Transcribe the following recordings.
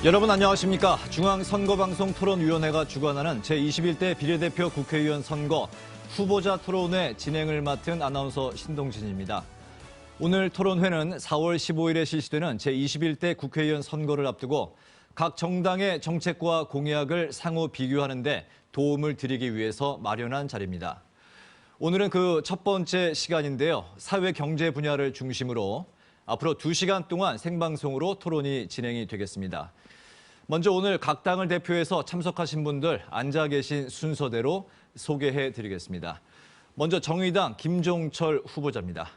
여러분 안녕하십니까? 중앙선거방송 토론위원회가 주관하는 제21대 비례대표 국회의원 선거 후보자 토론회 진행을 맡은 아나운서 신동진입니다. 오늘 토론회는 4월 15일에 실시되는 제21대 국회의원 선거를 앞두고 각 정당의 정책과 공약을 상호 비교하는 데 도움을 드리기 위해서 마련한 자리입니다. 오늘은 그 첫 번째 시간인데요. 사회 경제 분야를 중심으로 앞으로 2시간 동안 생방송으로 토론이 진행이 되겠습니다. 먼저 오늘 각 당을 대표해서 참석하신 분들 앉아 계신 순서대로 소개해 드리겠습니다. 먼저 정의당 김종철 후보자입니다.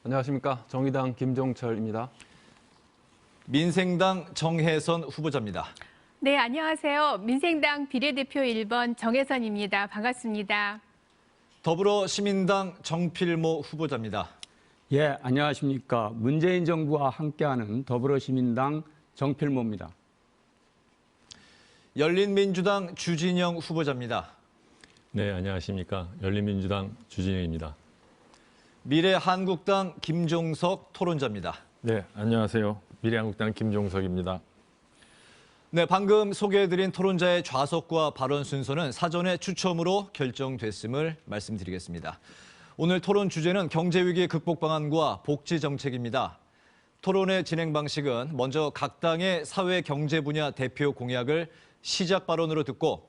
안녕하십니까. 정의당 김종철입니다. 민생당 정혜선 후보자입니다. 네, 안녕하세요. 민생당 비례대표 1번 정혜선입니다. 반갑습니다. 더불어시민당 정필모 후보자입니다. 예, 안녕하십니까. 문재인 정부와 함께하는 더불어시민당 정필모입니다. 열린민주당 주진영 후보자입니다. 네, 안녕하십니까. 열린민주당 주진영입니다. 미래한국당 김종석 토론자입니다. 네, 안녕하세요. 미래한국당 김종석입니다. 네, 방금 소개해드린 토론자의 좌석과 발언 순서는 사전에 추첨으로 결정됐음을 말씀드리겠습니다. 오늘 토론 주제는 경제위기 극복 방안과 복지 정책입니다. 토론의 진행 방식은 먼저 각 당의 사회 경제 분야 대표 공약을 시작 발언으로 듣고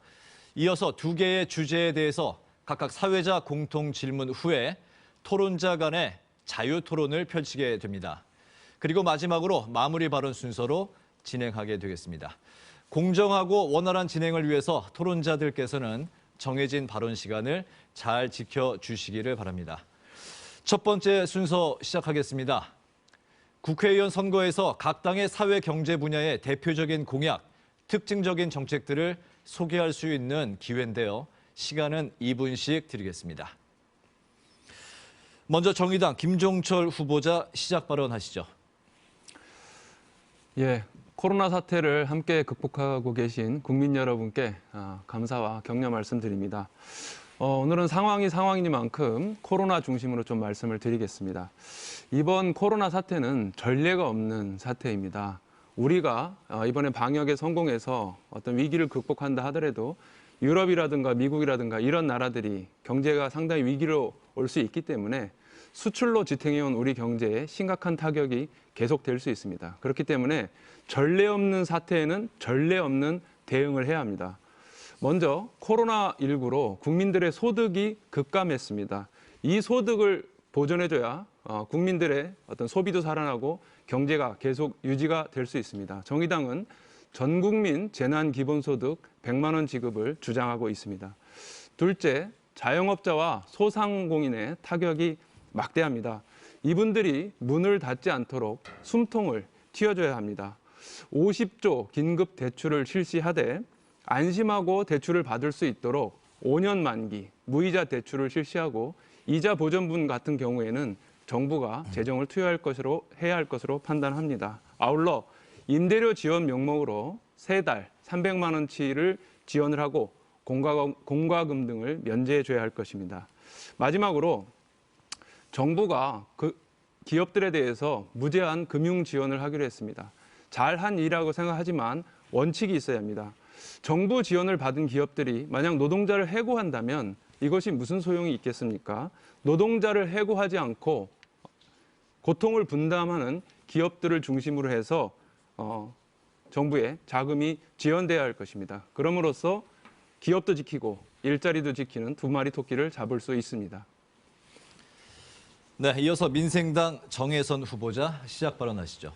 이어서 2개의 주제에 대해서 각각 사회자 공통 질문 후에 토론자 간의 자유 토론을 펼치게 됩니다. 그리고 마지막으로 마무리 발언 순서로 진행하게 되겠습니다. 공정하고 원활한 진행을 위해서 토론자들께서는 정해진 발언 시간을 잘 지켜주시기를 바랍니다. 첫 번째 순서 시작하겠습니다. 국회의원 선거에서 각 당의 사회 경제 분야의 대표적인 공약, 특징적인 정책들을 소개할 수 있는 기회인데요. 시간은 2분씩 드리겠습니다. 먼저 정의당 김종철 후보자 시작 발언하시죠. 예, 코로나 사태를 함께 극복하고 계신 국민 여러분께 감사와 격려 말씀드립니다. 오늘은 상황이 상황이니만큼 코로나 중심으로 좀 말씀을 드리겠습니다. 이번 코로나 사태는 전례가 없는 사태입니다. 우리가 이번에 방역에 성공해서 어떤 위기를 극복한다 하더라도 유럽이라든가 미국이라든가 이런 나라들이 경제가 상당히 위기로 올 수 있기 때문에 수출로 지탱해온 우리 경제에 심각한 타격이 계속될 수 있습니다. 그렇기 때문에 전례 없는 사태에는 전례 없는 대응을 해야 합니다. 먼저 코로나19로 국민들의 소득이 급감했습니다. 이 소득을 보존해줘야 국민들의 어떤 소비도 살아나고 경제가 계속 유지가 될 수 있습니다. 정의당은 전 국민 재난기본소득 100만 원 지급을 주장하고 있습니다. 둘째, 자영업자와 소상공인의 타격이 막대합니다. 이분들이 문을 닫지 않도록 숨통을 틔워줘야 합니다. 50조 긴급 대출을 실시하되 안심하고 대출을 받을 수 있도록 5년 만기 무이자 대출을 실시하고 이자 보전분 같은 경우에는 정부가 재정을 해야 할 것으로 판단합니다. 아울러 임대료 지원 명목으로 3달 300만 원치를 지원을 하고 공과금 등을 면제해 줘야 할 것입니다. 마지막으로 정부가 기업들에 대해서 무제한 금융 지원을 하기로 했습니다. 잘한 일이라고 생각하지만 원칙이 있어야 합니다. 정부 지원을 받은 기업들이 만약 노동자를 해고한다면 이것이 무슨 소용이 있겠습니까? 노동자를 해고하지 않고 고통을 분담하는 기업들을 중심으로 해서 정부의 자금이 지원돼야 할 것입니다. 그럼으로써 기업도 지키고 일자리도 지키는 2마리 토끼를 잡을 수 있습니다. 네, 이어서 민생당 정혜선 후보자 시작 발언하시죠.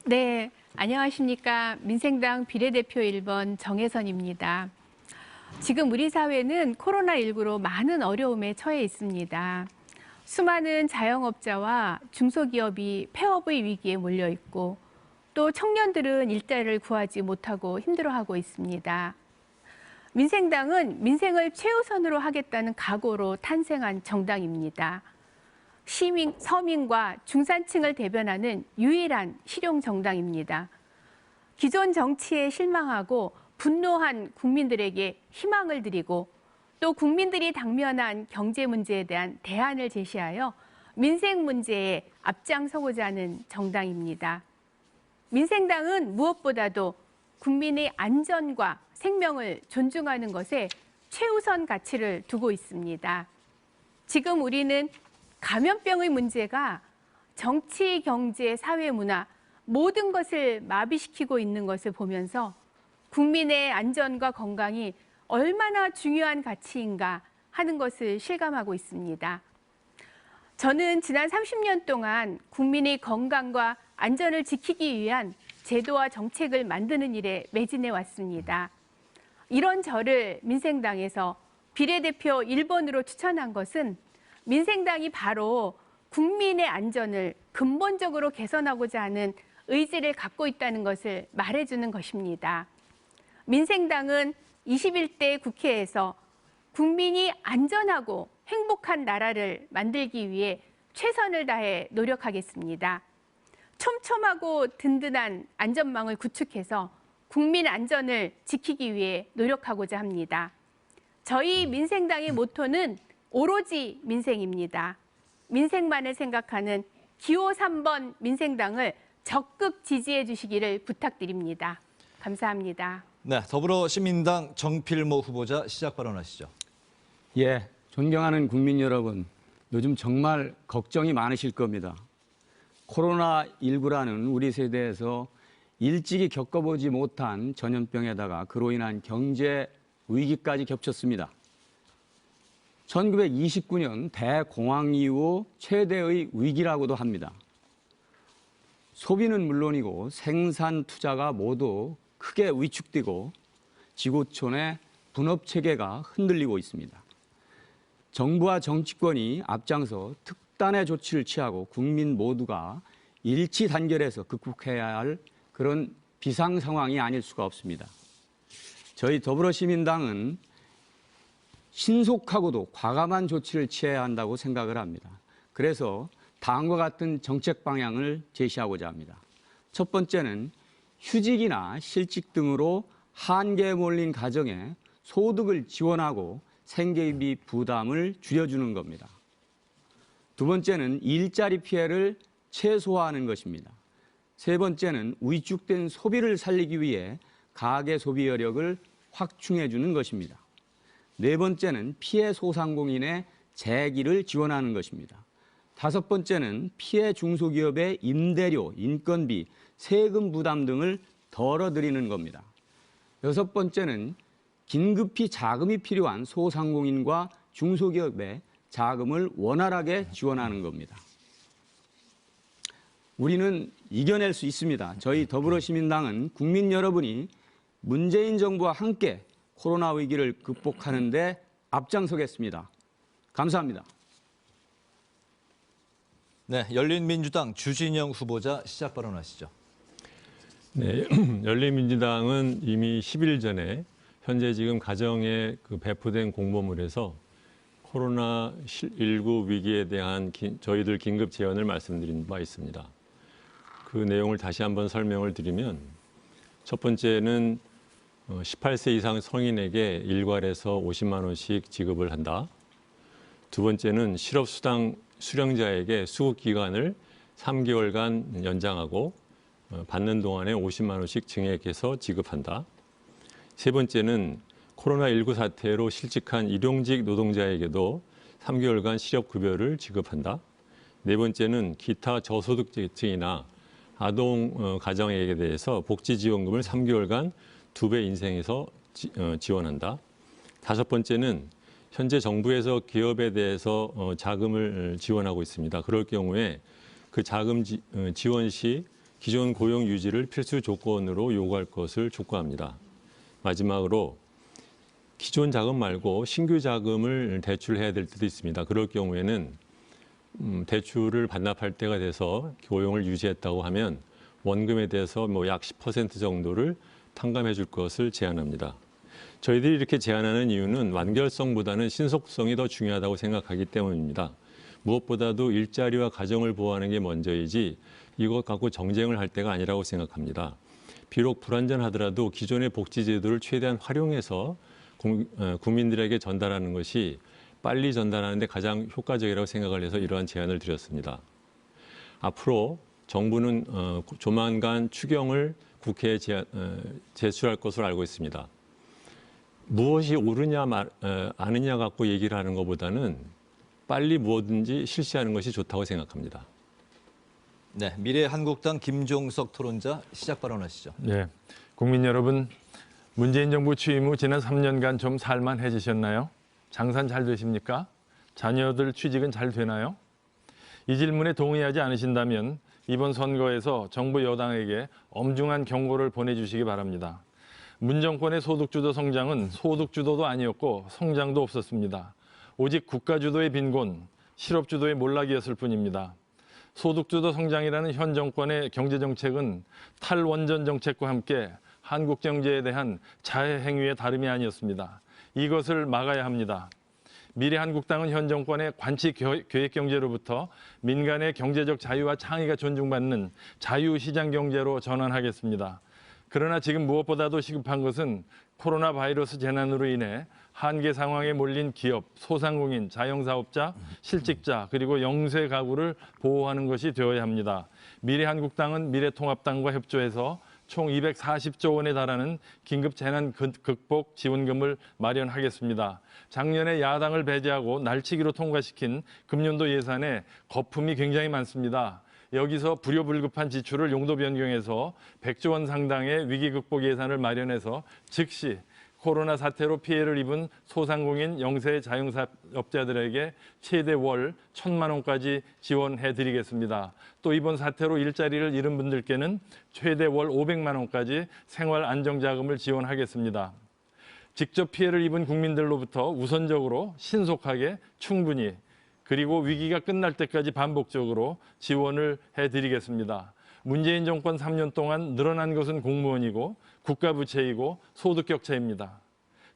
네, 안녕하십니까. 민생당 비례대표 1번 정혜선입니다. 지금 우리 사회는 코로나19로 많은 어려움에 처해 있습니다. 수많은 자영업자와 중소기업이 폐업의 위기에 몰려 있고 또 청년들은 일자리를 구하지 못하고 힘들어하고 있습니다. 민생당은 민생을 최우선으로 하겠다는 각오로 탄생한 정당입니다. 서민과 중산층을 대변하는 유일한 실용 정당입니다. 기존 정치에 실망하고 분노한 국민들에게 희망을 드리고 또 국민들이 당면한 경제 문제에 대한 대안을 제시하여 민생 문제에 앞장서고자 하는 정당입니다. 민생당은 무엇보다도 국민의 안전과 생명을 존중하는 것에 최우선 가치를 두고 있습니다. 지금 우리는 감염병의 문제가 정치, 경제, 사회, 문화 모든 것을 마비시키고 있는 것을 보면서 국민의 안전과 건강이 얼마나 중요한 가치인가 하는 것을 실감하고 있습니다. 저는 지난 30년 동안 국민의 건강과 안전을 지키기 위한 제도와 정책을 만드는 일에 매진해 왔습니다. 이런 저를 민생당에서 비례대표 1번으로 추천한 것은 민생당이 바로 국민의 안전을 근본적으로 개선하고자 하는 의지를 갖고 있다는 것을 말해주는 것입니다. 민생당은 21대 국회에서 국민이 안전하고 행복한 나라를 만들기 위해 최선을 다해 노력하겠습니다. 촘촘하고 든든한 안전망을 구축해서 국민 안전을 지키기 위해 노력하고자 합니다. 저희 민생당의 모토는 오로지 민생입니다. 민생만을 생각하는 기호 3번 민생당을 적극 지지해 주시기를 부탁드립니다. 감사합니다. 네, 더불어시민당 정필모 후보자 시작 발언하시죠. 예, 존경하는 국민 여러분, 요즘 정말 걱정이 많으실 겁니다. 코로나19라는 우리 세대에서 일찍이 겪어보지 못한 전염병에다가 그로 인한 경제 위기까지 겹쳤습니다. 1929년 대공황 이후 최대의 위기라고도 합니다. 소비는 물론이고 생산 투자가 모두 크게 위축되고 지구촌의 분업체계가 흔들리고 있습니다. 정부와 정치권이 앞장서 특단의 조치를 취하고 국민 모두가 일치 단결해서 극복해야 할 그런 비상 상황이 아닐 수가 없습니다. 저희 더불어시민당은 신속하고도 과감한 조치를 취해야 한다고 생각을 합니다. 그래서 다음과 같은 정책 방향을 제시하고자 합니다. 첫 번째는 휴직이나 실직 등으로 한계에 몰린 가정에 소득을 지원하고 생계비 부담을 줄여주는 겁니다. 두 번째는 일자리 피해를 최소화하는 것입니다. 세 번째는 위축된 소비를 살리기 위해 가계 소비 여력을 확충해 주는 것입니다. 네 번째는 피해 소상공인의 재기를 지원하는 것입니다. 다섯 번째는 피해 중소기업의 임대료, 인건비, 세금 부담 등을 덜어드리는 겁니다. 여섯 번째는 긴급히 자금이 필요한 소상공인과 중소기업의 자금을 원활하게 지원하는 겁니다. 우리는 이겨낼 수 있습니다. 저희 더불어시민당은 국민 여러분이 문재인 정부와 함께 코로나 위기를 극복하는 데 앞장서겠습니다. 감사합니다. 네, 열린민주당 주진영 후보자 시작 발언하시죠. 네, 열린민주당은 이미 10일 전에 현재 지금 가정에 배포된 공보물에서 코로나19 위기에 대한 저희들 긴급 제언을 말씀드린 바 있습니다. 그 내용을 다시 한번 설명을 드리면 첫 번째는 18세 이상 성인에게 일괄해서 50만 원씩 지급을 한다. 두 번째는 실업수당 수령자에게 수급 기간을 3개월간 연장하고 받는 동안에 50만 원씩 증액해서 지급한다. 세 번째는 코로나19 사태로 실직한 일용직 노동자에게도 3개월간 실업급여를 지급한다. 네 번째는 기타 저소득층이나 아동 가정에게 대해서 복지지원금을 3개월간 2배 인상해서 지원한다. 다섯 번째는 현재 정부에서 기업에 대해서 자금을 지원하고 있습니다. 그럴 경우에 그 자금 지원 시 기존 고용 유지를 필수 조건으로 요구할 것을 촉구합니다. 마지막으로 기존 자금 말고 신규 자금을 대출해야 될 때도 있습니다. 그럴 경우에는 대출을 반납할 때가 돼서 고용을 유지했다고 하면 원금에 대해서 약 10% 정도를 탕감해 줄 것을 제안합니다. 저희들이 이렇게 제안하는 이유는 완결성보다는 신속성이 더 중요하다고 생각하기 때문입니다. 무엇보다도 일자리와 가정을 보호하는 게 먼저이지 이것 갖고 정쟁을 할 때가 아니라고 생각합니다. 비록 불완전하더라도 기존의 복지제도를 최대한 활용해서 국민들에게 전달하는 것이 빨리 전달하는 데 가장 효과적이라고 생각을 해서 이러한 제안을 드렸습니다. 앞으로 정부는 조만간 추경을 국회에 제출할 것으로 알고 있습니다. 무엇이 옳으냐 아느냐 갖고 얘기를 하는 것보다는 빨리 무엇든지 실시하는 것이 좋다고 생각합니다. 네, 미래한국당 김종석 토론자 시작 발언하시죠. 네, 국민 여러분, 문재인 정부 취임 후 지난 3년간 좀 살만해지셨나요? 장사는 잘 되십니까? 자녀들 취직은 잘 되나요? 이 질문에 동의하지 않으신다면 이번 선거에서 정부 여당에게 엄중한 경고를 보내주시기 바랍니다. 문 정권의 소득주도 성장은 소득주도도 아니었고 성장도 없었습니다. 오직 국가주도의 빈곤, 실업주도의 몰락이었을 뿐입니다. 소득주도 성장이라는 현 정권의 경제정책은 탈원전 정책과 함께 한국 경제에 대한 자해 행위의 다름이 아니었습니다. 이것을 막아야 합니다. 미래한국당은 현 정권의 관치 계획경제로부터 민간의 경제적 자유와 창의가 존중받는 자유시장 경제로 전환하겠습니다. 그러나 지금 무엇보다도 시급한 것은 코로나 바이러스 재난으로 인해 한계 상황에 몰린 기업, 소상공인, 자영사업자, 실직자 그리고 영세 가구를 보호하는 것이 되어야 합니다. 미래한국당은 미래통합당과 협조해서 총 240조 원에 달하는 긴급 재난 극복 지원금을 마련하겠습니다. 작년에 야당을 배제하고 날치기로 통과시킨 금년도 예산에 거품이 굉장히 많습니다. 여기서 불효불급한 지출을 용도 변경해서 100조 원 상당의 위기 극복 예산을 마련해서 즉시 코로나 사태로 피해를 입은 소상공인, 영세, 자영사업자들에게 최대 월 1,000만 원까지 지원해드리겠습니다. 또 이번 사태로 일자리를 잃은 분들께는 최대 월 500만 원까지 생활 안정자금을 지원하겠습니다. 직접 피해를 입은 국민들로부터 우선적으로 신속하게 충분히 그리고 위기가 끝날 때까지 반복적으로 지원을 해드리겠습니다. 문재인 정권 3년 동안 늘어난 것은 공무원이고 국가부채이고 소득격차입니다.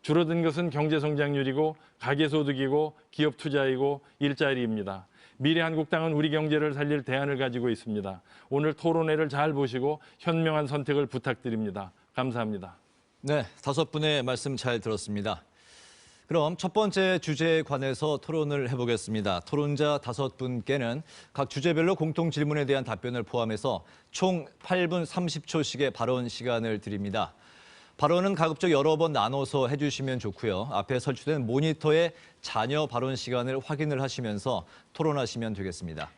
줄어든 것은 경제성장률이고 가계소득이고 기업투자이고 일자리입니다. 미래한국당은 우리 경제를 살릴 대안을 가지고 있습니다. 오늘 토론회를 잘 보시고 현명한 선택을 부탁드립니다. 감사합니다. 네, 5분의 말씀 잘 들었습니다. 그럼 첫 번째 주제에 관해서 토론을 해보겠습니다. 토론자 5분께는 각 주제별로 공통 질문에 대한 답변을 포함해서 총 8분 30초씩의 발언 시간을 드립니다. 발언은 가급적 여러 번 나눠서 해주시면 좋고요. 앞에 설치된 모니터에 자녀 발언 시간을 확인을 하시면서 토론하시면 되겠습니다.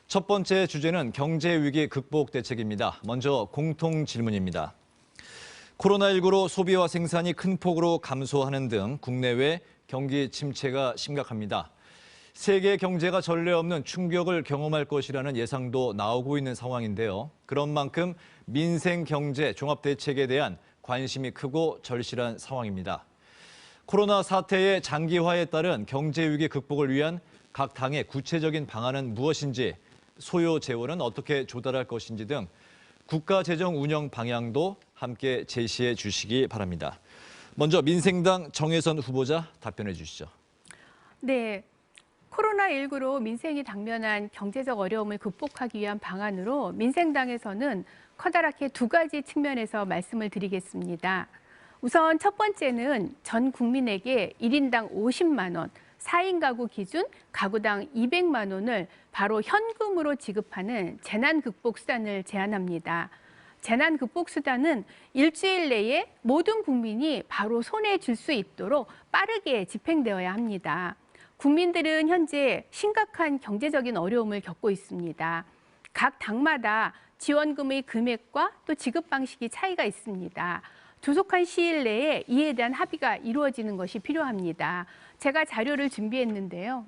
첫 번째 주제는 경제 위기 극복 대책입니다. 먼저 공통 질문입니다. 코로나19로 소비와 생산이 큰 폭으로 감소하는 등 국내외 경기 침체가 심각합니다. 세계 경제가 전례 없는 충격을 경험할 것이라는 예상도 나오고 있는 상황인데요. 그런 만큼 민생 경제 종합 대책에 대한 관심이 크고 절실한 상황입니다. 코로나 사태의 장기화에 따른 경제 위기 극복을 위한 각 당의 구체적인 방안은 무엇인지, 소요 재원은 어떻게 조달할 것인지 등 국가 재정 운영 방향도 함께 제시해 주시기 바랍니다. 먼저 민생당 정혜선 후보자 답변해 주시죠. 네, 코로나19로 민생이 당면한 경제적 어려움을 극복하기 위한 방안으로 민생당에서는 커다랗게 2가지 측면에서 말씀을 드리겠습니다. 우선 첫 번째는 전 국민에게 1인당 50만 원, 4인 가구 기준 가구당 200만 원을 바로 현금으로 지급하는 재난극복수단을 제안합니다. 재난극복수단은 일주일 내에 모든 국민이 바로 손에 쥘 수 있도록 빠르게 집행되어야 합니다. 국민들은 현재 심각한 경제적인 어려움을 겪고 있습니다. 각 당마다 지원금의 금액과 또 지급 방식이 차이가 있습니다. 조속한 시일 내에 이에 대한 합의가 이루어지는 것이 필요합니다. 제가 자료를 준비했는데요.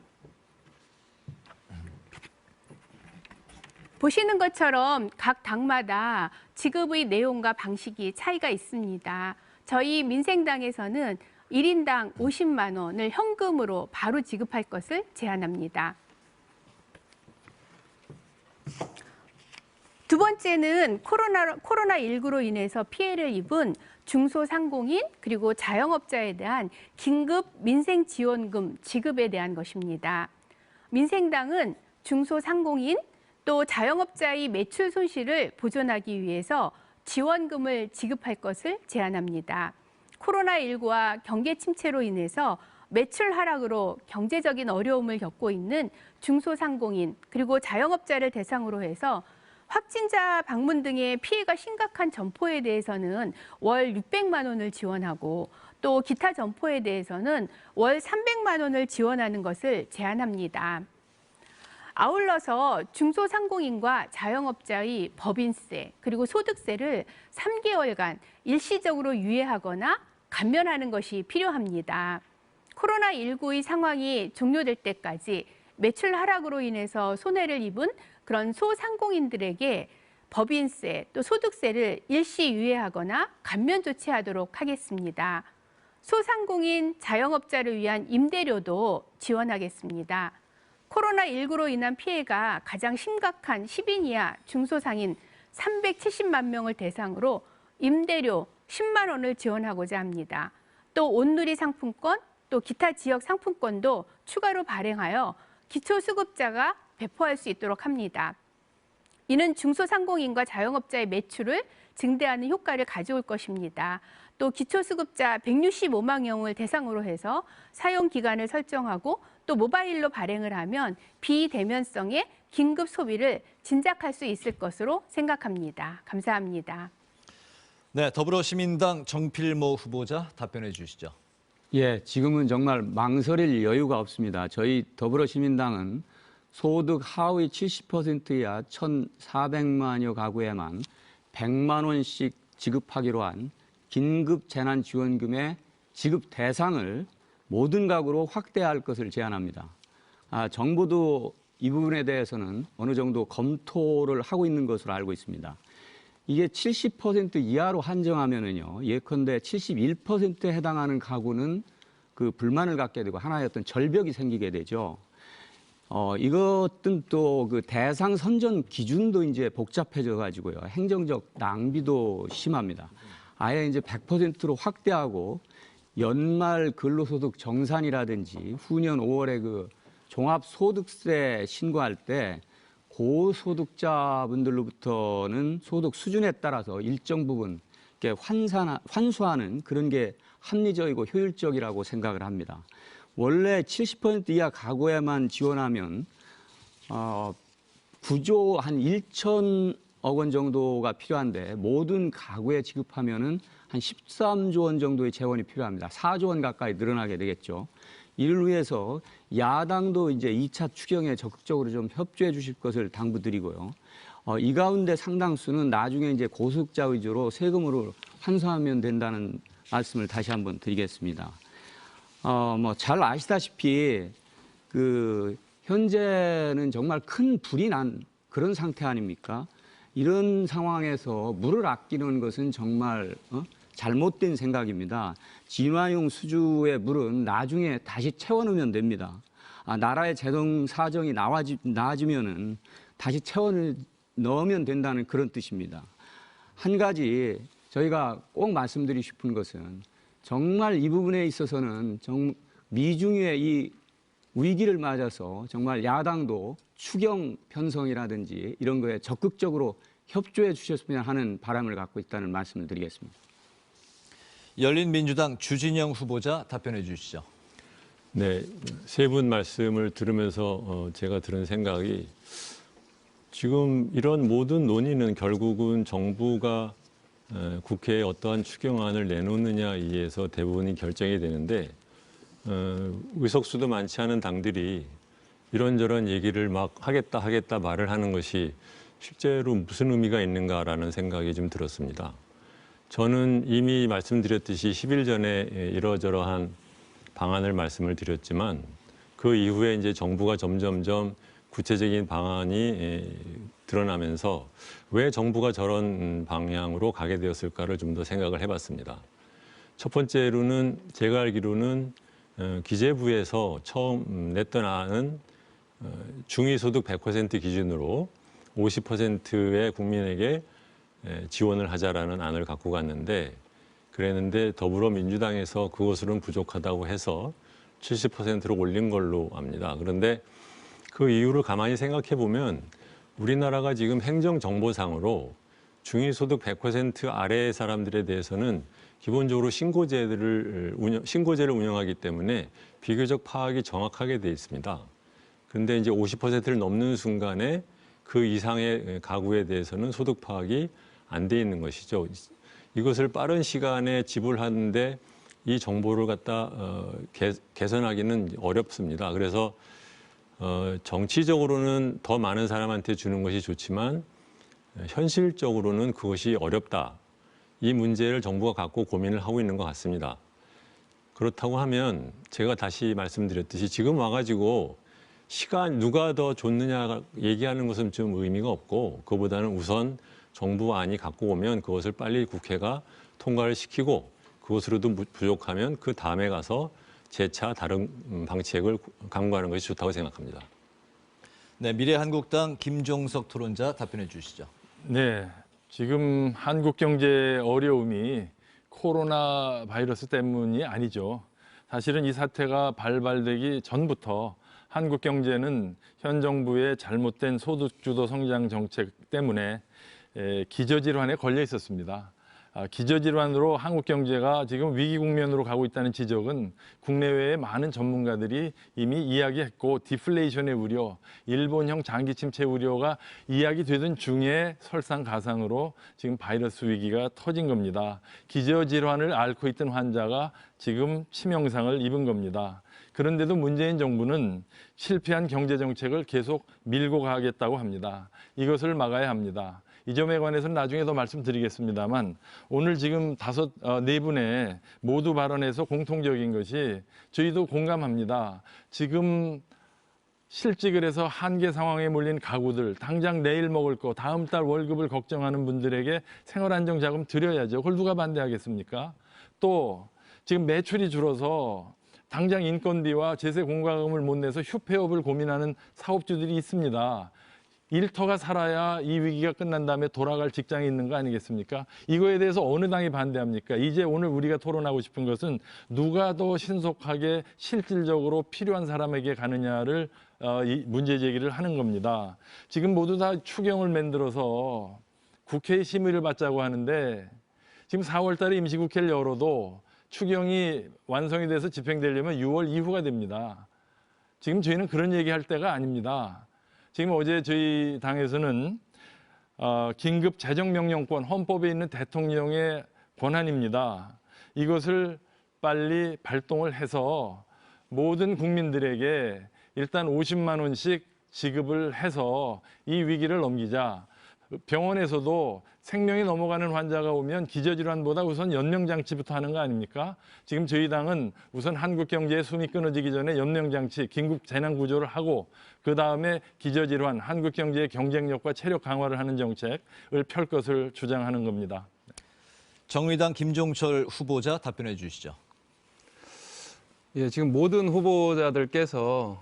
보시는 것처럼 각 당마다 지급의 내용과 방식이 차이가 있습니다. 저희 민생당에서는 1인당 50만 원을 현금으로 바로 지급할 것을 제안합니다. 두 번째는 코로나19로 인해서 피해를 입은 중소상공인 그리고 자영업자에 대한 긴급 민생지원금 지급에 대한 것입니다. 민생당은 중소상공인 또 자영업자의 매출 손실을 보존하기 위해서 지원금을 지급할 것을 제안합니다. 코로나19와 경기 침체로 인해서 매출 하락으로 경제적인 어려움을 겪고 있는 중소상공인 그리고 자영업자를 대상으로 해서 확진자 방문 등의 피해가 심각한 점포에 대해서는 월 600만 원을 지원하고 또 기타 점포에 대해서는 월 300만 원을 지원하는 것을 제안합니다. 아울러서 중소상공인과 자영업자의 법인세 그리고 소득세를 3개월간 일시적으로 유예하거나 감면하는 것이 필요합니다. 코로나19의 상황이 종료될 때까지 매출 하락으로 인해서 손해를 입은 그런 소상공인들에게 법인세 또 소득세를 일시 유예하거나 감면 조치하도록 하겠습니다. 소상공인 자영업자를 위한 임대료도 지원하겠습니다. 코로나19로 인한 피해가 가장 심각한 10인 이하 중소상인 370만 명을 대상으로 임대료 10만 원을 지원하고자 합니다. 또 온누리 상품권, 또 기타 지역 상품권도 추가로 발행하여 기초수급자가 배포할 수 있도록 합니다. 이는 중소상공인과 자영업자의 매출을 증대하는 효과를 가져올 것입니다. 또 기초수급자 165만 명을 대상으로 해서 사용 기간을 설정하고 또 모바일로 발행을 하면 비대면성의 긴급 소비를 진작할 수 있을 것으로 생각합니다. 감사합니다. 네, 더불어시민당 정필모 후보자 답변해 주시죠. 예, 지금은 정말 망설일 여유가 없습니다. 저희 더불어시민당은 소득 하위 70% 이하 1,400만여 가구에만 100만 원씩 지급하기로 한 긴급 재난지원금의 지급 대상을 모든 가구로 확대할 것을 제안합니다. 정부도 이 부분에 대해서는 어느 정도 검토를 하고 있는 것으로 알고 있습니다. 이게 70% 이하로 한정하면은요, 예컨대 71%에 해당하는 가구는 그 불만을 갖게 되고 하나의 어떤 절벽이 생기게 되죠. 이것은 또 그 대상 선정 기준도 이제 복잡해져 가지고요. 행정적 낭비도 심합니다. 아예 이제 100%로 확대하고 연말 근로소득 정산이라든지 후년 5월에 그 종합소득세 신고할 때 고소득자분들로부터는 소득 수준에 따라서 일정 부분 이렇게 환수하는 그런 게 합리적이고 효율적이라고 생각을 합니다. 원래 70% 이하 가구에만 지원하면 9조 한 1천억 원 정도가 필요한데 모든 가구에 지급하면은 한 13조 원 정도의 재원이 필요합니다. 4조 원 가까이 늘어나게 되겠죠. 이를 위해서 야당도 이제 2차 추경에 적극적으로 좀 협조해 주실 것을 당부드리고요. 이 가운데 상당수는 나중에 이제 고소득자 위주로 세금으로 환수하면 된다는 말씀을 다시 한번 드리겠습니다. 잘 아시다시피 현재는 정말 큰 불이 난 그런 상태 아닙니까? 이런 상황에서 물을 아끼는 것은 정말 잘못된 생각입니다. 진화용 수주의 물은 나중에 다시 채워넣으면 됩니다. 나라의 재정 사정이 나아지면은 다시 넣으면 된다는 그런 뜻입니다. 한 가지 저희가 꼭 말씀드리고 싶은 것은 정말 이 부분에 있어서는 미중의 이 위기를 맞아서 정말 야당도 추경 편성이라든지 이런 거에 적극적으로 협조해 주셨으면 하는 바람을 갖고 있다는 말씀을 드리겠습니다. 열린민주당 주진영 후보자 답변해 주시죠. 네, 세 분 말씀을 들으면서 제가 들은 생각이 지금 이런 모든 논의는 결국은 정부가 국회에 어떠한 추경안을 내놓느냐에 의해서 대부분이 결정이 되는데 의석수도 많지 않은 당들이 이런저런 얘기를 막 하겠다 말을 하는 것이 실제로 무슨 의미가 있는가라는 생각이 좀 들었습니다. 저는 이미 말씀드렸듯이 10일 전에 이러저러한 방안을 말씀을 드렸지만 그 이후에 이제 정부가 점점점 구체적인 방안이 드러나면서 왜 정부가 저런 방향으로 가게 되었을까를 좀 더 생각을 해봤습니다. 첫 번째로는 제가 알기로는 기재부에서 처음 냈던 안은 중위소득 100% 기준으로 50%의 국민에게 지원을 하자라는 안을 갖고 갔는데 그랬는데 더불어민주당에서 그것으로는 부족하다고 해서 70%로 올린 걸로 압니다. 그런데 그 이유를 가만히 생각해 보면 우리나라가 지금 행정정보상으로 중위소득 100% 아래의 사람들에 대해서는 기본적으로 신고제를 운영하기 때문에 비교적 파악이 정확하게 돼 있습니다. 그런데 이제 50%를 넘는 순간에 그 이상의 가구에 대해서는 소득 파악이 안 돼 있는 것이죠. 이것을 빠른 시간에 지불하는데 이 정보를 갖다 개선하기는 어렵습니다. 그래서 정치적으로는 더 많은 사람한테 주는 것이 좋지만 현실적으로는 그것이 어렵다. 이 문제를 정부가 갖고 고민을 하고 있는 것 같습니다. 그렇다고 하면 제가 다시 말씀드렸듯이 지금 와가지고 시간 누가 더 좋느냐 얘기하는 것은 좀 의미가 없고 그보다는 우선 정부 안이 갖고 오면 그것을 빨리 국회가 통과를 시키고 그것으로도 부족하면 그 다음에 가서 재차 다른 방책을 강구하는 것이 좋다고 생각합니다. 네, 미래한국당 김종석 토론자 답변해 주시죠. 네, 지금 한국 경제의 어려움이 코로나 바이러스 때문이 아니죠. 사실은 이 사태가 발발되기 전부터 한국 경제는 현 정부의 잘못된 소득주도 성장 정책 때문에 기저질환에 걸려 있었습니다. 기저질환으로 한국 경제가 지금 위기 국면으로 가고 있다는 지적은 국내외의 많은 전문가들이 이미 이야기했고 디플레이션의 우려, 일본형 장기 침체 우려가 이야기되던 중에 설상가상으로 지금 바이러스 위기가 터진 겁니다. 기저질환을 앓고 있던 환자가 지금 치명상을 입은 겁니다. 그런데도 문재인 정부는 실패한 경제정책을 계속 밀고 가겠다고 합니다. 이것을 막아야 합니다. 이 점에 관해서는 나중에 더 말씀드리겠습니다만 오늘 지금 네 분의 모두 발언에서 공통적인 것이 저희도 공감합니다. 지금 실직을 해서 한계 상황에 몰린 가구들, 당장 내일 먹을 거, 다음 달 월급을 걱정하는 분들에게 생활안정자금 드려야죠. 그걸 누가 반대하겠습니까? 또 지금 매출이 줄어서 당장 인건비와 제세 공과금을 못 내서 휴폐업을 고민하는 사업주들이 있습니다. 일터가 살아야 이 위기가 끝난 다음에 돌아갈 직장이 있는 거 아니겠습니까? 이거에 대해서 어느 당이 반대합니까? 이제 오늘 우리가 토론하고 싶은 것은 누가 더 신속하게 실질적으로 필요한 사람에게 가느냐를 문제 제기를 하는 겁니다. 지금 모두 다 추경을 만들어서 국회의 심의를 받자고 하는데 지금 4월 달에 임시국회를 열어도 추경이 완성이 돼서 집행되려면 6월 이후가 됩니다. 지금 저희는 그런 얘기할 때가 아닙니다. 지금 어제 저희 당에서는 긴급 재정명령권, 헌법에 있는 대통령의 권한입니다. 이것을 빨리 발동을 해서 모든 국민들에게 일단 50만 원씩 지급을 해서 이 위기를 넘기자. 병원에서도 생명이 넘어가는 환자가 오면 기저질환보다 우선 연명장치부터 하는 거 아닙니까? 지금 저희 당은 우선 한국 경제의 숨이 끊어지기 전에 연명장치, 긴급 재난구조를 하고 그 다음에 기저질환, 한국 경제의 경쟁력과 체력 강화를 하는 정책을 펼 것을 주장하는 겁니다. 정의당 김종철 후보자 답변해 주시죠. 예, 지금 모든 후보자들께서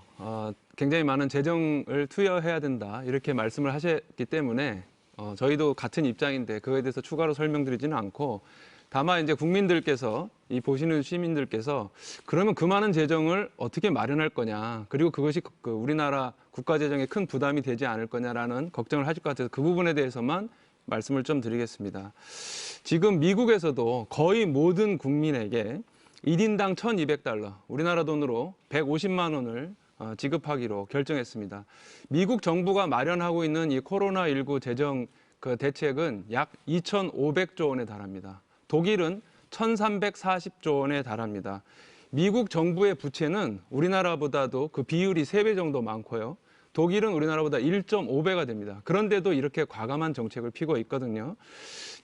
굉장히 많은 재정을 투여해야 된다 이렇게 말씀을 하셨기 때문에 저희도 같은 입장인데 그거에 대해서 추가로 설명드리지는 않고 다만 이제 국민들께서 이 보시는 시민들께서 그러면 그 많은 재정을 어떻게 마련할 거냐 그리고 그것이 우리나라 국가 재정에 큰 부담이 되지 않을 거냐라는 걱정을 하실 것 같아서 그 부분에 대해서만 말씀을 좀 드리겠습니다. 지금 미국에서도 거의 모든 국민에게 1인당 $1,200, 우리나라 돈으로 150만 원을 지급하기로 결정했습니다. 미국 정부가 마련하고 있는 이 코로나19 재정 대책은 약 2,500조 원에 달합니다. 독일은 1,340조 원에 달합니다. 미국 정부의 부채는 우리나라보다도 그 비율이 3배 정도 많고요. 독일은 우리나라보다 1.5배가 됩니다. 그런데도 이렇게 과감한 정책을 피고 있거든요.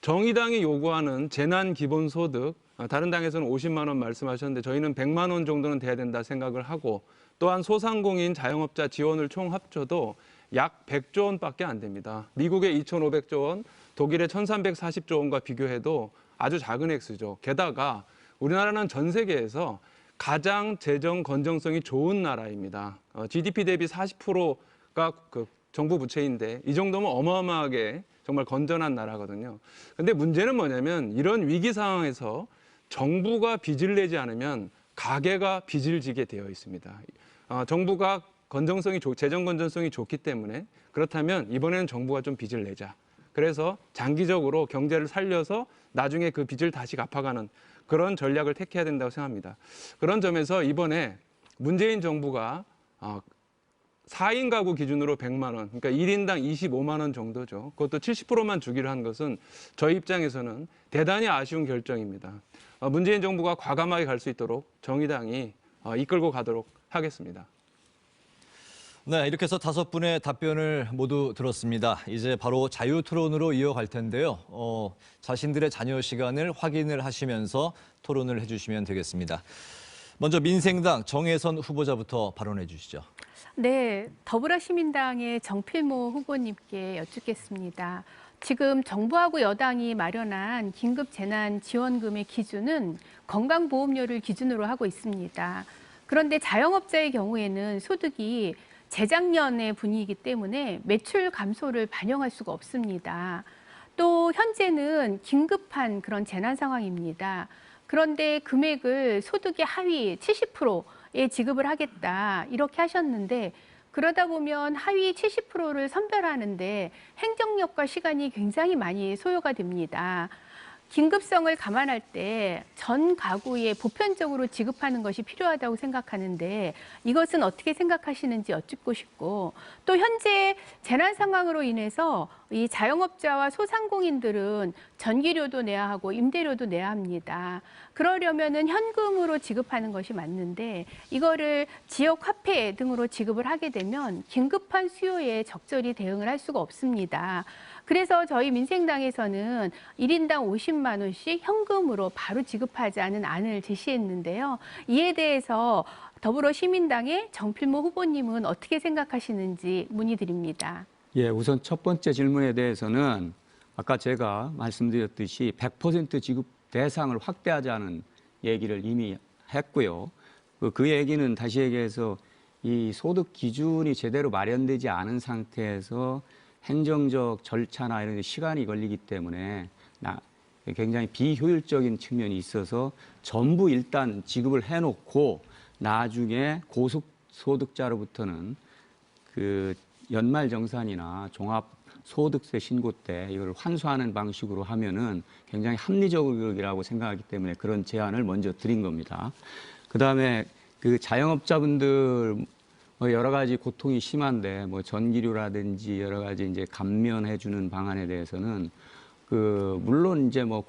정의당이 요구하는 재난기본소득, 다른 당에서는 50만 원 말씀하셨는데 저희는 100만 원 정도는 돼야 된다 생각을 하고 또한 소상공인 자영업자 지원을 총 합쳐도 약 100조 원밖에 안 됩니다. 미국의 2,500조 원, 독일의 1,340조 원과 비교해도 아주 작은 액수죠. 게다가 우리나라는 전 세계에서 가장 재정 건전성이 좋은 나라입니다. GDP 대비 40%가 그 정부 부채인데 이 정도면 어마어마하게 정말 건전한 나라거든요. 근데 문제는 뭐냐면 이런 위기 상황에서 정부가 빚을 내지 않으면 가계가 빚을 지게 되어 있습니다. 정부가 재정 건전성이 좋기 때문에 그렇다면 이번에는 정부가 좀 빚을 내자. 그래서 장기적으로 경제를 살려서 나중에 그 빚을 다시 갚아가는 그런 전략을 택해야 된다고 생각합니다. 그런 점에서 이번에 문재인 정부가 4인 가구 기준으로 100만 원, 그러니까 1인당 25만 원 정도죠. 그것도 70%만 주기로 한 것은 저희 입장에서는 대단히 아쉬운 결정입니다. 문재인 정부가 과감하게 갈 수 있도록 정의당이 이끌고 가도록 하겠습니다. 네, 이렇게 해서 5분의 답변을 모두 들었습니다. 이제 바로 자유토론으로 이어갈 텐데요. 자신들의 자녀 시간을 확인을 하시면서 토론을 해주시면 되겠습니다. 먼저 민생당 정혜선 후보자부터 발언해 주시죠. 네, 더불어시민당의 정필모 후보님께 여쭙겠습니다. 지금 정부하고 여당이 마련한 긴급재난지원금의 기준은 건강보험료를 기준으로 하고 있습니다. 그런데 자영업자의 경우에는 소득이 재작년의 분위기이기 때문에 매출 감소를 반영할 수가 없습니다. 또 현재는 긴급한 그런 재난 상황입니다. 그런데 금액을 소득의 하위 70%에 지급을 하겠다 이렇게 하셨는데 그러다 보면 하위 70%를 선별하는데 행정력과 시간이 굉장히 많이 소요가 됩니다. 긴급성을 감안할 때 전 가구에 보편적으로 지급하는 것이 필요하다고 생각하는데 이것은 어떻게 생각하시는지 여쭙고 싶고 또 현재 재난 상황으로 인해서 이 자영업자와 소상공인들은 전기료도 내야 하고 임대료도 내야 합니다. 그러려면은 현금으로 지급하는 것이 맞는데 이거를 지역 화폐 등으로 지급을 하게 되면 긴급한 수요에 적절히 대응을 할 수가 없습니다. 그래서 저희 민생당에서는 1인당 50만 원씩 현금으로 바로 지급하자는 안을 제시했는데요. 이에 대해서 더불어시민당의 정필모 후보님은 어떻게 생각하시는지 문의드립니다. 예, 우선 첫 번째 질문에 대해서는 아까 제가 말씀드렸듯이 100% 지급 대상을 확대하자는 얘기를 이미 했고요. 그 얘기는 다시 얘기해서 이 소득 기준이 제대로 마련되지 않은 상태에서 행정적 절차나 이런 데 시간이 걸리기 때문에 굉장히 비효율적인 측면이 있어서 전부 일단 지급을 해놓고 나중에 고소득자로부터는 그 연말정산이나 종합소득세 신고 때 이걸 환수하는 방식으로 하면은 굉장히 합리적이라고 생각하기 때문에 그런 제안을 먼저 드린 겁니다. 그다음에 그 자영업자분들 여러 가지 고통이 심한데 뭐 전기료라든지 여러 가지 이제 감면해주는 방안에 대해서는 물론 이제 뭐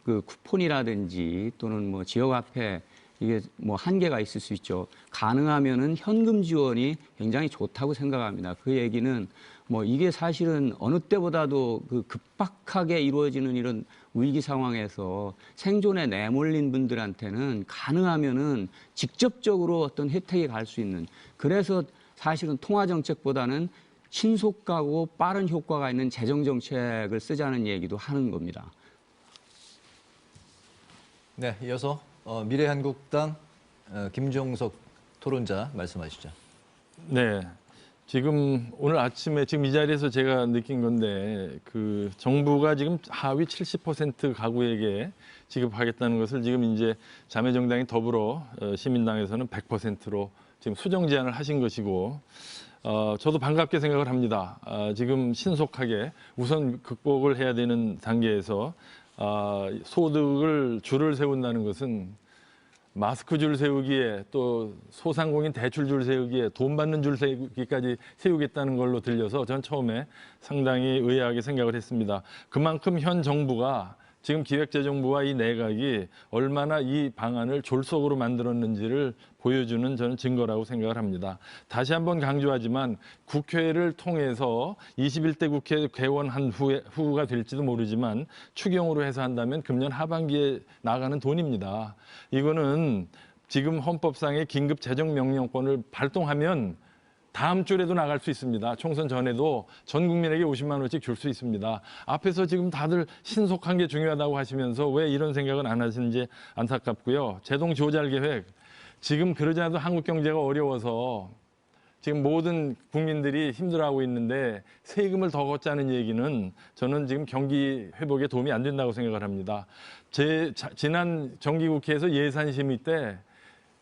그 쿠폰이라든지 또는 뭐 지역화폐 이게 뭐 한계가 있을 수 있죠. 가능하면은 현금 지원이 굉장히 좋다고 생각합니다. 그 얘기는 뭐 이게 사실은 어느 때보다도 그 급박하게 이루어지는 이런 위기 상황에서 생존에 내몰린 분들한테는 가능하면은 직접적으로 어떤 혜택이 갈 수 있는 그래서 사실은 통화 정책보다는 신속하고 빠른 효과가 있는 재정 정책을 쓰자는 얘기도 하는 겁니다. 네, 이어서 미래한국당 김종석 토론자 말씀하시죠. 네. 지금 오늘 아침에 지금 이 자리에서 제가 느낀 건데 그 정부가 지금 하위 70% 가구에게 지급하겠다는 것을 지금 이제 자매정당인 더불어 시민당에서는 100%로 지금 수정 제안을 하신 것이고 저도 반갑게 생각을 합니다. 지금 신속하게 우선 극복을 해야 되는 단계에서 소득을 줄을 세운다는 것은 마스크 줄 세우기에 또 소상공인 대출 줄 세우기에 돈 받는 줄 세우기까지 세우겠다는 걸로 들려서 전 처음에 상당히 의아하게 생각을 했습니다. 그만큼 현 정부가 지금 기획재정부와 이 내각이 얼마나 이 방안을 졸속으로 만들었는지를 보여주는 저는 증거라고 생각을 합니다. 다시 한번 강조하지만 국회를 통해서 21대 국회 개원한 후가 될지도 모르지만 추경으로 해서 한다면 금년 하반기에 나가는 돈입니다. 이거는 지금 헌법상의 긴급 재정 명령권을 발동하면 다음 주에도 나갈 수 있습니다. 총선 전에도 전 국민에게 50만 원씩 줄 수 있습니다. 앞에서 지금 다들 신속한 게 중요하다고 하시면서 왜 이런 생각은 안 하시는지 안타깝고요. 제동 조달 계획, 지금 그러지 않아도 한국 경제가 어려워서 지금 모든 국민들이 힘들어하고 있는데 세금을 더 걷자는 얘기는 저는 지금 경기 회복에 도움이 안 된다고 생각을 합니다. 지난 정기국회에서 예산심의 때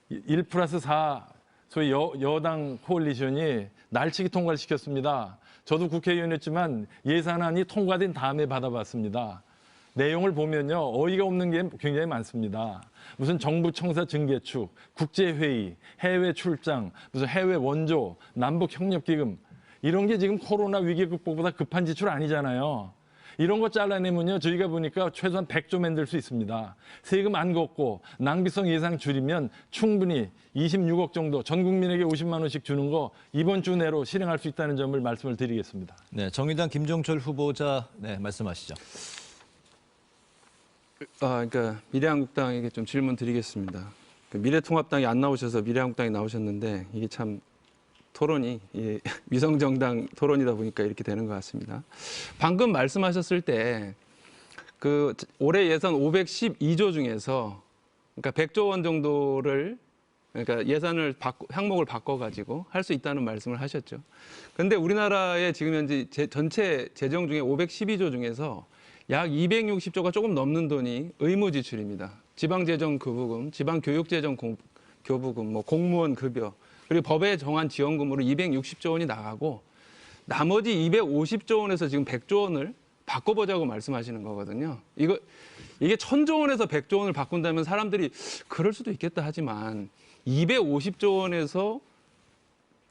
1+4 소위 여당 코얼리션이 날치기 통과를 시켰습니다. 저도 국회의원이었지만 예산안이 통과된 다음에 받아봤습니다. 내용을 보면요, 어이가 없는 게 굉장히 많습니다. 무슨 정부 청사 증개축, 국제회의, 해외 출장, 무슨 해외 원조, 남북협력기금 이런 게 지금 코로나 위기 극복보다 급한 지출 아니잖아요. 이런 거 잘라내면요, 저희가 보니까 최소한 100조 만들 수 있습니다. 세금 안 걷고 낭비성 예상 줄이면 충분히 26억 정도 전 국민에게 50만 원씩 주는 거 이번 주 내로 실행할 수 있다는 점을 말씀을 드리겠습니다. 네, 정의당 김종철 후보자 말씀하시죠. 그러니까 미래한국당에게 좀 질문 드리겠습니다. 미래통합당이 안 나오셔서 미래한국당이 나오셨는데 이게 참 토론이 위성정당 토론이다 보니까 이렇게 되는 것 같습니다. 방금 말씀하셨을 때 그 올해 예산 512조 중에서 그러니까 100조 원 정도를 그러니까 예산을 항목을 바꿔가지고 할 수 있다는 말씀을 하셨죠. 그런데 우리나라의 지금 현재 전체 재정 중에 512조 중에서 약 260조가 조금 넘는 돈이 의무 지출입니다. 지방재정 교부금, 지방교육재정 교부금, 뭐 공무원 급여, 그리고 법에 정한 지원금으로 260조 원이 나가고 나머지 250조 원에서 지금 100조 원을 바꿔보자고 말씀하시는 거거든요. 이게 1000조 원에서 100조 원을 바꾼다면 사람들이 그럴 수도 있겠다 하지만 250조 원에서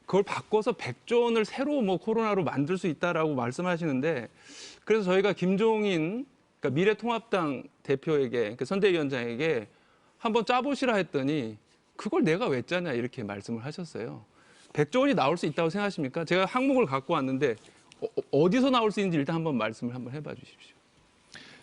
그걸 바꿔서 100조 원을 새로 뭐 코로나로 만들 수 있다라고 말씀하시는데 그래서 저희가 김종인 그러니까 미래통합당 대표에게 그 선대위원장에게 한번 짜보시라 했더니 그걸 내가 왜 짜냐 이렇게 말씀을 하셨어요. 100조 원이 나올 수 있다고 생각하십니까? 제가 항목을 갖고 왔는데 어디서 나올 수 있는지 일단 한번 말씀을 한번 해봐 주십시오.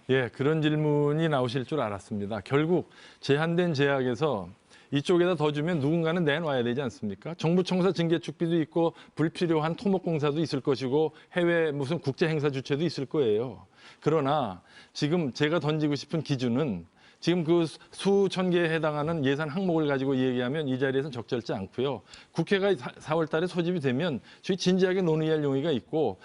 예, 그런 질문이 나오실 줄 알았습니다. 결국 제한된 제약에서 이쪽에다 더 주면 누군가는 내놔야 되지 않습니까? 정부 청사 징계축비도 있고 불필요한 토목공사도 있을 것이고 해외 무슨 국제행사 주최도 있을 거예요. 그러나 지금 제가 던지고 싶은 기준은 지금 그 수천 개에 해당하는 예산 항목을 가지고 얘기하면 이 자리에서는 적절치 않고요. 국회가 4월 달에 소집이 되면 저희 진지하게 논의할 용의가 있고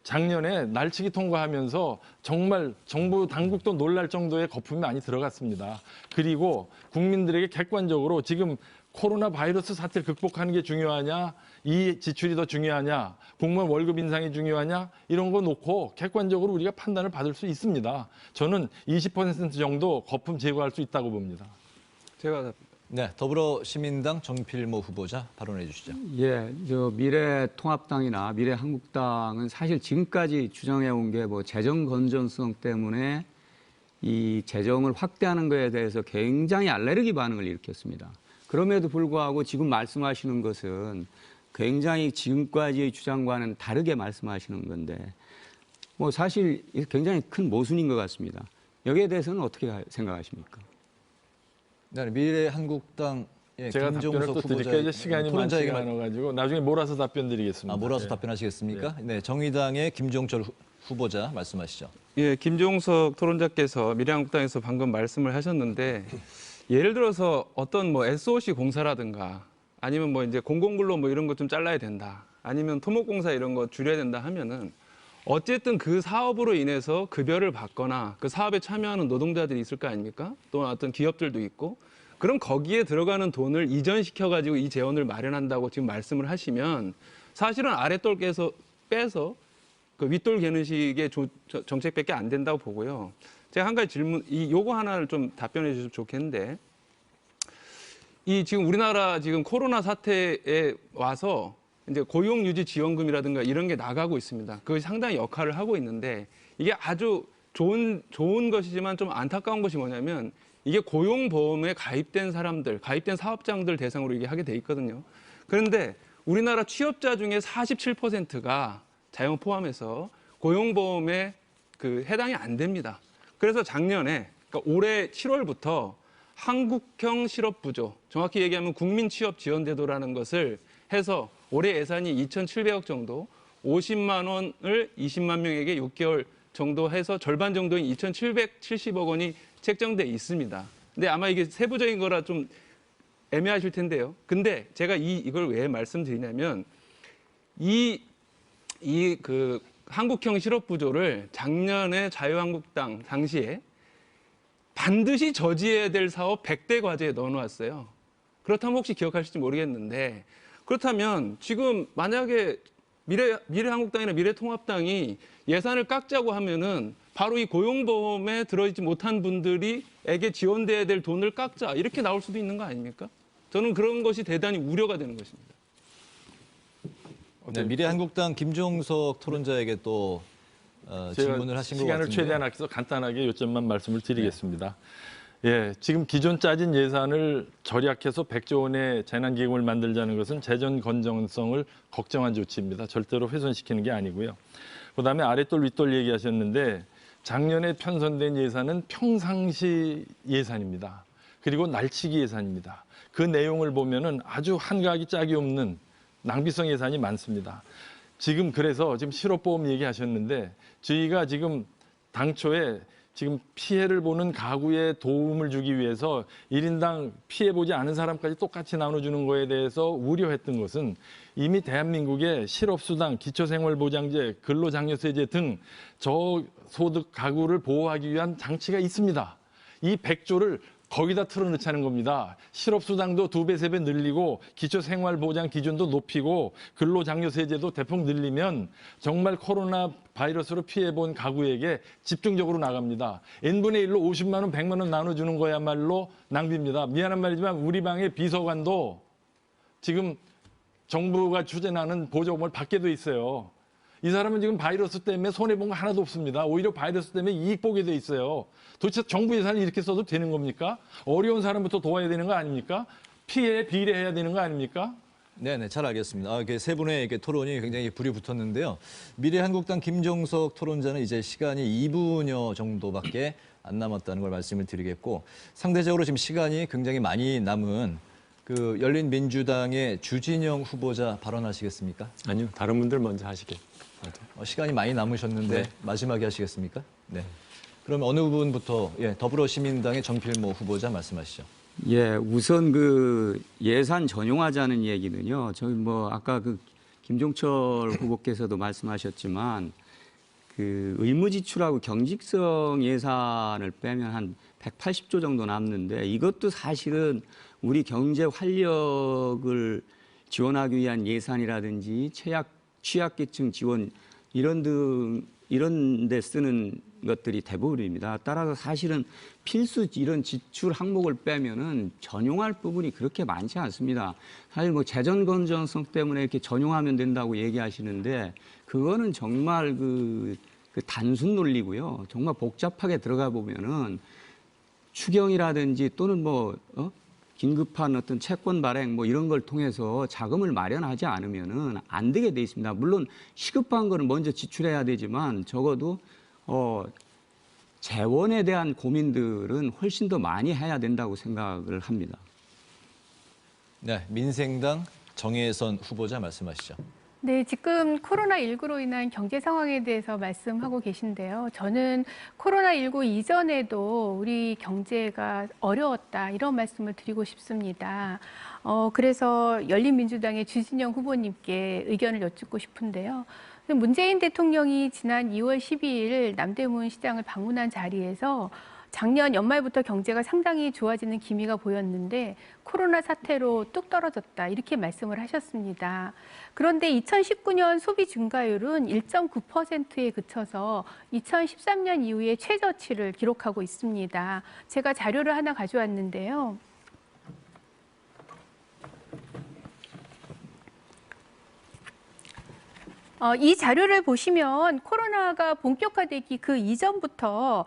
작년에 날치기 통과하면서 정말 정부 당국도 놀랄 정도의 거품이 많이 들어갔습니다. 그리고 국민들에게 객관적으로 지금 코로나 바이러스 사태를 극복하는 게 중요하냐, 이 지출이 더 중요하냐, 공무원 월급 인상이 중요하냐 이런 거 놓고 객관적으로 우리가 판단을 받을 수 있습니다. 저는 20% 정도 거품 제거할 수 있다고 봅니다. 제가 네, 더불어시민당 정필모 후보자 발언해 주시죠. 예, 미래통합당이나 미래한국당은 사실 지금까지 주장해온 게 뭐 재정 건전성 때문에 이 재정을 확대하는 것에 대해서 굉장히 알레르기 반응을 일으켰습니다. 그럼에도 불구하고 지금 말씀하시는 것은 굉장히 지금까지의 주장과는 다르게 말씀하시는 건데 뭐 사실 굉장히 큰 모순인 것 같습니다. 여기에 대해서는 어떻게 생각하십니까? 네, 미래한국당 제가 답변을 또 드릴게요. 이제 시간이 많지가 않아가지고 나중에 몰아서 답변 드리겠습니다. 몰아서 답변하시겠습니까? 네, 정의당의 김종철 후보자 말씀하시죠. 예, 김종석 토론자께서 미래한국당에서 방금 말씀을 하셨는데 예를 들어서 어떤 뭐 SOC 공사라든가 아니면 뭐 이제 공공근로 뭐 이런 것 좀 잘라야 된다. 아니면 토목공사 이런 거 줄여야 된다 하면은 어쨌든 그 사업으로 인해서 급여를 받거나 그 사업에 참여하는 노동자들이 있을 거 아닙니까? 또 어떤 기업들도 있고 그럼 거기에 들어가는 돈을 이전시켜가지고 이 재원을 마련한다고 지금 말씀을 하시면 사실은 아랫돌에서 빼서 그 윗돌 개는 식의 정책밖에 안 된다고 보고요. 제가 한 가지 질문, 요거 하나를 좀 답변해 주시면 좋겠는데 지금 우리나라 지금 코로나 사태에 와서 이제 고용유지 지원금이라든가 이런 게 나가고 있습니다. 그것이 상당히 역할을 하고 있는데 이게 아주 좋은 것이지만 좀 안타까운 것이 뭐냐면 이게 고용보험에 가입된 사람들, 가입된 사업장들 대상으로 이게 하게 돼 있거든요. 그런데 우리나라 취업자 중에 47%가 자영 포함해서 고용보험에 해당이 안 됩니다. 그래서 작년에, 그러니까 올해 7월부터 한국형 실업부조, 정확히 얘기하면 국민취업지원제도라는 것을 해서 올해 예산이 2,700억 정도, 50만 원을 20만 명에게 6개월 정도 해서 절반 정도인 2,770억 원이 책정돼 있습니다. 근데 아마 이게 세부적인 거라 좀 애매하실 텐데요. 근데 제가 이걸 왜 말씀드리냐면 그 한국형 실업부조를 작년에 자유한국당 당시에 반드시 저지해야 될 사업 100대 과제에 넣어놓았어요. 그렇다면 혹시 기억하실지 모르겠는데 그렇다면 지금 만약에 미래한국당이나 미래통합당이 예산을 깎자고 하면은 바로 이 고용보험에 들어있지 못한 분들에게 지원돼야 될 돈을 깎자 이렇게 나올 수도 있는 거 아닙니까? 저는 그런 것이 대단히 우려가 되는 것입니다. 네, 미래한국당 김종석 토론자에게 또 질문을 하신 것 시간을 같은데. 최대한 아껴서 간단하게 요점만 말씀을 드리겠습니다. 예, 지금 기존 짜진 예산을 절약해서 100조 원의 재난기금을 만들자는 것은 재정 건전성을 걱정한 조치입니다. 절대로 훼손시키는 게 아니고요. 그다음에 아랫돌 윗돌 얘기하셨는데 작년에 편성된 예산은 평상시 예산입니다. 그리고 날치기 예산입니다. 그 내용을 보면은 아주 한가하기 짝이 없는 낭비성 예산이 많습니다. 지금 그래서 지금 실업보험 얘기하셨는데 저희가 지금 당초에 지금 피해를 보는 가구에 도움을 주기 위해서 1인당 피해 보지 않은 사람까지 똑같이 나눠주는 거에 대해서 우려했던 것은 이미 대한민국의 실업수당, 기초생활보장제, 근로장려세제 등 저소득 가구를 보호하기 위한 장치가 있습니다. 이 100조를 거기다 틀어넣자는 겁니다. 실업수당도 2배, 3배 늘리고 기초생활보장 기준도 높이고 근로장려세제도 대폭 늘리면 정말 코로나 바이러스로 피해본 가구에게 집중적으로 나갑니다. n분의 1로 50만 원, 100만 원 나눠주는 거야말로 낭비입니다. 미안한 말이지만 우리 방의 비서관도 지금 정부가 추진하는 보조금을 받게 돼 있어요. 이 사람은 지금 바이러스 때문에 손해본 거 하나도 없습니다. 오히려 바이러스 때문에 이익 보게 돼 있어요. 도대체 정부 예산을 이렇게 써도 되는 겁니까? 어려운 사람부터 도와야 되는 거 아닙니까? 피해에 비례해야 되는 거 아닙니까? 네네, 잘 알겠습니다. 이렇게 세 분의 이렇게 토론이 굉장히 불이 붙었는데요. 미래한국당 김종석 토론자는 이제 시간이 2분여 정도밖에 안 남았다는 걸 말씀을 드리겠고, 상대적으로 지금 시간이 굉장히 많이 남은 그 열린민주당의 주진영 후보자 발언하시겠습니까? 아니요, 다른 분들 먼저 하시게. 시간이 많이 남으셨는데 네. 마지막에 하시겠습니까? 네. 그럼 어느 분부터 더불어시민당의 정필모 후보자 말씀하시죠. 예, 우선 그 예산 전용하자는 얘기는요. 저희 뭐 아까 그 김종철 후보께서도 말씀하셨지만 그 의무지출하고 경직성 예산을 빼면 한 180조 정도 남는데 이것도 사실은 우리 경제 활력을 지원하기 위한 예산이라든지 취약계층 지원 이런 데 쓰는 것들이 대부분입니다. 따라서 사실은 필수 이런 지출 항목을 빼면은 전용할 부분이 그렇게 많지 않습니다. 사실 뭐 재정 건전성 때문에 이렇게 전용하면 된다고 얘기하시는데 그거는 정말 그 단순 논리고요. 정말 복잡하게 들어가 보면은 추경이라든지 또는 긴급한 어떤 채권 발행 이런 걸 통해서 자금을 마련하지 않으면은 안 되게 돼 있습니다. 물론 시급한 거는 먼저 지출해야 되지만 적어도 재원에 대한 고민들은 훨씬 더 많이 해야 된다고 생각을 합니다. 네, 민생당 정혜선 후보자 말씀하시죠. 네, 지금 코로나19로 인한 경제 상황에 대해서 말씀하고 계신데요. 저는 코로나19 이전에도 우리 경제가 어려웠다 이런 말씀을 드리고 싶습니다. 그래서 열린민주당의 주진영 후보님께 의견을 여쭙고 싶은데요. 문재인 대통령이 지난 2월 12일 남대문 시장을 방문한 자리에서 작년 연말부터 경제가 상당히 좋아지는 기미가 보였는데 코로나 사태로 뚝 떨어졌다 이렇게 말씀을 하셨습니다. 그런데 2019년 소비 증가율은 1.9%에 그쳐서 2013년 이후에 최저치를 기록하고 있습니다. 제가 자료를 하나 가져왔는데요. 이 자료를 보시면 코로나가 본격화되기 그 이전부터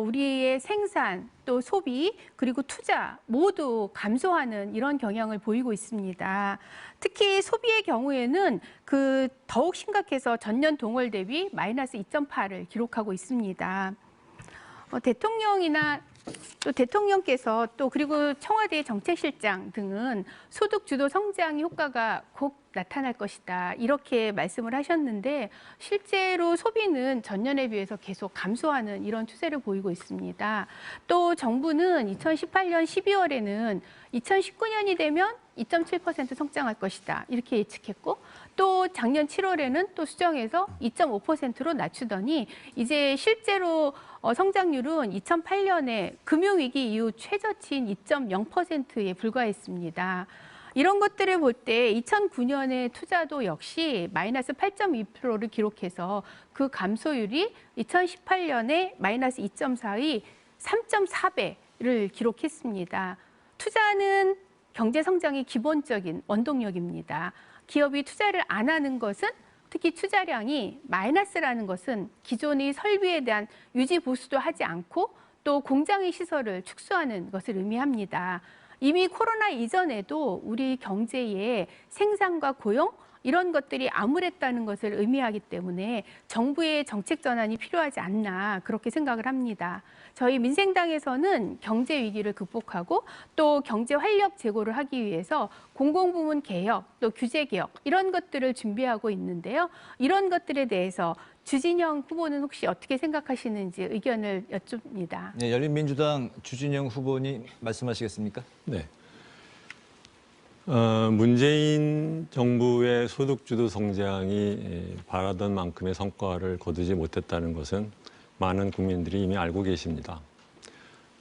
우리의 생산, 또 소비, 그리고 투자 모두 감소하는 이런 경향을 보이고 있습니다. 특히 소비의 경우에는 더욱 심각해서 전년 동월 대비 마이너스 2.8을 기록하고 있습니다. 대통령께서 또 그리고 청와대 정책실장 등은 소득 주도 성장 효과가 곧 나타날 것이다 이렇게 말씀을 하셨는데 실제로 소비는 전년에 비해서 계속 감소하는 이런 추세를 보이고 있습니다. 또 정부는 2018년 12월에는 2019년이 되면 2.7% 성장할 것이다 이렇게 예측했고 또 작년 7월에는 또 수정해서 2.5%로 낮추더니 이제 실제로 성장률은 2008년에 금융위기 이후 최저치인 2.0%에 불과했습니다. 이런 것들을 볼 때 2009년의 투자도 역시 마이너스 8.2%를 기록해서 그 감소율이 2018년에 마이너스 2.4의 3.4배를 기록했습니다. 투자는 경제 성장의 기본적인 원동력입니다. 기업이 투자를 안 하는 것은 특히 투자량이 마이너스라는 것은 기존의 설비에 대한 유지 보수도 하지 않고 또 공장의 시설을 축소하는 것을 의미합니다. 이미 코로나 이전에도 우리 경제의 생산과 고용 이런 것들이 암울했다는 것을 의미하기 때문에 정부의 정책 전환이 필요하지 않나 그렇게 생각을 합니다. 저희 민생당에서는 경제 위기를 극복하고 또 경제 활력 제고를 하기 위해서 공공부문 개혁, 또 규제 개혁 이런 것들을 준비하고 있는데요. 이런 것들에 대해서 주진영 후보는 혹시 어떻게 생각하시는지 의견을 여쭙니다. 네, 열린민주당 주진영 후보님 말씀하시겠습니까? 네. 문재인 정부의 소득주도 성장이 바라던 만큼의 성과를 거두지 못했다는 것은 많은 국민들이 이미 알고 계십니다.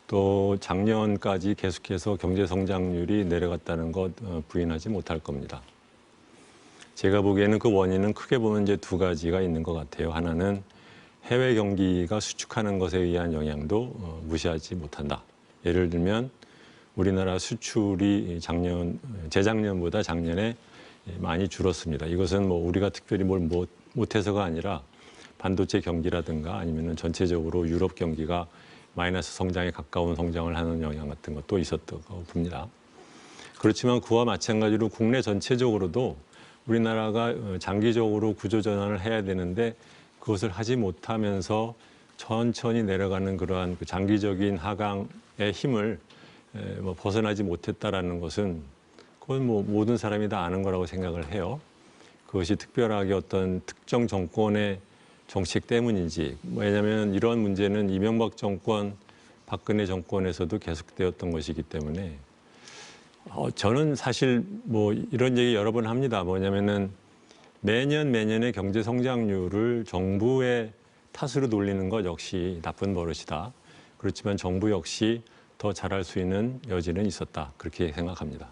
또 작년까지 계속해서 경제 성장률이 내려갔다는 것 부인하지 못할 겁니다. 제가 보기에는 그 원인은 크게 보면 이제 두 가지가 있는 것 같아요. 하나는 해외 경기가 수축하는 것에 의한 영향도 무시하지 못한다. 예를 들면 우리나라 수출이 재작년보다 작년에 많이 줄었습니다. 이것은 뭐 우리가 특별히 뭘 못해서가 아니라 반도체 경기라든가 아니면 전체적으로 유럽 경기가 마이너스 성장에 가까운 성장을 하는 영향 같은 것도 있었다고 봅니다. 그렇지만 그와 마찬가지로 국내 전체적으로도 우리나라가 장기적으로 구조전환을 해야 되는데 그것을 하지 못하면서 천천히 내려가는 그러한 그 장기적인 하강의 힘을 벗어나지 못했다라는 것은 그건 뭐 모든 사람이 다 아는 거라고 생각을 해요. 그것이 특별하게 어떤 특정 정권의 정책 때문인지, 왜냐하면 이러한 문제는 이명박 정권, 박근혜 정권에서도 계속되었던 것이기 때문에 저는 사실 뭐 이런 얘기 여러 번 합니다. 뭐냐면은 매년의 경제 성장률을 정부의 탓으로 돌리는 것 역시 나쁜 버릇이다. 그렇지만 정부 역시 더 잘할 수 있는 여지는 있었다. 그렇게 생각합니다.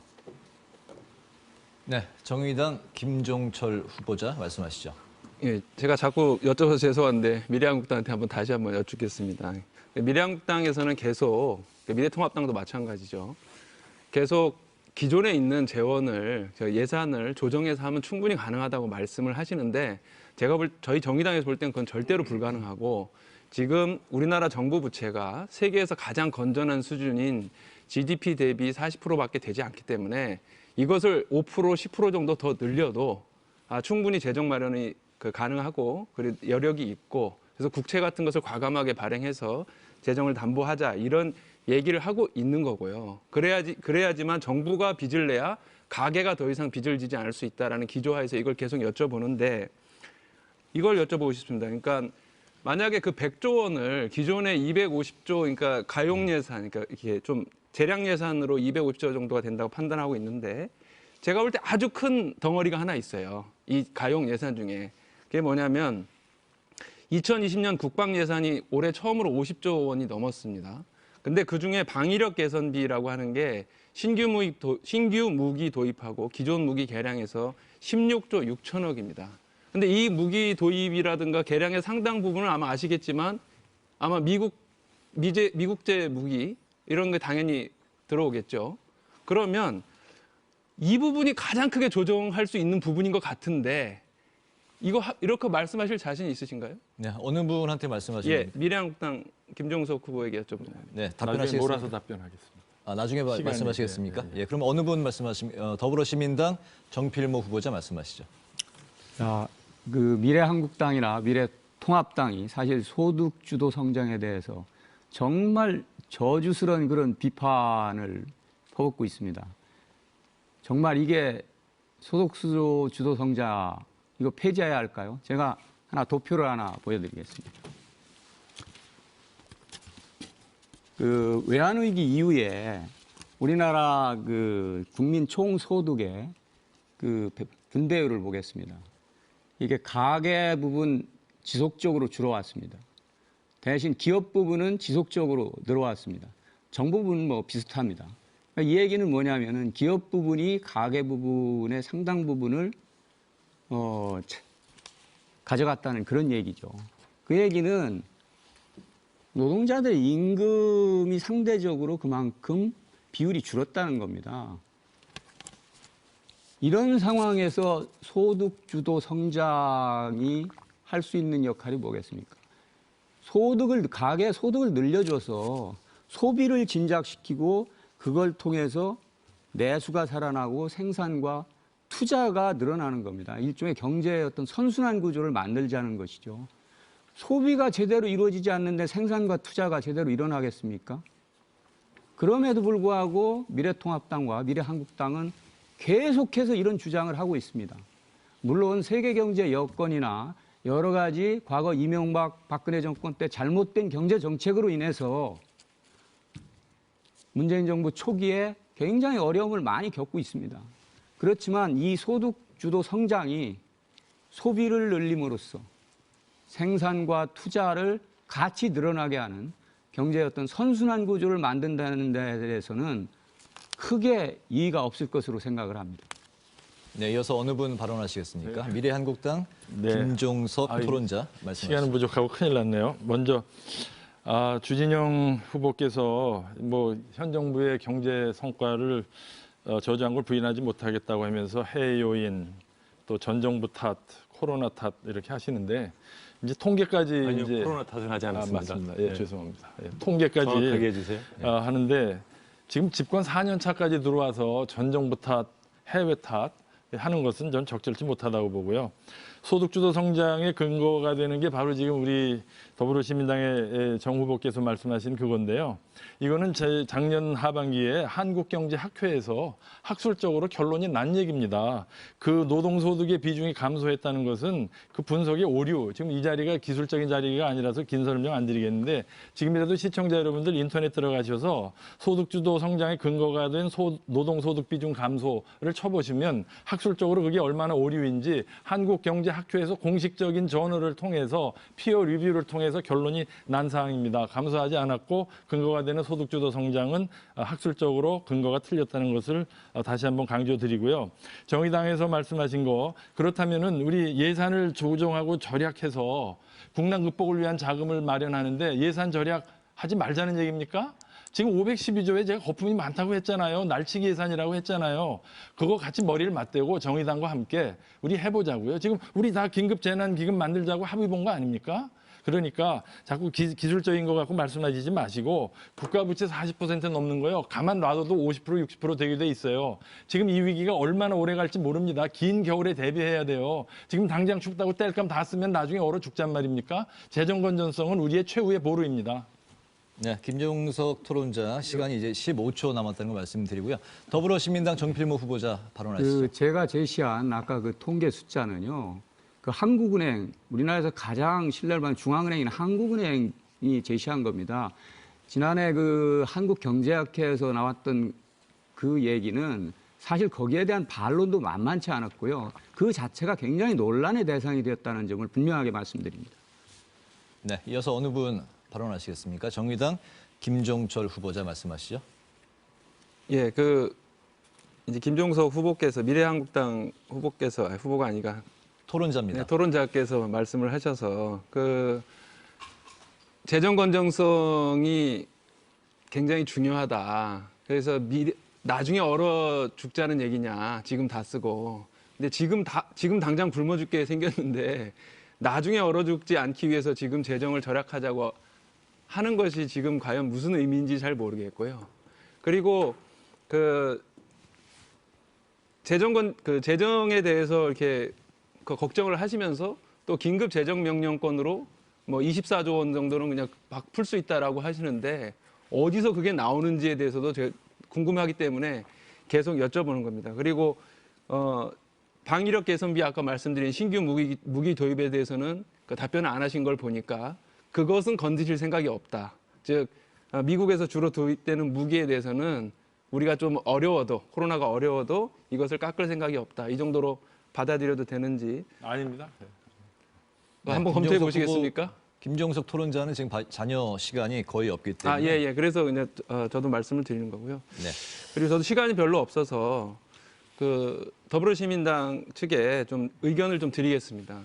네, 정의당 김종철 후보자 말씀하시죠. 예, 제가 자꾸 여쭤서 죄송한데 미래한국당한테 다시 한번 여쭙겠습니다. 미래한국당에서는 계속, 미래통합당도 마찬가지죠. 계속 기존에 있는 재원을, 예산을 조정해서 하면 충분히 가능하다고 말씀을 하시는데 저희 정의당에서 볼 때는 그건 절대로 불가능하고 지금 우리나라 정부 부채가 세계에서 가장 건전한 수준인 GDP 대비 40%밖에 되지 않기 때문에 이것을 5%, 10% 정도 더 늘려도 충분히 재정 마련이 가능하고 그리고 여력이 있고 그래서 국채 같은 것을 과감하게 발행해서 재정을 담보하자 이런 얘기를 하고 있는 거고요. 그래야지만 정부가 빚을 내야 가계가 더 이상 빚을 지지 않을 수 있다라는 기조하에서 이걸 계속 여쭤보는데 이걸 여쭤보고 싶습니다. 그러니까 만약에 그 100조 원을 기존의 250조 그러니까 가용 예산 그러니까 이게 좀 재량 예산으로 250조 정도가 된다고 판단하고 있는데 제가 볼 때 아주 큰 덩어리가 하나 있어요. 이 가용 예산 중에. 그게 뭐냐면 2020년 국방 예산이 올해 처음으로 50조 원이 넘었습니다. 근데 그중에 방위력 개선비라고 하는 게 신규 무기 도입하고 기존 무기 개량해서 16조 6천억입니다. 근데 이 무기 도입이라든가 개량의 상당 부분을 아마 아시겠지만 아마 미국제 무기 이런 게 당연히 들어오겠죠. 그러면 이 부분이 가장 크게 조정할 수 있는 부분인 것 같은데 이렇게 말씀하실 자신 있으신가요? 네, 어느 분한테 말씀하시는? 예, 미래한국당 김종석 후보에게 여쭤봅니다. 네, 나중에 답변하시겠습니까? 몰아서 답변하겠습니다. 나중에 말씀하시겠습니까? 네. 예, 그럼 어느 분 말씀하십니까? 더불어시민당 정필모 후보자 말씀하시죠. 자, 그 미래한국당이나 미래통합당이 사실 소득주도 성장에 대해서 정말 저주스러운 그런 비판을 퍼붓고 있습니다. 정말 이게 소득주도 성장 이거 폐지해야 할까요? 제가 도표를 하나 보여드리겠습니다. 그 외환위기 이후에 우리나라 그 국민 총소득의 그 분배율을 보겠습니다. 이게 가계 부분 지속적으로 줄어왔습니다. 대신 기업 부분은 지속적으로 늘어왔습니다. 정부 부분은 뭐 비슷합니다. 이 얘기는 뭐냐면은 기업 부분이 가계 부분의 상당 부분을 가져갔다는 그런 얘기죠. 그 얘기는 노동자들의 임금이 상대적으로 그만큼 비율이 줄었다는 겁니다. 이런 상황에서 소득주도 성장이 할 수 있는 역할이 뭐겠습니까? 가계 소득을 늘려줘서 소비를 진작시키고 그걸 통해서 내수가 살아나고 생산과 투자가 늘어나는 겁니다. 일종의 경제의 어떤 선순환 구조를 만들자는 것이죠. 소비가 제대로 이루어지지 않는데 생산과 투자가 제대로 일어나겠습니까? 그럼에도 불구하고 미래통합당과 미래한국당은 계속해서 이런 주장을 하고 있습니다. 물론 세계 경제 여건이나 여러 가지 과거 이명박 박근혜 정권 때 잘못된 경제 정책으로 인해서 문재인 정부 초기에 굉장히 어려움을 많이 겪고 있습니다. 그렇지만 이 소득주도 성장이 소비를 늘림으로써 생산과 투자를 같이 늘어나게 하는 경제의 어떤 선순환 구조를 만든다는 데 대해서는 크게 이의가 없을 것으로 생각을 합니다. 네, 이어서 어느 분 발언하시겠습니까? 미래한국당 네. 김종석 아이고, 토론자 말씀하시죠. 시간은 부족하고 큰일 났네요. 먼저 주진영 후보께서 현 정부의 경제 성과를 저조한 걸 부인하지 못하겠다고 하면서 해외 요인, 또 전 정부 탓, 코로나 탓 이렇게 하시는데 이제 통계까지 아니요, 이제 코로나 탓은 하지 않았습니다. 맞습니다. 네. 죄송합니다. 통계까지 정확하게 해주세요. 네. 하는데 지금 집권 4년 차까지 들어와서 전 정부 탓, 해외 탓 하는 것은 전 적절치 못하다고 보고요. 소득주도 성장의 근거가 되는 게 바로 지금 우리 더불어시민당의 정 후보께서 말씀하신 그건데요. 이거는 제 작년 하반기에 한국경제학회에서 학술적으로 결론이 난 얘기입니다. 그 노동소득의 비중이 감소했다는 것은 그 분석의 오류, 지금 이 자리가 기술적인 자리가 아니라서 긴 설명 안 드리겠는데 지금이라도 시청자 여러분들 인터넷 들어가셔서 소득주도 성장의 근거가 된 노동소득 비중 감소를 쳐보시면 학술적으로 그게 얼마나 오류인지 한국경제학회에서 공식적인 저널을 통해서 피어 리뷰를 통해서 결론이 난 사항입니다. 감소하지 않았고 근거가 되는 소득주도 성장은 학술적으로 근거가 틀렸다는 것을 다시 한번 강조드리고요. 정의당에서 말씀하신 거 그렇다면은 우리 예산을 조정하고 절약해서 국난 극복을 위한 자금을 마련하는데 예산 절약하지 말자는 얘기입니까? 지금 512조에 제가 거품이 많다고 했잖아요. 날치기 예산이라고 했잖아요. 그거 같이 머리를 맞대고 정의당과 함께 우리 해보자고요. 지금 우리 다 긴급 재난기금 만들자고 합의 본 거 아닙니까? 그러니까 자꾸 기술적인 거 갖고 말씀하시지 마시고 국가 부채 40% 넘는 거요. 가만 놔둬도 50% 60% 되게 돼 있어요. 지금 이 위기가 얼마나 오래 갈지 모릅니다. 긴 겨울에 대비해야 돼요. 지금 당장 춥다고 땔감 다 쓰면 나중에 얼어 죽잔 말입니까? 재정 건전성은 우리의 최후의 보루입니다. 네, 김종석 토론자 시간이 이제 15초 남았다는 걸 말씀드리고요. 더불어시민당 정필모 후보자 발언하시죠. 제가 제시한 아까 그 통계 숫자는요. 그 한국은행, 우리나라에서 가장 신뢰를 받는 중앙은행인 한국은행이 제시한 겁니다. 지난해 그 한국경제학회에서 나왔던 그 얘기는 사실 거기에 대한 반론도 만만치 않았고요. 그 자체가 굉장히 논란의 대상이 되었다는 점을 분명하게 말씀드립니다. 네, 이어서 어느 분 발언하시겠습니까? 정의당 김종철 후보자 말씀하시죠. 예, 이제 김종석 후보께서 미래한국당 후보가 아니라 토론자입니다. 네, 토론자께서 말씀을 하셔서 재정 건전성이 굉장히 중요하다. 그래서 나중에 얼어 죽자는 얘기냐? 지금 다 쓰고. 근데 지금 당장 굶어 죽게 생겼는데 나중에 얼어 죽지 않기 위해서 지금 재정을 절약하자고 하는 것이 지금 과연 무슨 의미인지 잘 모르겠고요. 그리고 재정에 대해서 이렇게 걱정을 하시면서 또 긴급 재정 명령권으로 24조 원 정도는 그냥 막 풀 수 있다라고 하시는데 어디서 그게 나오는지에 대해서도 제가 궁금하기 때문에 계속 여쭤보는 겁니다. 그리고 방위력 개선비 아까 말씀드린 신규 무기 도입에 대해서는 답변을 안 하신 걸 보니까 그것은 건드실 생각이 없다. 즉 미국에서 주로 도입되는 무기에 대해서는 우리가 좀 코로나가 어려워도 이것을 깎을 생각이 없다. 이 정도로 받아들여도 되는지 아닙니다. 한번 검토해 보시겠습니까? 김종석 토론자는 지금 자녀 시간이 거의 없기 때문에. 예. 그래서 그냥 저도 말씀을 드리는 거고요. 네. 그리고 저도 시간이 별로 없어서 그 더불어시민당 측에 좀 의견을 좀 드리겠습니다.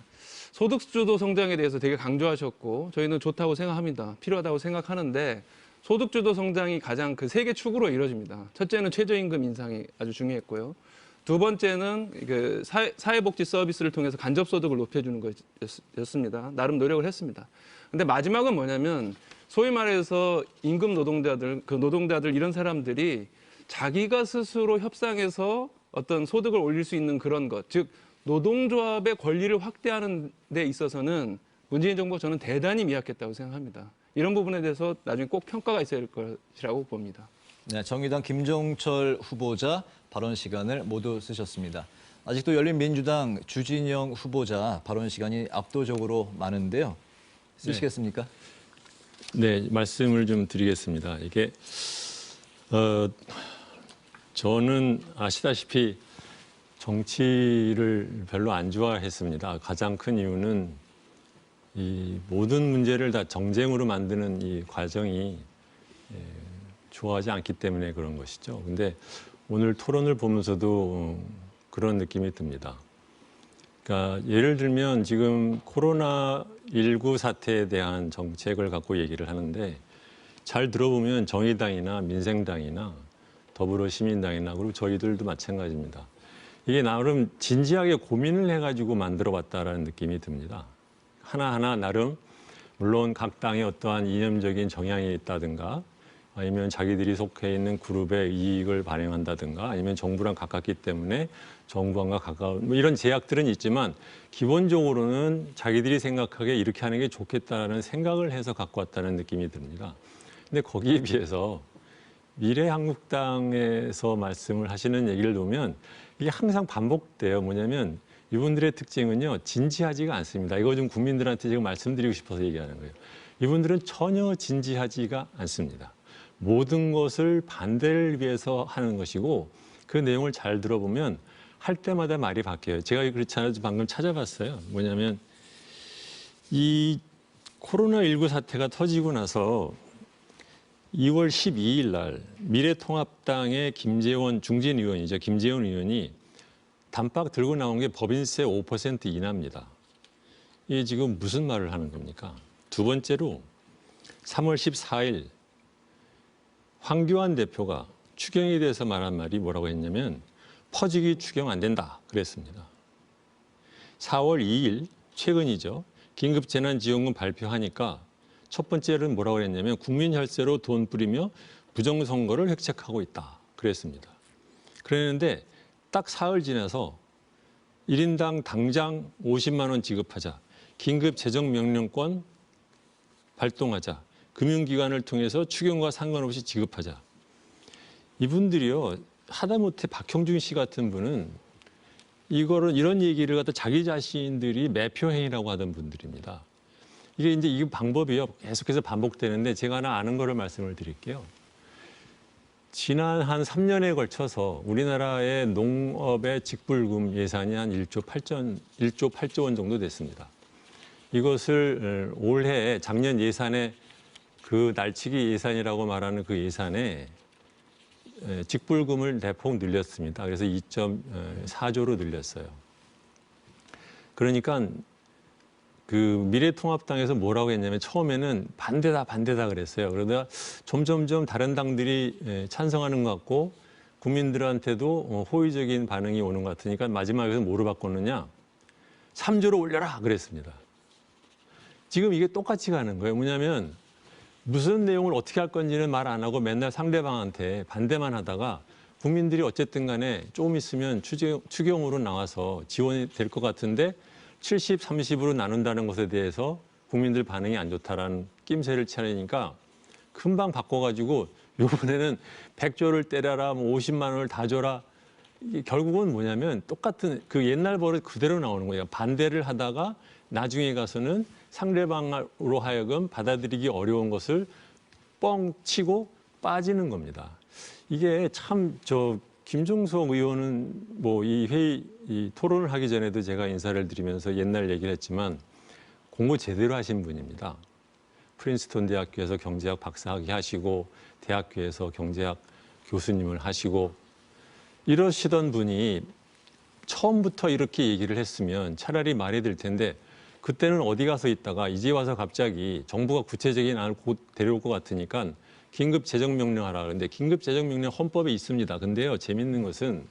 소득주도 성장에 대해서 되게 강조하셨고 저희는 좋다고 생각합니다. 필요하다고 생각하는데 소득주도 성장이 가장 그 세 개 축으로 이루어집니다. 첫째는 최저임금 인상이 아주 중요했고요. 두 번째는 그 사회복지 서비스를 통해서 간접소득을 높여주는 것이었습니다. 나름 노력을 했습니다. 근데 마지막은 뭐냐면 소위 말해서 임금 노동자들, 그 노동자들 이런 사람들이 자기가 스스로 협상해서 어떤 소득을 올릴 수 있는 그런 것, 즉 노동조합의 권리를 확대하는 데 있어서는 문재인 정부가 저는 대단히 미약했다고 생각합니다. 이런 부분에 대해서 나중에 꼭 평가가 있어야 할 것이라고 봅니다. 네, 정의당 김종철 후보자 발언 시간을 모두 쓰셨습니다. 아직도 열린민주당 주진영 후보자 발언 시간이 압도적으로 많은데요. 쓰시겠습니까? 네, 말씀을 좀 드리겠습니다. 이게 저는 아시다시피 정치를 별로 안 좋아했습니다. 가장 큰 이유는 이 모든 문제를 다 정쟁으로 만드는 이 과정이 좋아하지 않기 때문에 그런 것이죠. 근데 오늘 토론을 보면서도 그런 느낌이 듭니다. 그러니까 예를 들면 지금 코로나19 사태에 대한 정책을 갖고 얘기를 하는데 잘 들어보면 정의당이나 민생당이나 더불어시민당이나 그리고 저희들도 마찬가지입니다. 이게 나름 진지하게 고민을 해가지고 만들어봤다라는 느낌이 듭니다. 하나하나 나름 물론 각 당의 어떠한 이념적인 정향이 있다든가 아니면 자기들이 속해 있는 그룹의 이익을 반영한다든가 아니면 정부랑 가깝기 때문에 정부와 가까운 뭐 이런 제약들은 있지만 기본적으로는 자기들이 생각하기에 이렇게 하는 게 좋겠다라는 생각을 해서 갖고 왔다는 느낌이 듭니다. 근데 거기에 비해서 미래한국당에서 말씀을 하시는 얘기를 보면 이게 항상 반복돼요. 뭐냐면 이분들의 특징은요, 진지하지가 않습니다. 이거 좀 국민들한테 지금 말씀드리고 싶어서 얘기하는 거예요. 이분들은 전혀 진지하지가 않습니다. 모든 것을 반대를 위해서 하는 것이고 그 내용을 잘 들어보면 할 때마다 말이 바뀌어요. 제가 그렇지 않아도 방금 찾아봤어요. 뭐냐면 이 코로나19 사태가 터지고 나서 2월 12일 날 미래통합당의 김재원 중진 의원이죠. 김재원 의원이 단박 들고 나온 게 법인세 5% 인하입니다. 이게 지금 무슨 말을 하는 겁니까? 두 번째로 3월 14일 황교안 대표가 추경에 대해서 말한 말이 뭐라고 했냐면 퍼지기 추경 안 된다 그랬습니다. 4월 2일 최근이죠. 긴급재난지원금 발표하니까 첫 번째는 뭐라고 했냐면 국민혈세로 돈 뿌리며 부정선거를 획책하고 있다 그랬습니다. 그랬는데 딱 사흘 지나서 1인당 당장 50만 원 지급하자. 긴급재정명령권 발동하자. 금융기관을 통해서 추경과 상관없이 지급하자. 이분들이요. 하다못해 박형준 씨 같은 분은 이런 얘기를 갖다 자기 자신들이 매표행위라고 하던 분들입니다. 이게 이 방법이요. 계속해서 반복되는데 제가 하나 아는 거를 말씀을 드릴게요. 지난 한 3년에 걸쳐서 우리나라의 농업의 직불금 예산이 한 1조 8조 원 정도 됐습니다. 이것을 올해 작년 예산에 그 날치기 예산이라고 말하는 그 예산에 직불금을 대폭 늘렸습니다. 그래서 2.4조로 늘렸어요. 그러니까 그 미래통합당에서 뭐라고 했냐면 처음에는 반대다 그랬어요. 그러다가 점점점 다른 당들이 찬성하는 것 같고 국민들한테도 호의적인 반응이 오는 것 같으니까 마지막에서 뭐로 바꿨느냐? 3조로 올려라 그랬습니다. 지금 이게 똑같이 가는 거예요. 뭐냐면 무슨 내용을 어떻게 할 건지는 말 안 하고 맨날 상대방한테 반대만 하다가 국민들이 어쨌든 간에 조금 있으면 추경으로 나와서 지원이 될 것 같은데 70, 30으로 나눈다는 것에 대해서 국민들 반응이 안 좋다라는 낌새를 차리니까 금방 바꿔가지고 이번에는 100조를 때려라, 50만 원을 다 줘라. 이게 결국은 뭐냐면 똑같은 그 옛날 버릇 그대로 나오는 거예요. 반대를 하다가 나중에 가서는 상대방으로 하여금 받아들이기 어려운 것을 뻥 치고 빠지는 겁니다. 이게 참 김종석 의원은 뭐 이 토론을 하기 전에도 제가 인사를 드리면서 옛날 얘기를 했지만 공부 제대로 하신 분입니다. 프린스턴 대학교에서 경제학 박사학위 하시고 대학교에서 경제학 교수님을 하시고 이러시던 분이 처음부터 이렇게 얘기를 했으면 차라리 말이 될 텐데 그때는 어디 가서 있다가 이제 와서 갑자기 정부가 구체적인 안을 곧 데려올 것 같으니까 긴급 재정명령 하라 그러는데 긴급 재정명령 헌법에 있습니다. 근데요, 재밌는 것은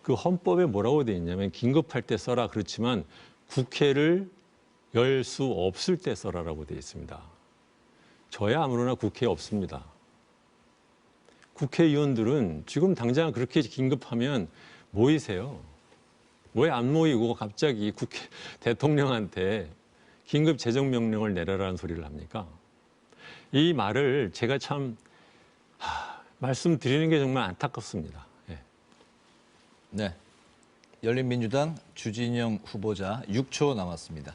그 헌법에 뭐라고 돼 있냐면 긴급할 때 써라 그렇지만 국회를 열 수 없을 때 써라라고 돼 있습니다. 저야 아무로나 국회에 없습니다. 국회의원들은 지금 당장 그렇게 긴급하면 모이세요. 왜 안 모이고 갑자기 국회 대통령한테 긴급 재정명령을 내려라는 소리를 합니까? 이 말을 제가 참 말씀드리는 게 정말 안타깝습니다. 예. 네. 열린민주당 주진영 후보자 6초 남았습니다.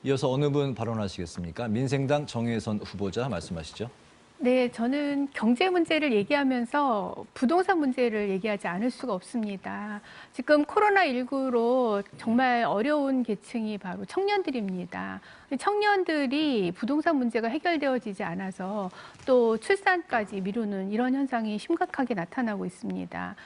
이어서 어느 분 발언하시겠습니까? 민생당 정혜선 후보자 말씀하시죠. 네, 저는 경제 문제를 얘기하면서 부동산 문제를 얘기하지 않을 수가 없습니다. 지금 코로나19로 정말 어려운 계층이 바로 청년들입니다. 청년들이 부동산 문제가 해결되어지지 않아서 또 출산까지 미루는 이런 현상이 심각하게 나타나고 있습니다.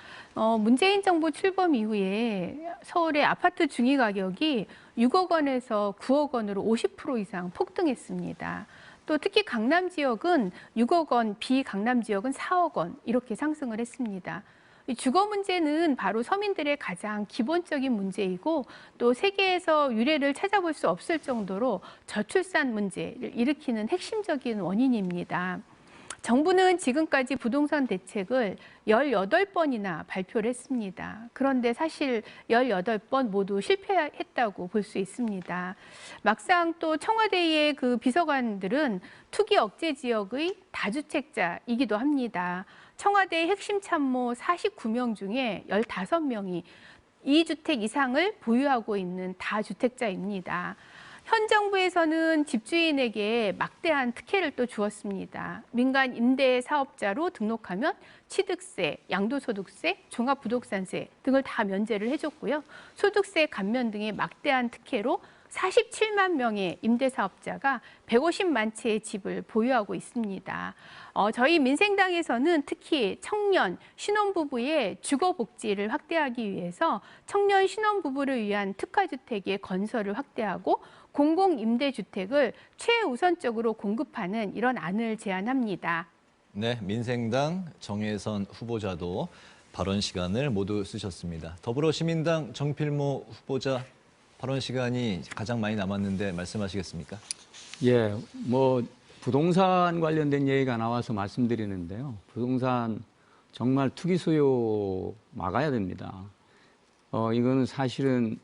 문재인 정부 출범 이후에 서울의 아파트 중위 가격이 6억 원에서 9억 원으로 50% 이상 폭등했습니다. 또 특히 강남 지역은 6억 원, 비강남 지역은 4억 원 이렇게 상승을 했습니다. 이 주거 문제는 바로 서민들의 가장 기본적인 문제이고 또 세계에서 유례를 찾아볼 수 없을 정도로 저출산 문제를 일으키는 핵심적인 원인입니다. 정부는 지금까지 부동산 대책을 18번이나 발표를 했습니다. 그런데 사실 18번 모두 실패했다고 볼 수 있습니다. 막상 또 청와대의 그 비서관들은 투기 억제 지역의 다주택자이기도 합니다. 청와대 핵심 참모 49명 중에 15명이 2주택 이상을 보유하고 있는 다주택자입니다. 현 정부에서는 집주인에게 막대한 특혜를 또 주었습니다. 민간 임대 사업자로 등록하면 취득세, 양도소득세, 종합부동산세 등을 다 면제를 해줬고요. 소득세 감면 등의 막대한 특혜로 47만 명의 임대사업자가 150만 채의 집을 보유하고 있습니다. 저희 민생당에서는 특히 청년, 신혼부부의 주거복지를 확대하기 위해서 청년 신혼부부를 위한 특화주택의 건설을 확대하고 공공임대주택을 최우선적으로 공급하는 이런 안을 제안합니다. 네, 민생당 정혜선 후보자도 발언 시간을 모두 쓰셨습니다. 더불어시민당 정필모 후보자 발언 시간이 가장 많이 남았는데 말씀하시겠습니까? 예, 부동산 관련된 얘기가 나와서 말씀드리는데요. 부동산 정말 투기 수요 막아야 됩니다. 이거는 사실은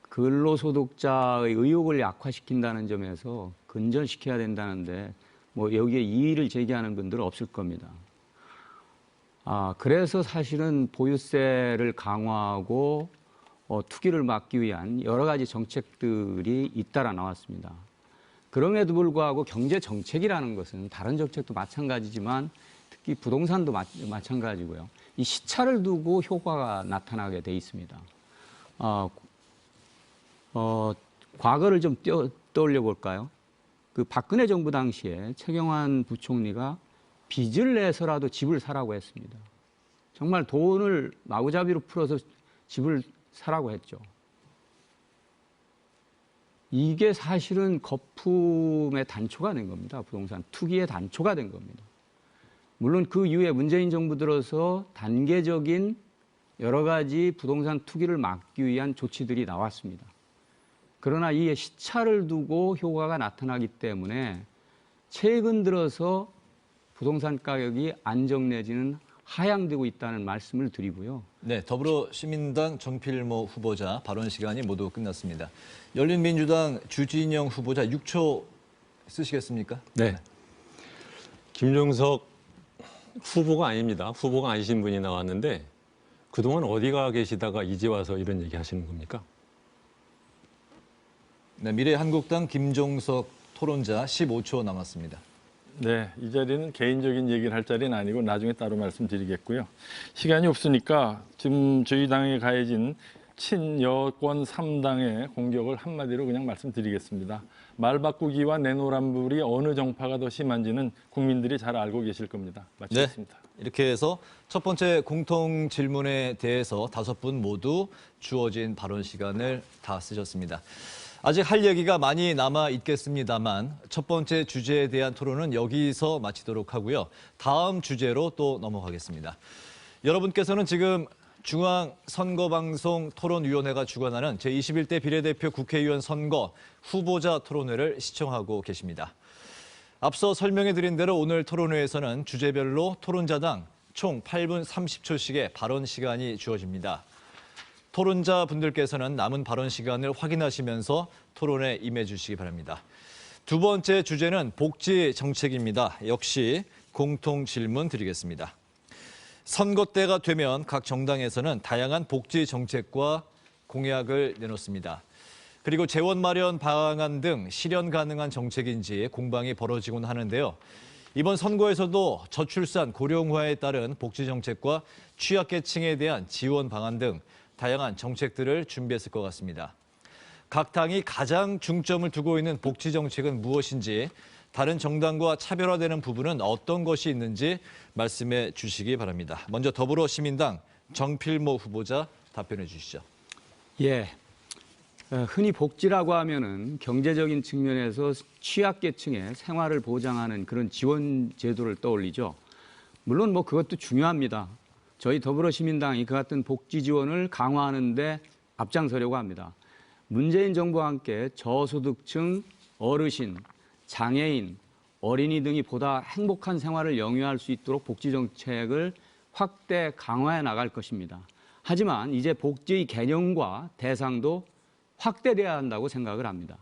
근로소득자의 의욕을 약화시킨다는 점에서 근절시켜야 된다는데 여기에 이의를 제기하는 분들은 없을 겁니다. 그래서 사실은 보유세를 강화하고 투기를 막기 위한 여러 가지 정책들이 잇따라 나왔습니다. 그럼에도 불구하고 경제 정책이라는 것은 다른 정책도 마찬가지지만 특히 부동산도 마찬가지고요. 이 시차를 두고 효과가 나타나게 돼 있습니다. 과거를 좀 떠올려 볼까요? 그 박근혜 정부 당시에 최경환 부총리가 빚을 내서라도 집을 사라고 했습니다. 정말 돈을 마구잡이로 풀어서 집을 사라고 했죠. 이게 사실은 거품의 단초가 된 겁니다. 부동산 투기의 단초가 된 겁니다. 물론 그 이후에 문재인 정부 들어서 단계적인 여러 가지 부동산 투기를 막기 위한 조치들이 나왔습니다. 그러나 이 시차를 두고 효과가 나타나기 때문에 최근 들어서 부동산 가격이 안정 내지는 하향되고 있다는 말씀을 드리고요. 네, 더불어시민당 정필모 후보자 발언 시간이 모두 끝났습니다. 열린민주당 주진영 후보자 6초 쓰시겠습니까? 네. 김종석 후보가 아닙니다. 후보가 아니신 분이 나왔는데 그동안 어디 가 계시다가 이제 와서 이런 얘기 하시는 겁니까? 네, 미래한국당 김종석 토론자 15초 남았습니다. 네, 이 자리는 개인적인 얘기를 할 자리는 아니고 나중에 따로 말씀드리겠고요. 시간이 없으니까 지금 저희 당에 가해진 친여권 3당의 공격을 한마디로 그냥 말씀드리겠습니다. 말 바꾸기와 내노란불이 어느 정파가 더 심한지는 국민들이 잘 알고 계실 겁니다. 마치겠습니다. 이렇게 해서 첫 번째 공통 질문에 대해서 5분 모두 주어진 발언 시간을 다 쓰셨습니다. 아직 할 얘기가 많이 남아 있겠습니다만 첫 번째 주제에 대한 토론은 여기서 마치도록 하고요. 다음 주제로 또 넘어가겠습니다. 여러분께서는 지금 중앙선거방송 토론위원회가 주관하는 제21대 비례대표 국회의원 선거 후보자 토론회를 시청하고 계십니다. 앞서 설명해드린 대로 오늘 토론회에서는 주제별로 토론자당 총 8분 30초씩의 발언 시간이 주어집니다. 토론자분들께서는 남은 발언 시간을 확인하시면서 토론에 임해 주시기 바랍니다. 두 번째 주제는 복지 정책입니다. 역시 공통 질문 드리겠습니다. 선거 때가 되면 각 정당에서는 다양한 복지 정책과 공약을 내놓습니다. 그리고 재원 마련 방안 등 실현 가능한 정책인지 공방이 벌어지곤 하는데요. 이번 선거에서도 저출산 고령화에 따른 복지 정책과 취약계층에 대한 지원 방안 등 다양한 정책들을 준비했을 것 같습니다. 각 당이 가장 중점을 두고 있는 복지 정책은 무엇인지, 다른 정당과 차별화되는 부분은 어떤 것이 있는지 말씀해 주시기 바랍니다. 먼저 더불어시민당 정필모 후보자 답변해 주시죠. 예, 흔히 복지라고 하면은 경제적인 측면에서 취약계층의 생활을 보장하는 그런 지원 제도를 떠올리죠. 물론 뭐 그것도 중요합니다. 저희 더불어시민당이 그 같은 복지 지원을 강화하는 데 앞장서려고 합니다. 문재인 정부와 함께 저소득층, 어르신, 장애인, 어린이 등이 보다 행복한 생활을 영위할 수 있도록 복지 정책을 확대 강화해 나갈 것입니다. 하지만 이제 복지의 개념과 대상도 확대돼야 한다고 생각을 합니다.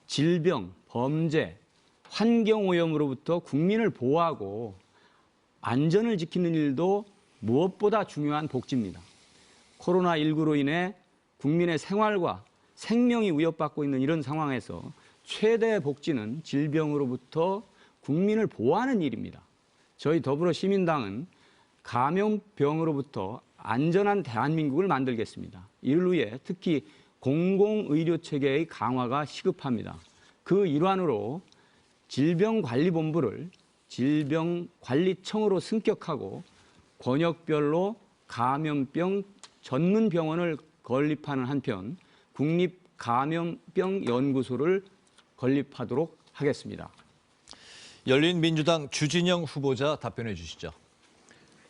질병, 범죄, 환경오염으로부터 국민을 보호하고 안전을 지키는 일도 무엇보다 중요한 복지입니다. 코로나19로 인해 국민의 생활과 생명이 위협받고 있는 이런 상황에서 최대의 복지는 질병으로부터 국민을 보호하는 일입니다. 저희 더불어시민당은 감염병으로부터 안전한 대한민국을 만들겠습니다. 이를 위해 특히 공공의료체계의 강화가 시급합니다. 그 일환으로 질병관리본부를 질병관리청으로 승격하고 권역별로 감염병 전문병원을 건립하는 한편 국립감염병연구소를 건립하도록 하겠습니다. 열린민주당 주진영 후보자 답변해 주시죠.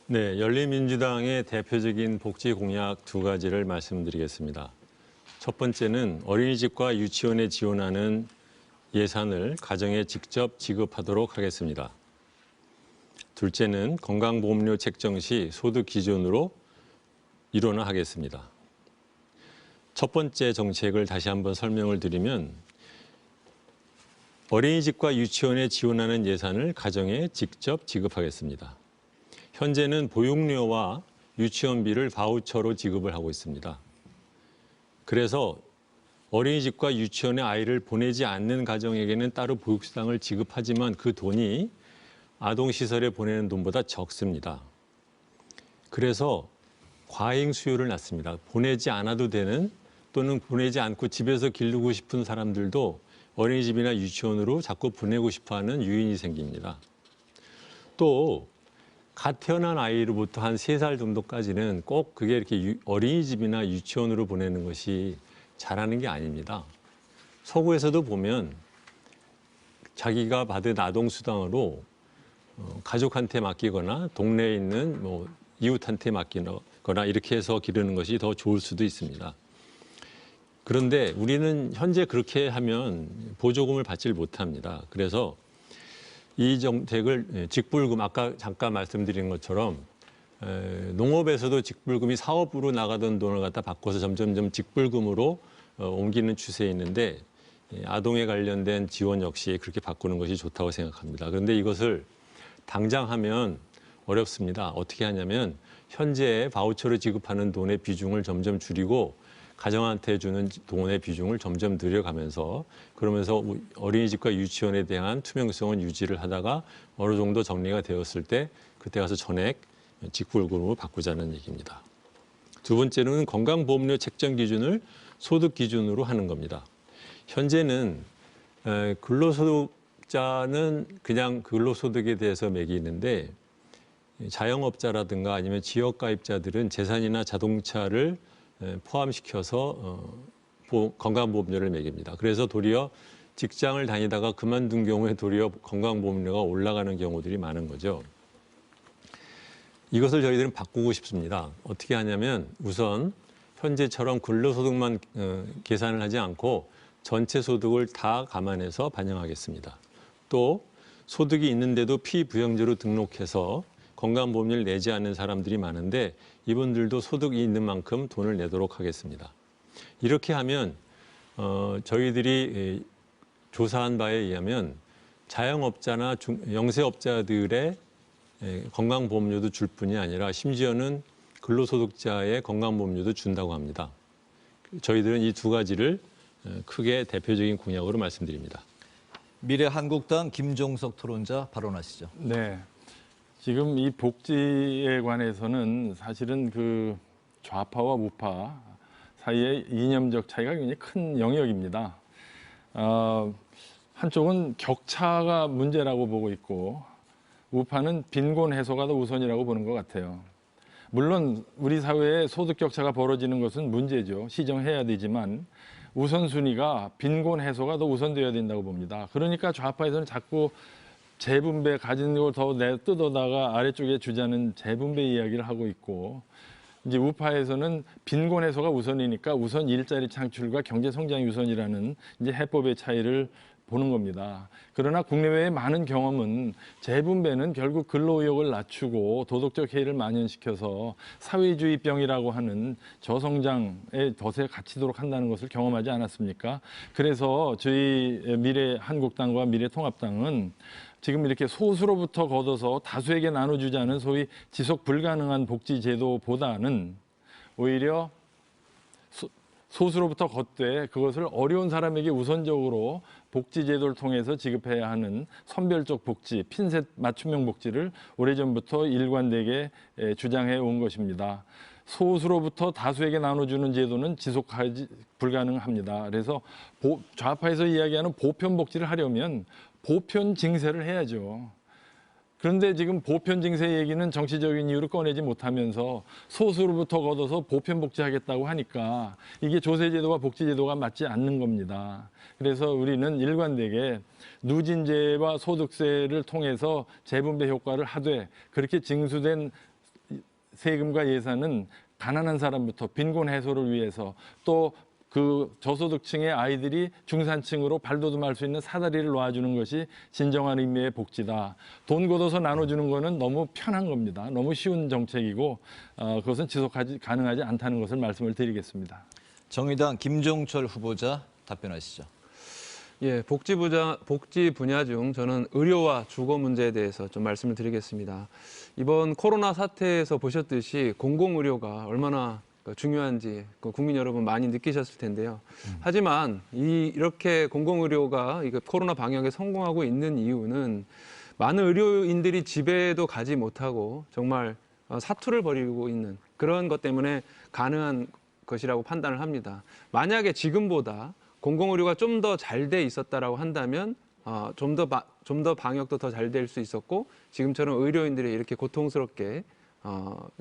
네, 열린민주당의 대표적인 복지 공약 2가지를 말씀드리겠습니다. 첫 번째는 어린이집과 유치원에 지원하는 예산을 가정에 직접 지급하도록 하겠습니다. 둘째는 건강보험료 책정 시 소득 기준으로 일원화하겠습니다. 첫 번째 정책을 다시 한번 설명을 드리면 어린이집과 유치원에 지원하는 예산을 가정에 직접 지급하겠습니다. 현재는 보육료와 유치원비를 바우처로 지급을 하고 있습니다. 그래서 어린이집과 유치원에 아이를 보내지 않는 가정에게는 따로 보육수당을 지급하지만 그 돈이 아동시설에 보내는 돈보다 적습니다. 그래서 과잉 수요를 낳습니다. 보내지 않아도 되는 또는 보내지 않고 집에서 기르고 싶은 사람들도 어린이집이나 유치원으로 자꾸 보내고 싶어하는 유인이 생깁니다. 또 갓 태어난 아이로부터 한 3살 정도까지는 꼭 그게 이렇게 어린이집이나 유치원으로 보내는 것이 잘하는 게 아닙니다. 서구에서도 보면 자기가 받은 아동수당으로 가족한테 맡기거나 동네에 있는 이웃한테 맡기거나 이렇게 해서 기르는 것이 더 좋을 수도 있습니다. 그런데 우리는 현재 그렇게 하면 보조금을 받질 못합니다. 그래서 이 정책을 직불금, 아까 잠깐 말씀드린 것처럼 농업에서도 직불금이 사업으로 나가던 돈을 갖다 바꿔서 점점점 직불금으로 옮기는 추세에 있는데 아동에 관련된 지원 역시 그렇게 바꾸는 것이 좋다고 생각합니다. 그런데 이것을 당장 하면 어렵습니다. 어떻게 하냐면 현재 바우처로 지급하는 돈의 비중을 점점 줄이고 가정한테 주는 돈의 비중을 점점 늘려가면서 그러면서 어린이집과 유치원에 대한 투명성은 유지를 하다가 어느 정도 정리가 되었을 때 그때 가서 전액 직불금으로 바꾸자는 얘기입니다. 두 번째로는 건강보험료 책정 기준을 소득 기준으로 하는 겁니다. 현재는 근로소득자는 그냥 근로소득에 대해서 매기는데 자영업자라든가 아니면 지역가입자들은 재산이나 자동차를 포함시켜서 건강보험료를 매깁니다. 그래서 도리어 직장을 다니다가 그만둔 경우에 도리어 건강보험료가 올라가는 경우들이 많은 거죠. 이것을 저희들은 바꾸고 싶습니다. 어떻게 하냐면 우선 현재처럼 근로소득만 계산을 하지 않고 전체 소득을 다 감안해서 반영하겠습니다. 또 소득이 있는데도 피부영주로 등록해서 건강보험료를 내지 않는 사람들이 많은데 이분들도 소득이 있는 만큼 돈을 내도록 하겠습니다. 이렇게 하면 저희들이 조사한 바에 의하면 자영업자나 영세업자들의 건강보험료도 줄 뿐이 아니라 심지어는 근로소득자의 건강보험료도 준다고 합니다. 저희들은 이 두 가지를 크게 대표적인 공약으로 말씀드립니다. 미래한국당 김종석 토론자 발언하시죠. 네. 지금 이 복지에 관해서는 사실은 그 좌파와 우파 사이의 이념적 차이가 굉장히 큰 영역입니다. 한쪽은 격차가 문제라고 보고 있고 우파는 빈곤 해소가 더 우선이라고 보는 것 같아요. 물론 우리 사회에 소득 격차가 벌어지는 것은 문제죠. 시정해야 되지만 우선순위가 빈곤 해소가 더 우선되어야 된다고 봅니다. 그러니까 좌파에서는 자꾸 재분배 가진 걸 더 뜯어다가 아래쪽에 주자는 재분배 이야기를 하고 있고 이제 우파에서는 빈곤 해소가 우선이니까 우선 일자리 창출과 경제 성장이 우선이라는 이제 해법의 차이를 보는 겁니다. 그러나 국내외의 많은 경험은 재분배는 결국 근로의욕을 낮추고 도덕적 해이를 만연시켜서 사회주의병이라고 하는 저성장의 덫에 갇히도록 한다는 것을 경험하지 않았습니까? 그래서 저희 미래한국당과 미래통합당은 지금 이렇게 소수로부터 걷어서 다수에게 나눠주자는 소위 지속 불가능한 복지 제도보다는 오히려 소수로부터 걷되 그것을 어려운 사람에게 우선적으로 복지 제도를 통해서 지급해야 하는 선별적 복지, 핀셋 맞춤형 복지를 오래전부터 일관되게 주장해 온 것입니다. 소수로부터 다수에게 나눠주는 제도는 지속하지 불가능합니다. 그래서 좌파에서 이야기하는 보편 복지를 하려면 보편 징세를 해야죠. 그런데 지금 보편 징세 얘기는 정치적인 이유를 꺼내지 못하면서 소수로부터 걷어서 보편 복지하겠다고 하니까 이게 조세제도와 복지제도가 맞지 않는 겁니다. 그래서 우리는 일관되게 누진제와 소득세를 통해서 재분배 효과를 하되 그렇게 징수된 세금과 예산은 가난한 사람부터 빈곤 해소를 위해서 또 그 저소득층의 아이들이 중산층으로 발돋움할 수 있는 사다리를 놓아주는 것이 진정한 의미의 복지다. 돈 걷어서 나눠주는 거는 너무 편한 겁니다. 너무 쉬운 정책이고 그것은 가능하지 않다는 것을 말씀을 드리겠습니다. 정의당 김종철 후보자 답변하시죠. 예, 복지 분야 중 저는 의료와 주거 문제에 대해서 좀 말씀을 드리겠습니다. 이번 코로나 사태에서 보셨듯이 공공의료가 얼마나 중요한지 국민 여러분 많이 느끼셨을 텐데요. 하지만 이렇게 공공의료가 코로나 방역에 성공하고 있는 이유는 많은 의료인들이 집에도 가지 못하고 정말 사투를 벌이고 있는 그런 것 때문에 가능한 것이라고 판단을 합니다. 만약에 지금보다 공공의료가 좀 더 잘 돼 있었다라고 한다면 좀 더 방역도 더 잘 될 수 있었고 지금처럼 의료인들이 이렇게 고통스럽게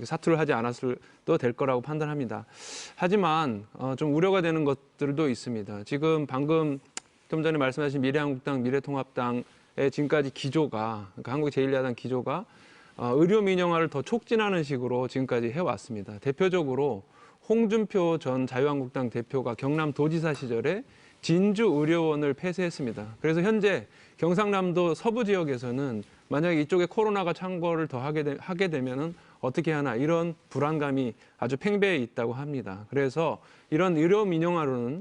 사투를 하지 않았어도 될 거라고 판단합니다. 하지만 좀 우려가 되는 것들도 있습니다. 지금 방금 좀 전에 말씀하신 미래한국당, 미래통합당의 지금까지 기조가 그러니까 한국제일야당 기조가 의료 민영화를 더 촉진하는 식으로 지금까지 해왔습니다. 대표적으로 홍준표 전 자유한국당 대표가 경남도지사 시절에 진주의료원을 폐쇄했습니다. 그래서 현재 경상남도 서부 지역에서는 만약에 이쪽에 코로나가 창궐을 더 하게 되면은 어떻게 하나 이런 불안감이 아주 팽배해 있다고 합니다. 그래서 이런 의료 민영화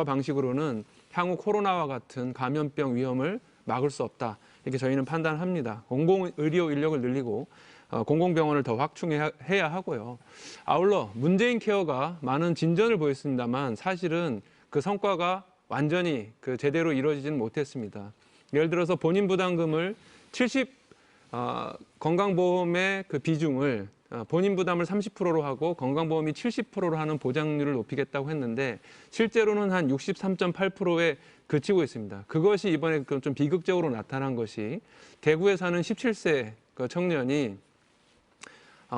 방식으로는 향후 코로나와 같은 감염병 위험을 막을 수 없다. 이렇게 저희는 판단합니다. 공공의료 인력을 늘리고 공공병원을 더 확충해야 하고요. 아울러 문재인 케어가 많은 진전을 보였습니다만 사실은 그 성과가 완전히 제대로 이루어지지는 못했습니다. 예를 들어서 본인 부담금을 건강보험의 그 비중을 본인 부담을 30%로 하고 건강보험이 70%로 하는 보장률을 높이겠다고 했는데 실제로는 한 63.8%에 그치고 있습니다. 그것이 이번에 좀 비극적으로 나타난 것이 대구에 사는 17세 청년이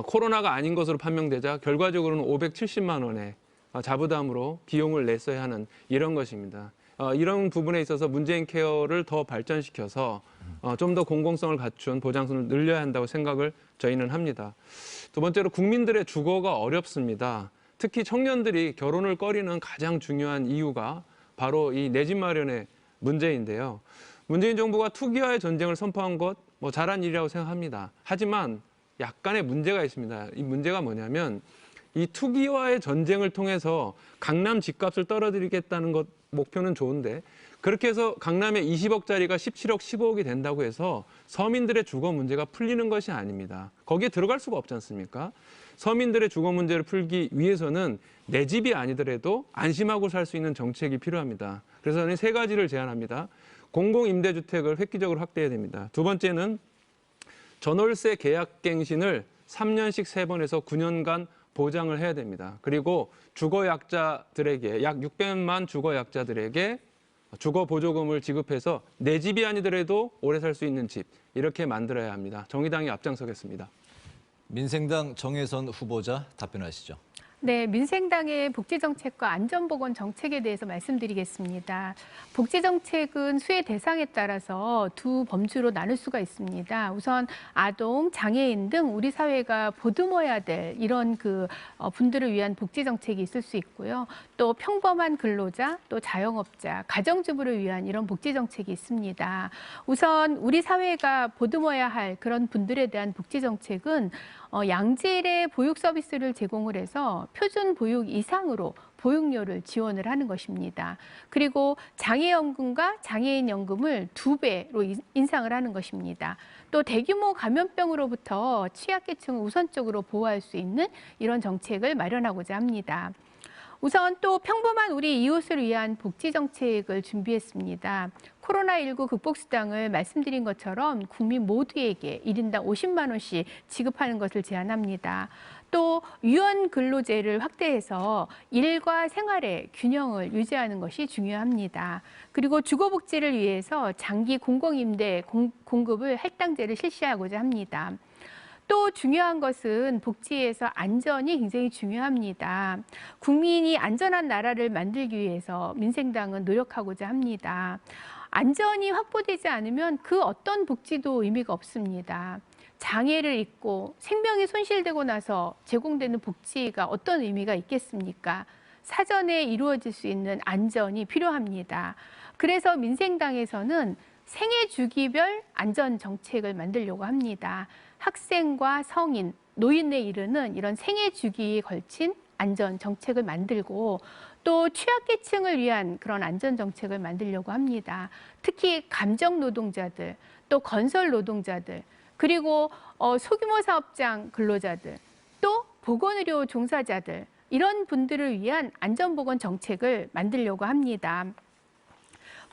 코로나가 아닌 것으로 판명되자 결과적으로는 570만 원의 자부담으로 비용을 냈어야 하는 이런 것입니다. 이런 부분에 있어서 문재인 케어를 더 발전시켜서 좀 더 공공성을 갖춘 보장수를 늘려야 한다고 생각을 저희는 합니다. 두 번째로 국민들의 주거가 어렵습니다. 특히 청년들이 결혼을 꺼리는 가장 중요한 이유가 바로 이 내 집 마련의 문제인데요. 문재인 정부가 투기와의 전쟁을 선포한 것 잘한 일이라고 생각합니다. 하지만 약간의 문제가 있습니다. 이 문제가 뭐냐면 이 투기와의 전쟁을 통해서 강남 집값을 떨어뜨리겠다는 것 목표는 좋은데 그렇게 해서 강남에 20억짜리가 17억, 15억이 된다고 해서 서민들의 주거 문제가 풀리는 것이 아닙니다. 거기에 들어갈 수가 없지 않습니까? 서민들의 주거 문제를 풀기 위해서는 내 집이 아니더라도 안심하고 살 수 있는 정책이 필요합니다. 그래서 저는 세 가지를 제안합니다. 공공임대주택을 획기적으로 확대해야 됩니다. 두 번째는 전월세 계약갱신을 3년씩 3번에서 9년간 보장을 해야 됩니다. 그리고 주거약자들에게 약 600만 주거약자들에게 주거보조금을 지급해서 내 집이 아니더라도 오래 살 수 있는 집 이렇게 만들어야 합니다. 정의당이 앞장서겠습니다. 민생당 정혜선 후보자 답변하시죠. 네, 민생당의 복지정책과 안전보건 정책에 대해서 말씀드리겠습니다. 복지정책은 수혜 대상에 따라서 두 범주로 나눌 수가 있습니다. 우선 아동, 장애인 등 우리 사회가 보듬어야 될 이런 분들을 위한 복지정책이 있을 수 있고요. 또 평범한 근로자, 또 자영업자, 가정주부를 위한 이런 복지정책이 있습니다. 우선 우리 사회가 보듬어야 할 그런 분들에 대한 복지정책은 양질의 보육 서비스를 제공을 해서 표준 보육 이상으로 보육료를 지원을 하는 것입니다. 그리고 장애연금과 장애인연금을 2배로 인상을 하는 것입니다. 또 대규모 감염병으로부터 취약계층을 우선적으로 보호할 수 있는 이런 정책을 마련하고자 합니다. 우선 또 평범한 우리 이웃을 위한 복지정책을 준비했습니다. 코로나19 극복수당을 말씀드린 것처럼 국민 모두에게 1인당 50만 원씩 지급하는 것을 제안합니다. 또 유연근로제를 확대해서 일과 생활의 균형을 유지하는 것이 중요합니다. 그리고 주거복지를 위해서 장기 공공임대 공급을 할당제를 실시하고자 합니다. 또 중요한 것은 복지에서 안전이 굉장히 중요합니다. 국민이 안전한 나라를 만들기 위해서 민생당은 노력하고자 합니다. 안전이 확보되지 않으면 그 어떤 복지도 의미가 없습니다. 장애를 입고 생명이 손실되고 나서 제공되는 복지가 어떤 의미가 있겠습니까? 사전에 이루어질 수 있는 안전이 필요합니다. 그래서 민생당에서는 생애 주기별 안전 정책을 만들려고 합니다. 학생과 성인, 노인에 이르는 이런 생애 주기에 걸친 안전 정책을 만들고 또 취약계층을 위한 그런 안전 정책을 만들려고 합니다. 특히 감정 노동자들, 또 건설 노동자들, 그리고 소규모 사업장 근로자들, 또 보건의료 종사자들 이런 분들을 위한 안전보건 정책을 만들려고 합니다.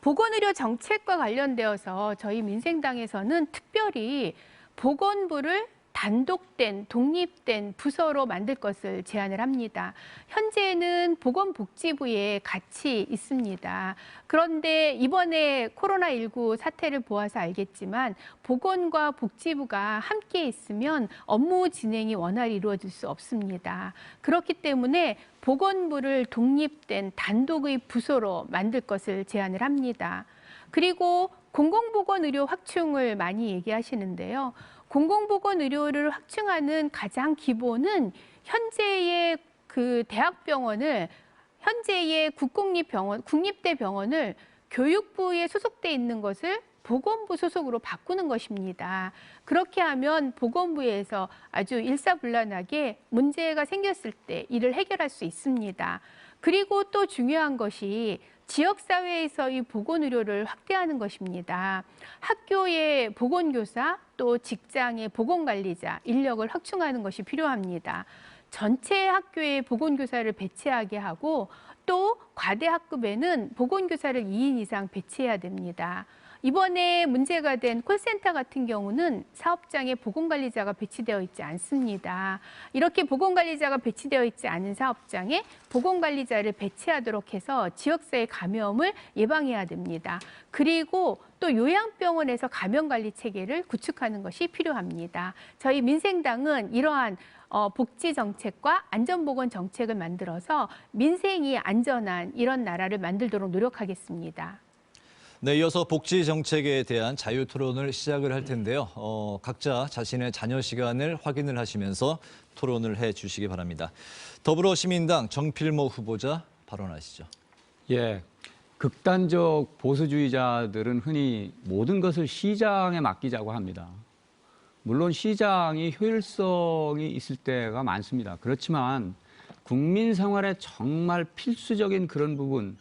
보건의료 정책과 관련되어서 저희 민생당에서는 특별히 보건부를 단독된 독립된 부서로 만들 것을 제안을 합니다. 현재는 보건복지부에 같이 있습니다. 그런데 이번에 코로나19 사태를 보아서 알겠지만 보건과 복지부가 함께 있으면 업무 진행이 원활히 이루어질 수 없습니다. 그렇기 때문에 보건부를 독립된 단독의 부서로 만들 것을 제안을 합니다. 그리고 공공보건의료 확충을 많이 얘기하시는데요. 공공보건의료를 확충하는 가장 기본은 현재의 대학병원을, 현재의 국립대 병원을 교육부에 소속돼 있는 것을 보건부 소속으로 바꾸는 것입니다. 그렇게 하면 보건부에서 아주 일사불란하게 문제가 생겼을 때 이를 해결할 수 있습니다. 그리고 또 중요한 것이 지역사회에서의 보건의료를 확대하는 것입니다. 학교의 보건교사, 또 직장의 보건관리자, 인력을 확충하는 것이 필요합니다. 전체 학교에 보건교사를 배치하게 하고 또 과대학급에는 보건교사를 2인 이상 배치해야 됩니다. 이번에 문제가 된 콜센터 같은 경우는 사업장에 보건관리자가 배치되어 있지 않습니다. 이렇게 보건관리자가 배치되어 있지 않은 사업장에 보건관리자를 배치하도록 해서 지역사회 감염을 예방해야 됩니다. 그리고 또 요양병원에서 감염관리 체계를 구축하는 것이 필요합니다. 저희 민생당은 이러한 복지 정책과 안전보건 정책을 만들어서 민생이 안전한 이런 나라를 만들도록 노력하겠습니다. 네, 이어서 복지 정책에 대한 자유 토론을 시작을 할 텐데요. 각자 자신의 자녀 시간을 확인을 하시면서 토론을 해 주시기 바랍니다. 더불어시민당 정필모 후보자 발언하시죠. 예, 극단적 보수주의자들은 흔히 모든 것을 시장에 맡기자고 합니다. 물론 시장이 효율성이 있을 때가 많습니다. 그렇지만 국민 생활에 정말 필수적인 그런 부분,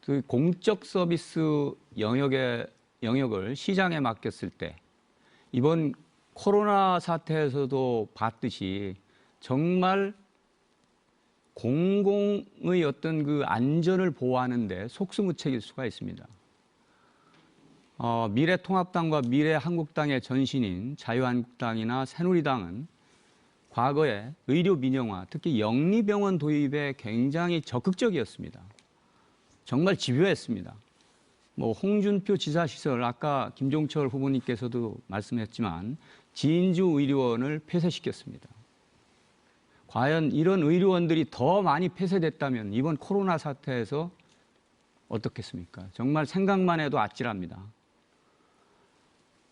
그 공적 서비스 영역을 시장에 맡겼을 때 이번 코로나 사태에서도 봤듯이 정말 공공의 어떤 그 안전을 보호하는데 속수무책일 수가 있습니다. 미래통합당과 미래한국당의 전신인 자유한국당이나 새누리당은 과거에 의료 민영화, 특히 영리병원 도입에 굉장히 적극적이었습니다. 정말 집요했습니다. 홍준표 지사 시절, 아까 김종철 후보님께서도 말씀했지만 진주의료원을 폐쇄시켰습니다. 과연 이런 의료원들이 더 많이 폐쇄됐다면 이번 코로나 사태에서 어떻겠습니까? 정말 생각만 해도 아찔합니다.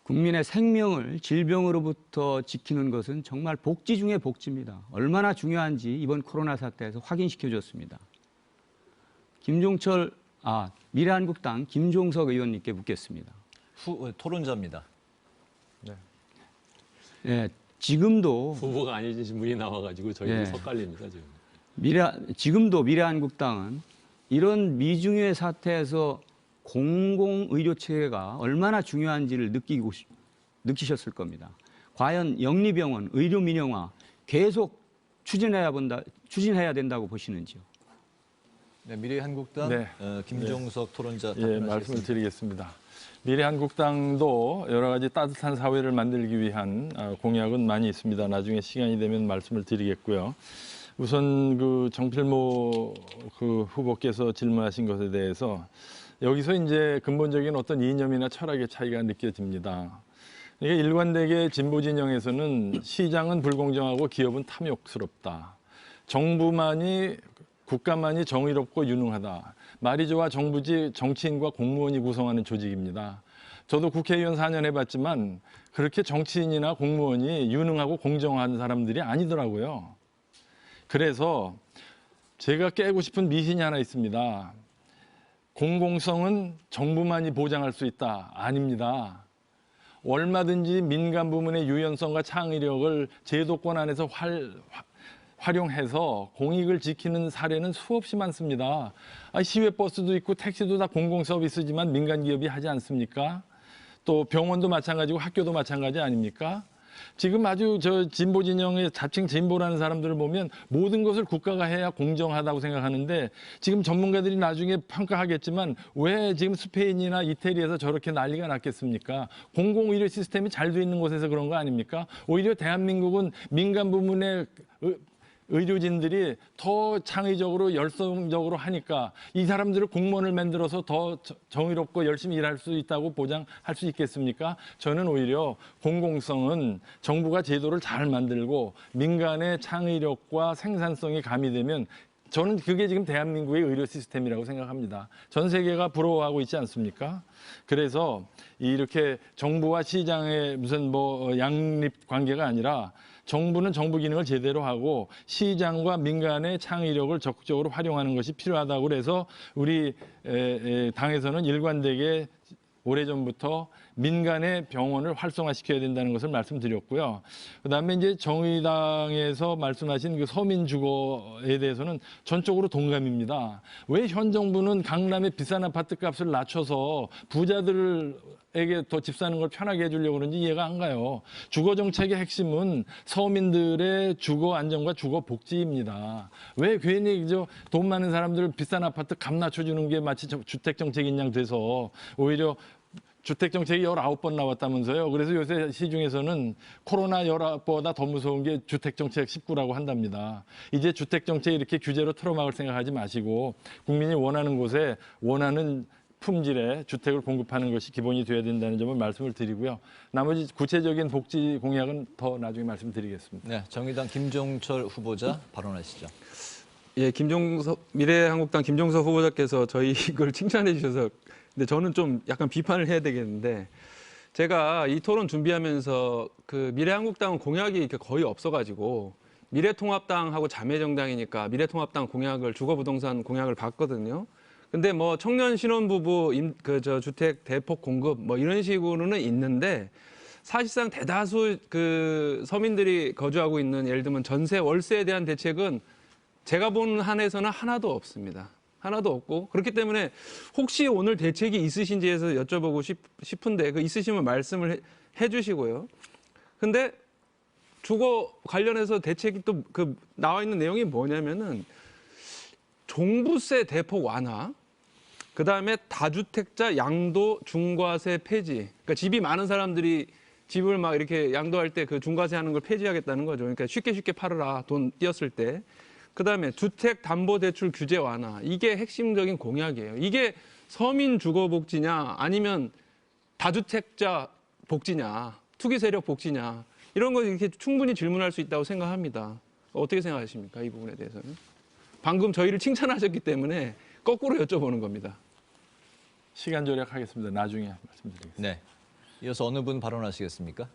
국민의 생명을 질병으로부터 지키는 것은 정말 복지 중의 복지입니다. 얼마나 중요한지 이번 코로나 사태에서 확인시켜줬습니다. 미래한국당 김종석 의원님께 묻겠습니다. 토론자입니다. 네, 지금도 후보가 아니신 분이 나와가지고 저희도 예. 섞갈립니다 지금. 지금도 미래한국당은 이런 미중의 사태에서 공공의료체계가 얼마나 중요한지를 느끼셨을 겁니다. 과연 영리병원, 의료민영화 계속 추진해야 된다고 보시는지요? 네, 미래한국당 네. 김종석 토론자 예, 답변하시겠습니다. 말씀을 드리겠습니다. 미래한국당도 여러 가지 따뜻한 사회를 만들기 위한 공약은 많이 있습니다. 나중에 시간이 되면 말씀을 드리겠고요. 우선 그 정필모 그 후보께서 질문하신 것에 대해서 여기서 이제 근본적인 어떤 이념이나 철학의 차이가 느껴집니다. 이게 일관되게 진보 진영에서는 시장은 불공정하고 기업은 탐욕스럽다. 국가만이 정의롭고 유능하다. 말이 좋아 정부지 정치인과 공무원이 구성하는 조직입니다. 저도 국회의원 4년 해봤지만 그렇게 정치인이나 공무원이 유능하고 공정한 사람들이 아니더라고요. 그래서 제가 깨고 싶은 미신이 하나 있습니다. 공공성은 정부만이 보장할 수 있다. 아닙니다. 얼마든지 민간 부문의 유연성과 창의력을 제도권 안에서 활용해서 공익을 지키는 사례는 수없이 많습니다. 시외버스도 있고 택시도 다 공공서비스지만 민간 기업이 하지 않습니까? 또 병원도 마찬가지고 학교도 마찬가지 아닙니까? 지금 아주 진보 진영의 자칭 진보라는 사람들을 보면 모든 것을 국가가 해야 공정하다고 생각하는데 지금 전문가들이 나중에 평가하겠지만 왜 지금 스페인이나 이태리에서 저렇게 난리가 났겠습니까? 공공의료 시스템이 잘 돼 있는 곳에서 그런 거 아닙니까? 오히려 대한민국은 민간 부문의 의료진들이 더 창의적으로 열성적으로 하니까 이 사람들을 공무원을 만들어서 더 정의롭고 열심히 일할 수 있다고 보장할 수 있겠습니까? 저는 오히려 공공성은 정부가 제도를 잘 만들고 민간의 창의력과 생산성이 가미되면 저는 그게 지금 대한민국의 의료 시스템이라고 생각합니다. 전 세계가 부러워하고 있지 않습니까? 그래서 이렇게 정부와 시장의 무슨 양립 관계가 아니라 정부는 정부 기능을 제대로 하고 시장과 민간의 창의력을 적극적으로 활용하는 것이 필요하다고 그래서 우리 당에서는 일관되게 오래전부터 민간의 병원을 활성화시켜야 된다는 것을 말씀드렸고요. 그다음에 이제 정의당에서 말씀하신 그 서민 주거에 대해서는 전적으로 동감입니다. 왜 현 정부는 강남의 비싼 아파트 값을 낮춰서 부자들에게 더 집 사는 걸 편하게 해주려고 그런지 이해가 안 가요. 주거 정책의 핵심은 서민들의 주거 안정과 주거 복지입니다. 왜 괜히 돈 많은 사람들 비싼 아파트 값 낮춰주는 게 마치 주택 정책인 양 돼서 오히려 주택 정책이 19번 나왔다면서요. 그래서 요새 시중에서는 코로나 19보다 더 무서운 게 주택 정책 19라고 한답니다. 이제 주택 정책 이렇게 규제로 틀어막을 생각하지 마시고 국민이 원하는 곳에 원하는 품질의 주택을 공급하는 것이 기본이 돼야 된다는 점을 말씀을 드리고요. 나머지 구체적인 복지 공약은 더 나중에 말씀드리겠습니다. 네, 정의당 김종철 후보자 발언하시죠. 예, 미래한국당 김종석 후보자께서 저희 이걸 칭찬해 주셔서 근데 저는 좀 약간 비판을 해야 되겠는데 제가 이 토론 준비하면서 그 미래한국당은 공약이 이렇게 거의 없어가지고 미래통합당하고 자매정당이니까 미래통합당 공약을 주거부동산 공약을 봤거든요. 근데 뭐 청년 신혼부부 주택 대폭 공급 뭐 이런 식으로는 있는데 사실상 대다수 그 서민들이 거주하고 있는 예를 들면 전세 월세에 대한 대책은 제가 본 한에서는 하나도 없습니다. 하나도 없고 그렇기 때문에 혹시 오늘 대책이 있으신지 해서 여쭤보고 싶은데 그 있으시면 말씀을 해 주시고요. 근데 주거 관련해서 대책이 또 그 나와 있는 내용이 뭐냐면은 종부세 대폭 완화, 그다음에 다주택자 양도 중과세 폐지. 그러니까 집이 많은 사람들이 집을 막 이렇게 양도할 때 그 중과세 하는 걸 폐지하겠다는 거죠. 그러니까 쉽게 팔아라, 돈 띄었을 때. 그다음에 주택담보대출 규제 완화. 이게 핵심적인 공약이에요. 이게 서민 주거 복지냐 아니면 다주택자 복지냐, 투기 세력 복지냐. 이런 거 이렇게 충분히 질문할 수 있다고 생각합니다. 어떻게 생각하십니까? 이 부분에 대해서는. 방금 저희를 칭찬하셨기 때문에 거꾸로 여쭤보는 겁니다. 시간 절약하겠습니다. 나중에 말씀드리겠습니다. 네, 이어서 어느 분 발언하시겠습니까?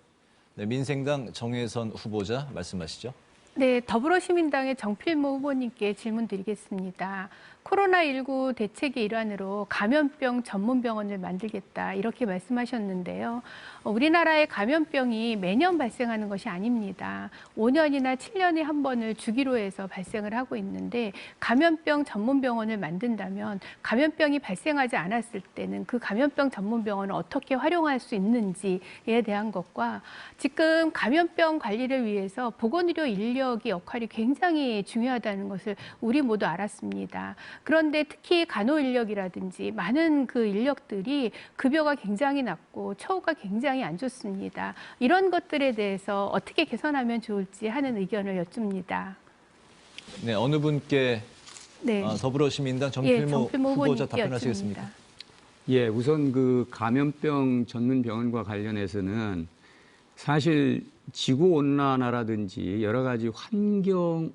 네, 민생당 정혜선 후보자 말씀하시죠. 네, 더불어시민당의 정필모 후보님께 질문 드리겠습니다. 코로나19 대책의 일환으로 감염병 전문병원을 만들겠다 이렇게 말씀하셨는데요. 우리나라의 감염병이 매년 발생하는 것이 아닙니다. 5년이나 7년에 한 번을 주기로 해서 발생을 하고 있는데 감염병 전문병원을 만든다면 감염병이 발생하지 않았을 때는 그 감염병 전문병원을 어떻게 활용할 수 있는지에 대한 것과 지금 감염병 관리를 위해서 보건의료 인력의 역할이 굉장히 중요하다는 것을 우리 모두 알았습니다. 그런데 특히 간호 인력이라든지 많은 그 인력들이 급여가 굉장히 낮고 처우가 굉장히 안 좋습니다. 이런 것들에 대해서 어떻게 개선하면 좋을지 하는 의견을 여쭙니다. 네, 어느 분께 네. 더불어시민당 정필모 후보자 후보님께 답변하시겠습니까? 여쭙니다. 예, 우선 그 감염병 전문 병원과 관련해서는 사실 지구 온난화라든지 여러 가지 환경적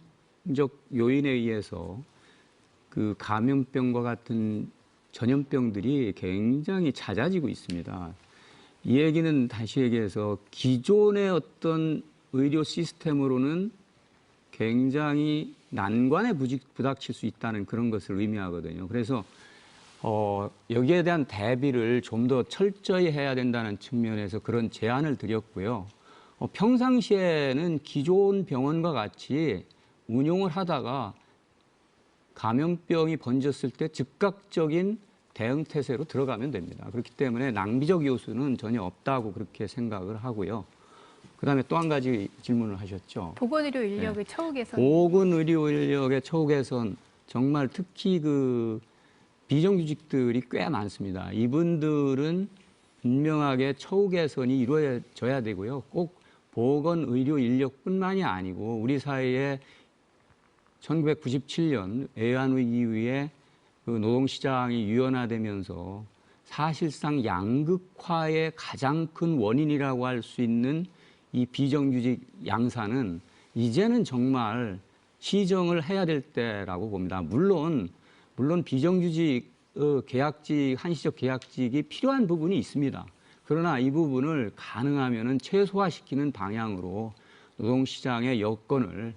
요인에 의해서 그 감염병과 같은 전염병들이 굉장히 잦아지고 있습니다. 이 얘기는 다시 얘기해서 기존의 어떤 의료 시스템으로는 굉장히 난관에 부닥칠 수 있다는 그런 것을 의미하거든요. 그래서 여기에 대한 대비를 좀 더 철저히 해야 된다는 측면에서 그런 제안을 드렸고요. 평상시에는 기존 병원과 같이 운용을 하다가 감염병이 번졌을 때 즉각적인 대응 태세로 들어가면 됩니다. 그렇기 때문에 낭비적 요소는 전혀 없다고 그렇게 생각을 하고요. 그다음에 또 한 가지 질문을 하셨죠. 보건의료 인력의 처우 개선. 보건의료 인력의 처우 개선, 정말 특히 그 비정규직들이 꽤 많습니다. 이분들은 분명하게 처우 개선이 이루어져야 되고요. 꼭 보건의료 인력뿐만이 아니고 우리 사회에 1997년 외환위기 이후에 그 노동시장이 유연화되면서 사실상 양극화의 가장 큰 원인이라고 할 수 있는 이 비정규직 양산은 이제는 정말 시정을 해야 될 때라고 봅니다. 물론 비정규직 계약직, 한시적 계약직이 필요한 부분이 있습니다. 그러나 이 부분을 가능하면은 최소화시키는 방향으로 노동시장의 여건을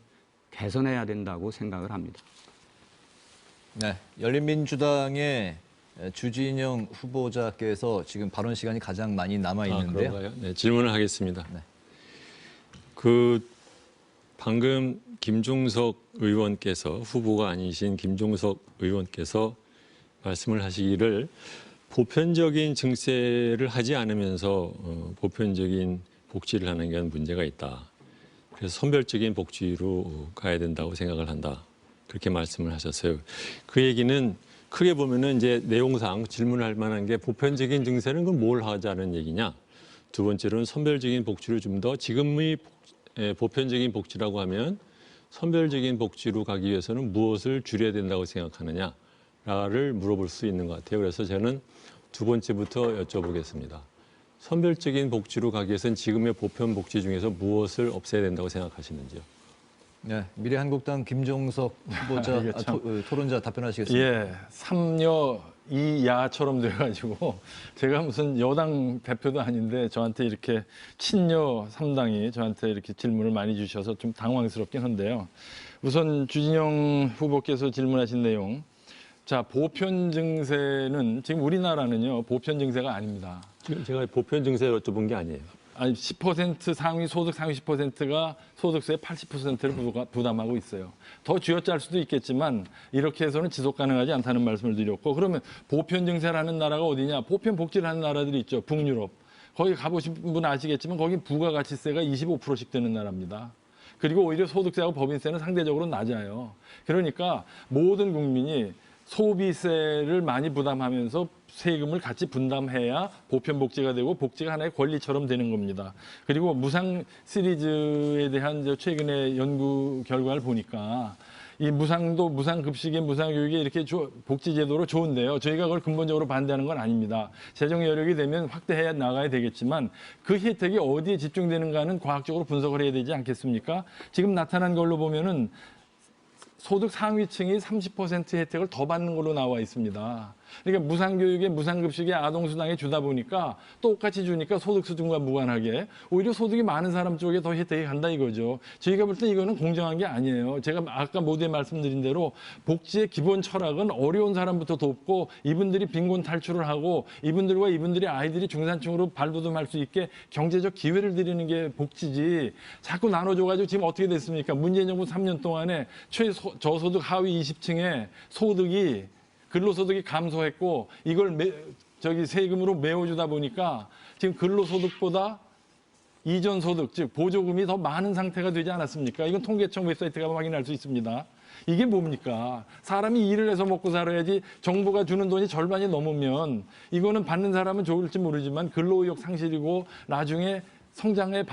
개선해야 된다고 생각을 합니다. 네, 열린민주당의 주진영 후보자께서 지금 발언 시간이 가장 많이 남아 있는데요. 그런가요? 네, 질문을 하겠습니다. 네. 그 방금 김종석 의원께서 후보가 아니신 김종석 의원께서 말씀을 하시기를 보편적인 증세를 하지 않으면서 보편적인 복지를 하는 게 문제가 있다. 그래서 선별적인 복지로 가야 된다고 생각을 한다. 그렇게 말씀을 하셨어요. 그 얘기는 크게 보면은 이제 내용상 질문할 만한 게 보편적인 증세는 그럼 뭘 하자는 얘기냐. 두 번째로는 선별적인 복지를 좀 더 지금의 보편적인 복지라고 하면 선별적인 복지로 가기 위해서는 무엇을 줄여야 된다고 생각하느냐를 물어볼 수 있는 것 같아요. 그래서 저는 두 번째부터 여쭤보겠습니다. 선별적인 복지로 가기 위해서는 지금의 보편 복지 중에서 무엇을 없애야 된다고 생각하시는지요? 네, 미래한국당 김종석 후보자 이게 참- 토론자 답변하시겠습니다. 예, 삼여 이야처럼 돼가지고 제가 무슨 여당 대표도 아닌데 저한테 이렇게 친여 3당이 저한테 이렇게 질문을 많이 주셔서 좀 당황스럽긴 한데요. 우선 주진영 후보께서 질문하신 내용. 자, 보편 증세는 지금 우리나라는요, 보편 증세가 아닙니다. 지금 제가 보편 증세를 여쭤본 게 아니에요. 아니 10% 상위 소득 상위 10%가 소득세의 80%를 부담하고 있어요. 더 쥐어짤 수도 있겠지만 이렇게 해서는 지속 가능하지 않다는 말씀을 드렸고, 그러면 보편 증세라는 나라가 어디냐? 보편 복지를 하는 나라들이 있죠. 북유럽. 거기 가보신 분 아시겠지만 거기 부가가치세가 25%씩 되는 나라입니다. 그리고 오히려 소득세하고 법인세는 상대적으로 낮아요. 그러니까 모든 국민이 소비세를 많이 부담하면서 세금을 같이 분담해야 보편복지가 되고 복지가 하나의 권리처럼 되는 겁니다. 그리고 무상 시리즈에 대한 최근의 연구 결과를 보니까 이 무상도 무상급식에 무상교육에 이렇게 복지제도로 좋은데요. 저희가 그걸 근본적으로 반대하는 건 아닙니다. 재정 여력이 되면 확대해 나가야 되겠지만 그 혜택이 어디에 집중되는가는 과학적으로 분석을 해야 되지 않겠습니까? 지금 나타난 걸로 보면은 소득 상위층이 30% 혜택을 더 받는 걸로 나와 있습니다. 그러니까 무상교육에 무상급식에 아동수당에 주다 보니까 똑같이 주니까 소득수준과 무관하게 오히려 소득이 많은 사람 쪽에 더 혜택이 간다 이거죠. 저희가 볼 때 이거는 공정한 게 아니에요. 제가 아까 모두에 말씀드린 대로 복지의 기본 철학은 어려운 사람부터 돕고 이분들이 빈곤 탈출을 하고 이분들과 이분들의 아이들이 중산층으로 발돋움할 수 있게 경제적 기회를 드리는 게 복지지. 자꾸 나눠줘가지고 지금 어떻게 됐습니까? 문재인 정부 3년 동안에 저소득 하위 20층의 소득이 근로소득이 감소했고 이걸 세금으로 메워주다 보니까 지금 근로소득보다 이전소득, 즉 보조금이 더 많은 상태가 되지 않았습니까? 이건 통계청 웹사이트 가면 확인할 수 있습니다. 이게 뭡니까? 사람이 일을 해서 먹고 살아야지 정부가 주는 돈이 절반이 넘으면 이거는 받는 사람은 좋을지 모르지만 근로의욕 상실이고 나중에 성장의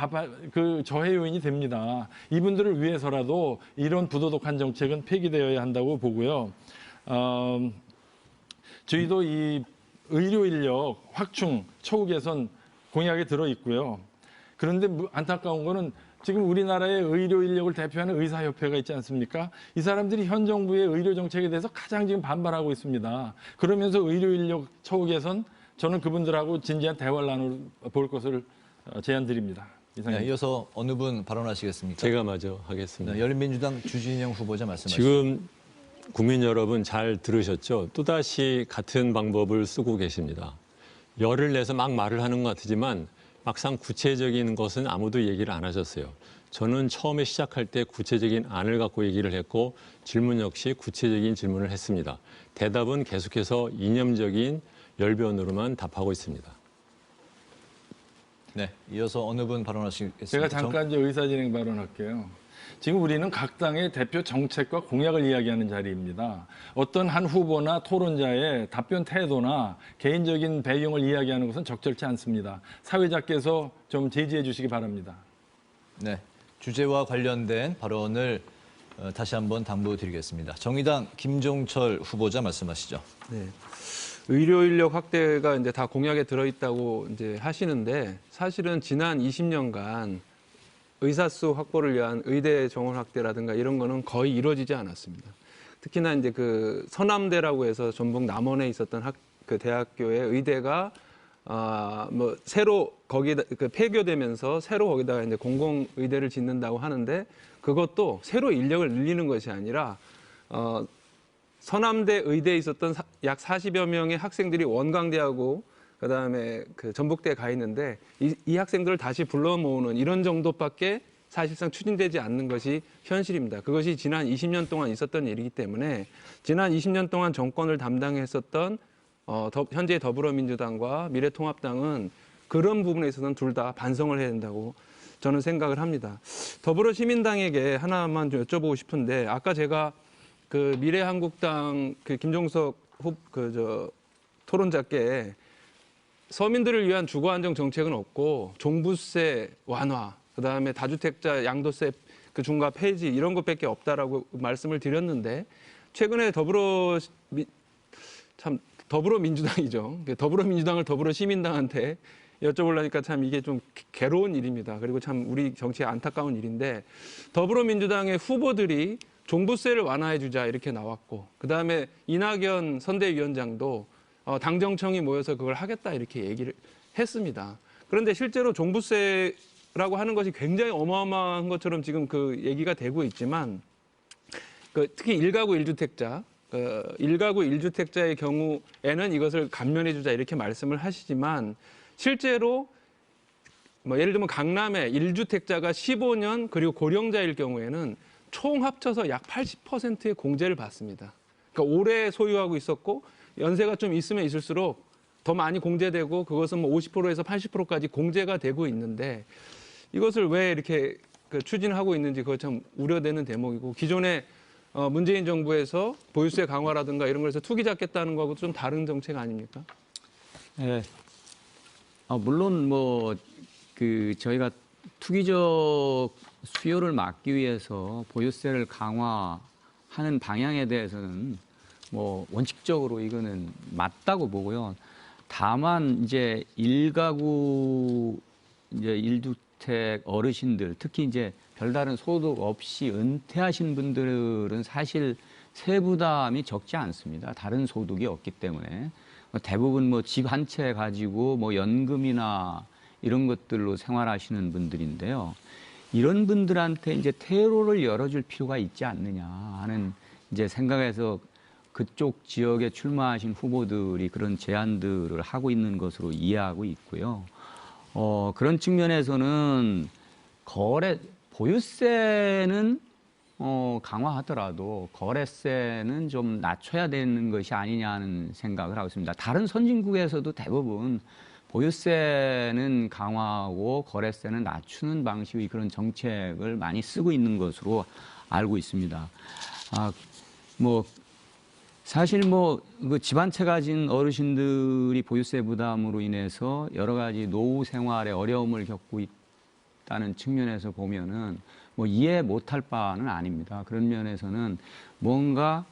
저해 요인이 됩니다. 이분들을 위해서라도 이런 부도덕한 정책은 폐기되어야 한다고 보고요. 저희도 이 의료 인력 확충, 처우 개선 공약에 들어 있고요. 그런데 안타까운 거는 지금 우리나라의 의료 인력을 대표하는 의사협회가 있지 않습니까? 이 사람들이 현 정부의 의료 정책에 대해서 가장 지금 반발하고 있습니다. 그러면서 의료 인력 처우 개선, 저는 그분들하고 진지한 대화를 나눠볼 것을 제안드립니다. 네, 이어서 어느 분 발언하시겠습니까? 제가 마저 하겠습니다. 네, 열린민주당 주진영 후보자 말씀하시죠. 지금 국민 여러분 잘 들으셨죠? 또다시 같은 방법을 쓰고 계십니다. 열을 내서 막 말을 하는 것 같지만 막상 구체적인 것은 아무도 얘기를 안 하셨어요. 저는 처음에 시작할 때 구체적인 안을 갖고 얘기를 했고 질문 역시 구체적인 질문을 했습니다. 대답은 계속해서 이념적인 열변으로만 답하고 있습니다. 네, 이어서 어느 분 발언하시겠습니까? 제가 잠깐 이제 의사진행 발언할게요. 지금 우리는 각 당의 대표 정책과 공약을 이야기하는 자리입니다. 어떤 한 후보나 토론자의 답변 태도나 개인적인 배경을 이야기하는 것은 적절치 않습니다. 사회자께서 좀 제지해 주시기 바랍니다. 네, 주제와 관련된 발언을 다시 한번 당부드리겠습니다. 정의당 김종철 후보자 말씀하시죠. 네. 의료 인력 확대가 이제 다 공약에 들어있다고 이제 하시는데 사실은 지난 20년간 의사수 확보를 위한 의대 정원 확대라든가 이런 거는 거의 이루어지지 않았습니다. 특히나 이제 그 서남대라고 해서 전북 남원에 있었던 그 대학교의 의대가 새로 거기다 폐교되면서 새로 거기다가 이제 공공 의대를 짓는다고 하는데 그것도 새로 인력을 늘리는 것이 아니라 서남대 의대에 있었던 약 40여 명의 학생들이 원광대하고 그다음에 그 전북대에 가 있는데 이 학생들을 다시 불러 모으는 이런 정도밖에 사실상 추진되지 않는 것이 현실입니다. 그것이 지난 20년 동안 있었던 일이기 때문에 지난 20년 동안 정권을 담당했었던 현재 더불어민주당과 미래통합당은 그런 부분에 있어서는 둘 다 반성을 해야 된다고 저는 생각을 합니다. 더불어시민당에게 하나만 좀 여쭤보고 싶은데 아까 제가 그 미래한국당 그 김종석 토론자께 서민들을 위한 주거 안정 정책은 없고 종부세 완화, 그다음에 다주택자 양도세 그 중과 폐지 이런 것밖에 없다라고 말씀을 드렸는데 최근에 더불어민주당이죠. 더불어민주당을 더불어시민당한테 여쭤보려니까 참 이게 좀 괴로운 일입니다. 그리고 참 우리 정치에 안타까운 일인데 더불어민주당의 후보들이 종부세를 완화해 주자 이렇게 나왔고 그다음에 이낙연 선대위원장도 당정청이 모여서 그걸 하겠다 이렇게 얘기를 했습니다. 그런데 실제로 종부세라고 하는 것이 굉장히 어마어마한 것처럼 지금 그 얘기가 되고 있지만 특히 1가구 1주택자, 1가구 1주택자의 경우에는 이것을 감면해 주자 이렇게 말씀을 하시지만 실제로 예를 들면 강남의 1주택자가 15년 그리고 고령자일 경우에는 총 합쳐서 약 80%의 공제를 받습니다. 그러니까 오래 소유하고 있었고 연세가 좀 있으면 있을수록 더 많이 공제되고 그것은 50%에서 80%까지 공제가 되고 있는데 이것을 왜 이렇게 추진하고 있는지 그거 참 우려되는 대목이고 기존에 문재인 정부에서 보유세 강화라든가 이런 거에서 투기 잡겠다는 거하고 좀 다른 정책 아닙니까? 네. 물론 저희가 투기적 수요를 막기 위해서 보유세를 강화하는 방향에 대해서는 원칙적으로 이거는 맞다고 보고요. 다만 이제 1가구 1주택 어르신들 특히 이제 별다른 소득 없이 은퇴하신 분들은 사실 세부담이 적지 않습니다. 다른 소득이 없기 때문에 대부분 집 한 채 가지고 연금이나 이런 것들로 생활하시는 분들인데요. 이런 분들한테 이제 퇴로를 열어줄 필요가 있지 않느냐 하는 이제 생각에서 그쪽 지역에 출마하신 후보들이 그런 제안들을 하고 있는 것으로 이해하고 있고요. 그런 측면에서는 보유세는 강화하더라도 거래세는 좀 낮춰야 되는 것이 아니냐는 생각을 하고 있습니다. 다른 선진국에서도 대부분 보유세는 강화하고 거래세는 낮추는 방식의 그런 정책을 많이 쓰고 있는 것으로 알고 있습니다. 사실 그 집 한 채 가진 어르신들이 보유세 부담으로 인해서 여러 가지 노후 생활에 어려움을 겪고 있다는 측면에서 보면은 이해 못할 바는 아닙니다. 그런 면에서는 뭔가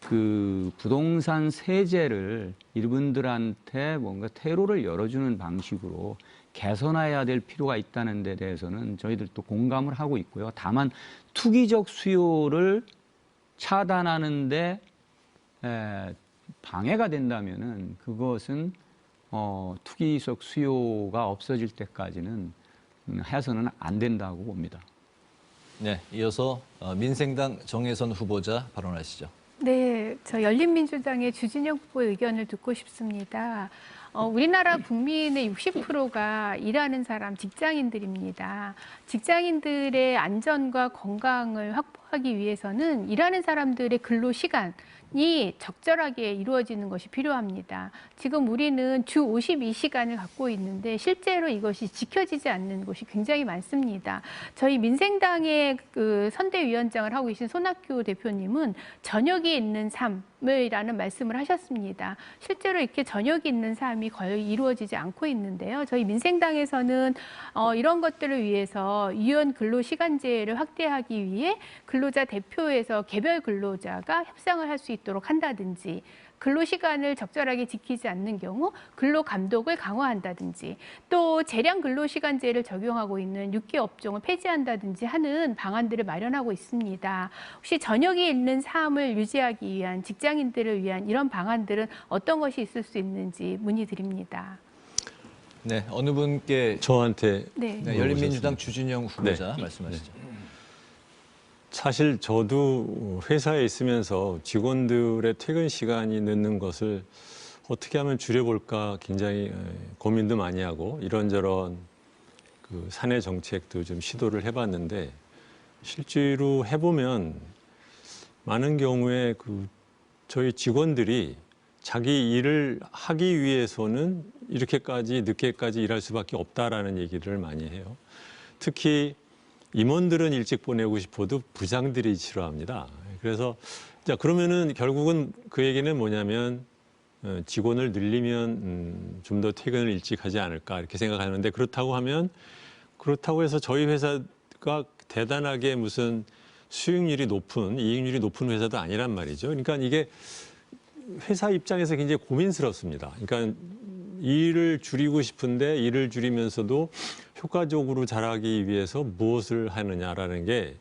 그 부동산 세제를 이분들한테 뭔가 퇴로를 열어주는 방식으로 개선해야 될 필요가 있다는 데 대해서는 저희들도 공감을 하고 있고요. 다만 투기적 수요를 차단하는데 방해가 된다면은 그것은 투기적 수요가 없어질 때까지는 해서는 안 된다고 봅니다. 네, 이어서 민생당 정혜선 후보자 발언하시죠. 네, 저 열린민주당의 주진영 후보의 의견을 듣고 싶습니다. 우리나라 국민의 60%가 일하는 사람, 직장인들입니다. 직장인들의 안전과 건강을 확보하기 위해서는 일하는 사람들의 근로 시간이 적절하게 이루어지는 것이 필요합니다. 지금 우리는 주 52시간을 갖고 있는데 실제로 이것이 지켜지지 않는 곳이 굉장히 많습니다. 저희 민생당의 그 선대위원장을 하고 계신 손학규 대표님은 저녁이 있는 삶이라는 말씀을 하셨습니다. 실제로 이렇게 저녁이 있는 삶이 거의 이루어지지 않고 있는데요. 저희 민생당에서는 이런 것들을 위해서 유연 근로시간제를 확대하기 위해 근로자 대표에서 개별 근로자가 협상을 할 수 있도록 한다든지 근로시간을 적절하게 지키지 않는 경우 근로감독을 강화한다든지 또 재량 근로시간제를 적용하고 있는 6개 업종을 폐지한다든지 하는 방안들을 마련하고 있습니다. 혹시 저녁이 있는 삶을 유지하기 위한 직장인들을 위한 이런 방안들은 어떤 것이 있을 수 있는지 문의드립니다. 네, 어느 분께 저한테 네. 열린민주당 주진영 후보자 말씀하시죠. 사실 저도 회사에 있으면서 직원들의 퇴근 시간이 늦는 것을 어떻게 하면 줄여볼까 굉장히 고민도 많이 하고 이런저런 그 사내 정책도 좀 시도를 해봤는데 실제로 해보면 많은 경우에 그 저희 직원들이 자기 일을 하기 위해서는 이렇게까지 늦게까지 일할 수밖에 없다라는 얘기를 많이 해요. 특히 임원들은 일찍 보내고 싶어도 부장들이 싫어합니다. 그래서 자 그러면은 결국은 그 얘기는 뭐냐면 직원을 늘리면 좀 더 퇴근을 일찍 하지 않을까 이렇게 생각하는데 그렇다고 해서 저희 회사가 대단하게 무슨 수익률이 높은 이익률이 높은 회사도 아니란 말이죠. 그러니까 이게 회사 입장에서 굉장히 고민스럽습니다. 그러니까 일을 줄이고 싶은데 일을 줄이면서도 효과적으로 잘하기 위해서 무엇을 하느냐라는 게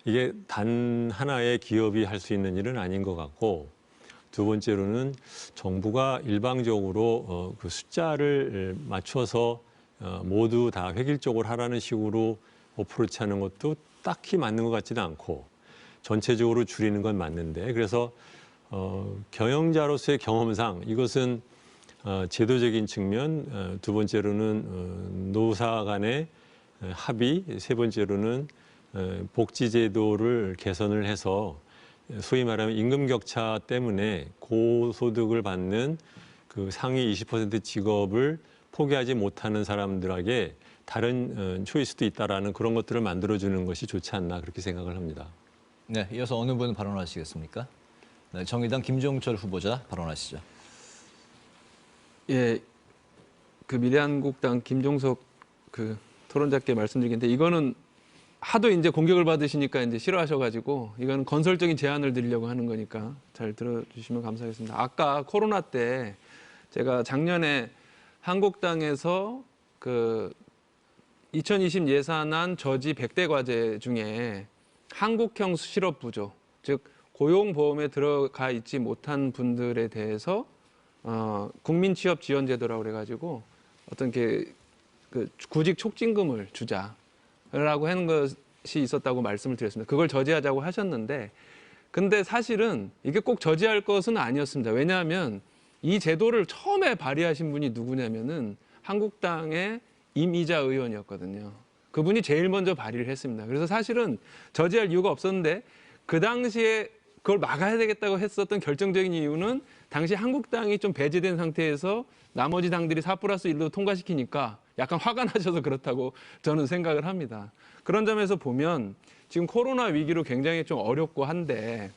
이게 단 하나의 기업이 할 수 있는 일은 아닌 것 같고, 두 번째로는 정부가 일방적으로 그 숫자를 맞춰서 모두 다 획일적으로 하라는 식으로 어프로치하는 것도 딱히 맞는 것 같지는 않고, 전체적으로 줄이는 건 맞는데, 그래서 경영자로서의 경험상 이것은 제도적인 측면, 두 번째로는 노사 간의 합의, 세 번째로는 복지제도를 개선을 해서 소위 말하면 임금 격차 때문에 고소득을 받는 그 상위 20% 직업을 포기하지 못하는 사람들에게 다른 초이스도 있다라는 그런 것들을 만들어주는 것이 좋지 않나 그렇게 생각을 합니다. 네, 이어서 어느 분 발언하시겠습니까? 네, 정의당 김종철 후보자 발언하시죠. 예, 그 미래한국당 김종석 그 토론자께 말씀드리겠는데, 이거는 하도 이제 공격을 받으시니까 이제 싫어하셔가지고 이거는 건설적인 제안을 드리려고 하는 거니까 잘 들어주시면 감사하겠습니다. 아까 코로나 때 제가 작년에 한국당에서 그 2020 예산안 저지 100대 과제 중에 한국형 실업 부조, 즉 고용보험에 들어가 있지 못한 분들에 대해서 국민 취업 지원 제도라고 그래가지고 어떤 그 구직 촉진금을 주자라고 하는 것이 있었다고 말씀을 드렸습니다. 그걸 저지하자고 하셨는데, 근데 사실은 이게 꼭 저지할 것은 아니었습니다. 왜냐하면 이 제도를 처음에 발의하신 분이 누구냐면은 한국당의 임이자 의원이었거든요. 그분이 제일 먼저 발의를 했습니다. 그래서 사실은 저지할 이유가 없었는데, 그 당시에 그걸 막아야 되겠다고 했었던 결정적인 이유는 당시 한국당이 좀 배제된 상태에서 나머지 당들이 4+1로 통과시키니까 약간 화가 나셔서 그렇다고 저는 생각을 합니다. 그런 점에서 보면 지금 코로나 위기로 굉장히 좀 어렵고 한데,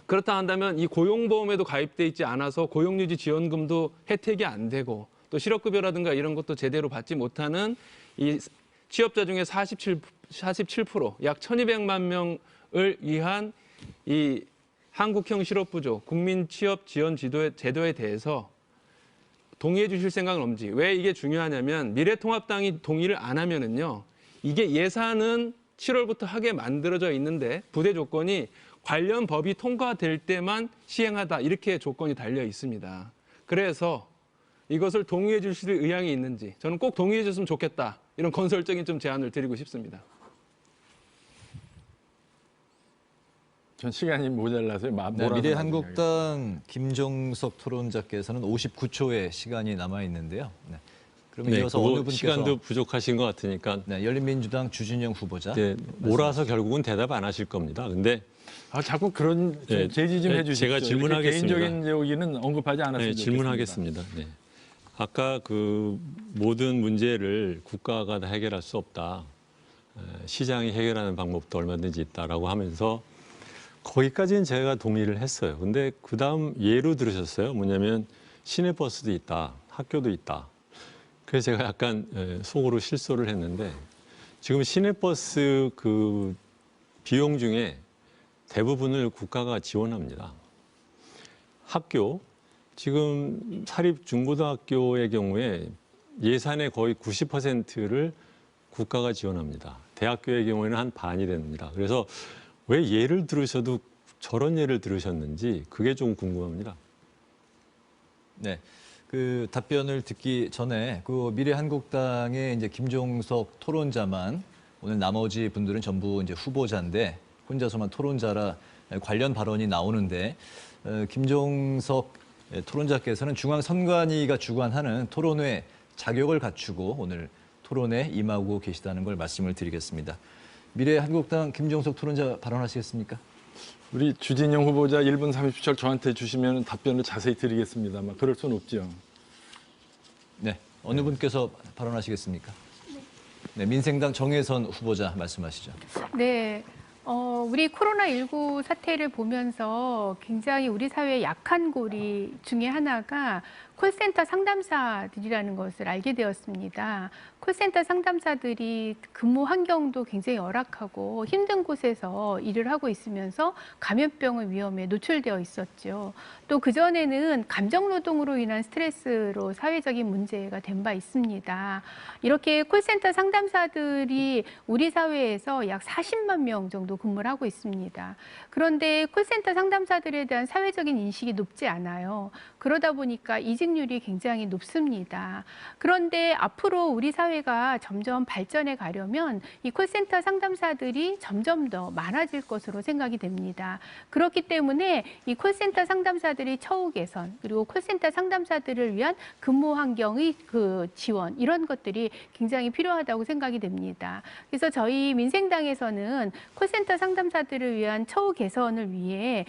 그렇다 한다면 이 고용보험에도 가입돼 있지 않아서 고용유지 지원금도 혜택이 안 되고, 또 실업급여라든가 이런 것도 제대로 받지 못하는 이 취업자 중에 47%, 약 1200만 명을 위한 이 한국형 실업부조 국민 취업 지원 제도에 대해서 동의해 주실 생각은 없는지. 왜 이게 중요하냐면 미래통합당이 동의를 안 하면은요, 이게 예산은 7월부터 하게 만들어져 있는데 부대 조건이 관련 법이 통과될 때만 시행하다, 이렇게 조건이 달려 있습니다. 그래서 이것을 동의해 주실 의향이 있는지, 저는 꼭 동의해 줬으면 좋겠다, 이런 건설적인 좀 제안을 드리고 싶습니다. 전 시간이 모자라서요. 네, 미래한국당 김종석 토론자께서는 59초의 시간이 남아 있는데요. 네. 그러면 이어서 어느 분께서 시간도 부족하신 것 같으니까 네, 열린민주당 주진영 후보자. 네, 몰아서 결국은 대답 안 하실 겁니다. 근데 자꾸 그런 네, 제지 좀 해주십시오. 제가 질문하겠습니다. 개인적인 여기는 언급하지 않았으면 네, 좋겠습니다. 질문하겠습니다. 네. 아까 그 모든 문제를 국가가 다 해결할 수 없다. 시장이 해결하는 방법도 얼마든지 있다라고 하면서 거기까지는 제가 동의를 했어요. 근데 그 다음 예로 들으셨어요. 뭐냐면 시내버스도 있다, 학교도 있다. 그래서 제가 약간 속으로 실소를 했는데, 지금 시내버스 그 비용 중에 대부분을 국가가 지원합니다. 학교, 지금 사립 중고등학교의 경우에 예산의 거의 90%를 국가가 지원합니다. 대학교의 경우에는 한 반이 됩니다. 그래서 왜 예를 들으셔도 저런 예를 들으셨는지 그게 좀 궁금합니다. 네. 그 답변을 듣기 전에 그 미래한국당의 이제 김종석 토론자만, 오늘 나머지 분들은 전부 이제 후보자인데 혼자서만 토론자라 관련 발언이 나오는데, 김종석 토론자께서는 중앙선관위가 주관하는 토론회 자격을 갖추고 오늘 토론에 임하고 계시다는 걸 말씀을 드리겠습니다. 미래한국당 김종석 토론자 발언하시겠습니까? 우리 주진영 후보자 1분 30초 저한테 주시면 답변을 자세히 드리겠습니다만 그럴 수는 없죠. 네, 어느 분께서 발언하시겠습니까? 네, 민생당 정혜선 후보자 말씀하시죠. 네, 우리 코로나19 사태를 보면서 굉장히 우리 사회의 약한 고리 중에 하나가 콜센터 상담사들이라는 것을 알게 되었습니다. 콜센터 상담사들이 근무 환경도 굉장히 열악하고 힘든 곳에서 일을 하고 있으면서 감염병의 위험에 노출되어 있었죠. 또 그전에는 감정노동으로 인한 스트레스로 사회적인 문제가 된 바 있습니다. 이렇게 콜센터 상담사들이 우리 사회에서 약 40만 명 정도 근무를 하고 있습니다. 그런데 콜센터 상담사들에 대한 사회적인 인식이 높지 않아요. 그러다 보니까 이직률이 굉장히 높습니다. 그런데 앞으로 우리 사회가 점점 발전해 가려면 이 콜센터 상담사들이 점점 더 많아질 것으로 생각이 됩니다. 그렇기 때문에 이 콜센터 상담사들의 처우 개선, 그리고 콜센터 상담사들을 위한 근무 환경의 지원, 이런 것들이 굉장히 필요하다고 생각이 됩니다. 그래서 저희 민생당에서는 콜센터 상담사들을 위한 처우 개선을 위해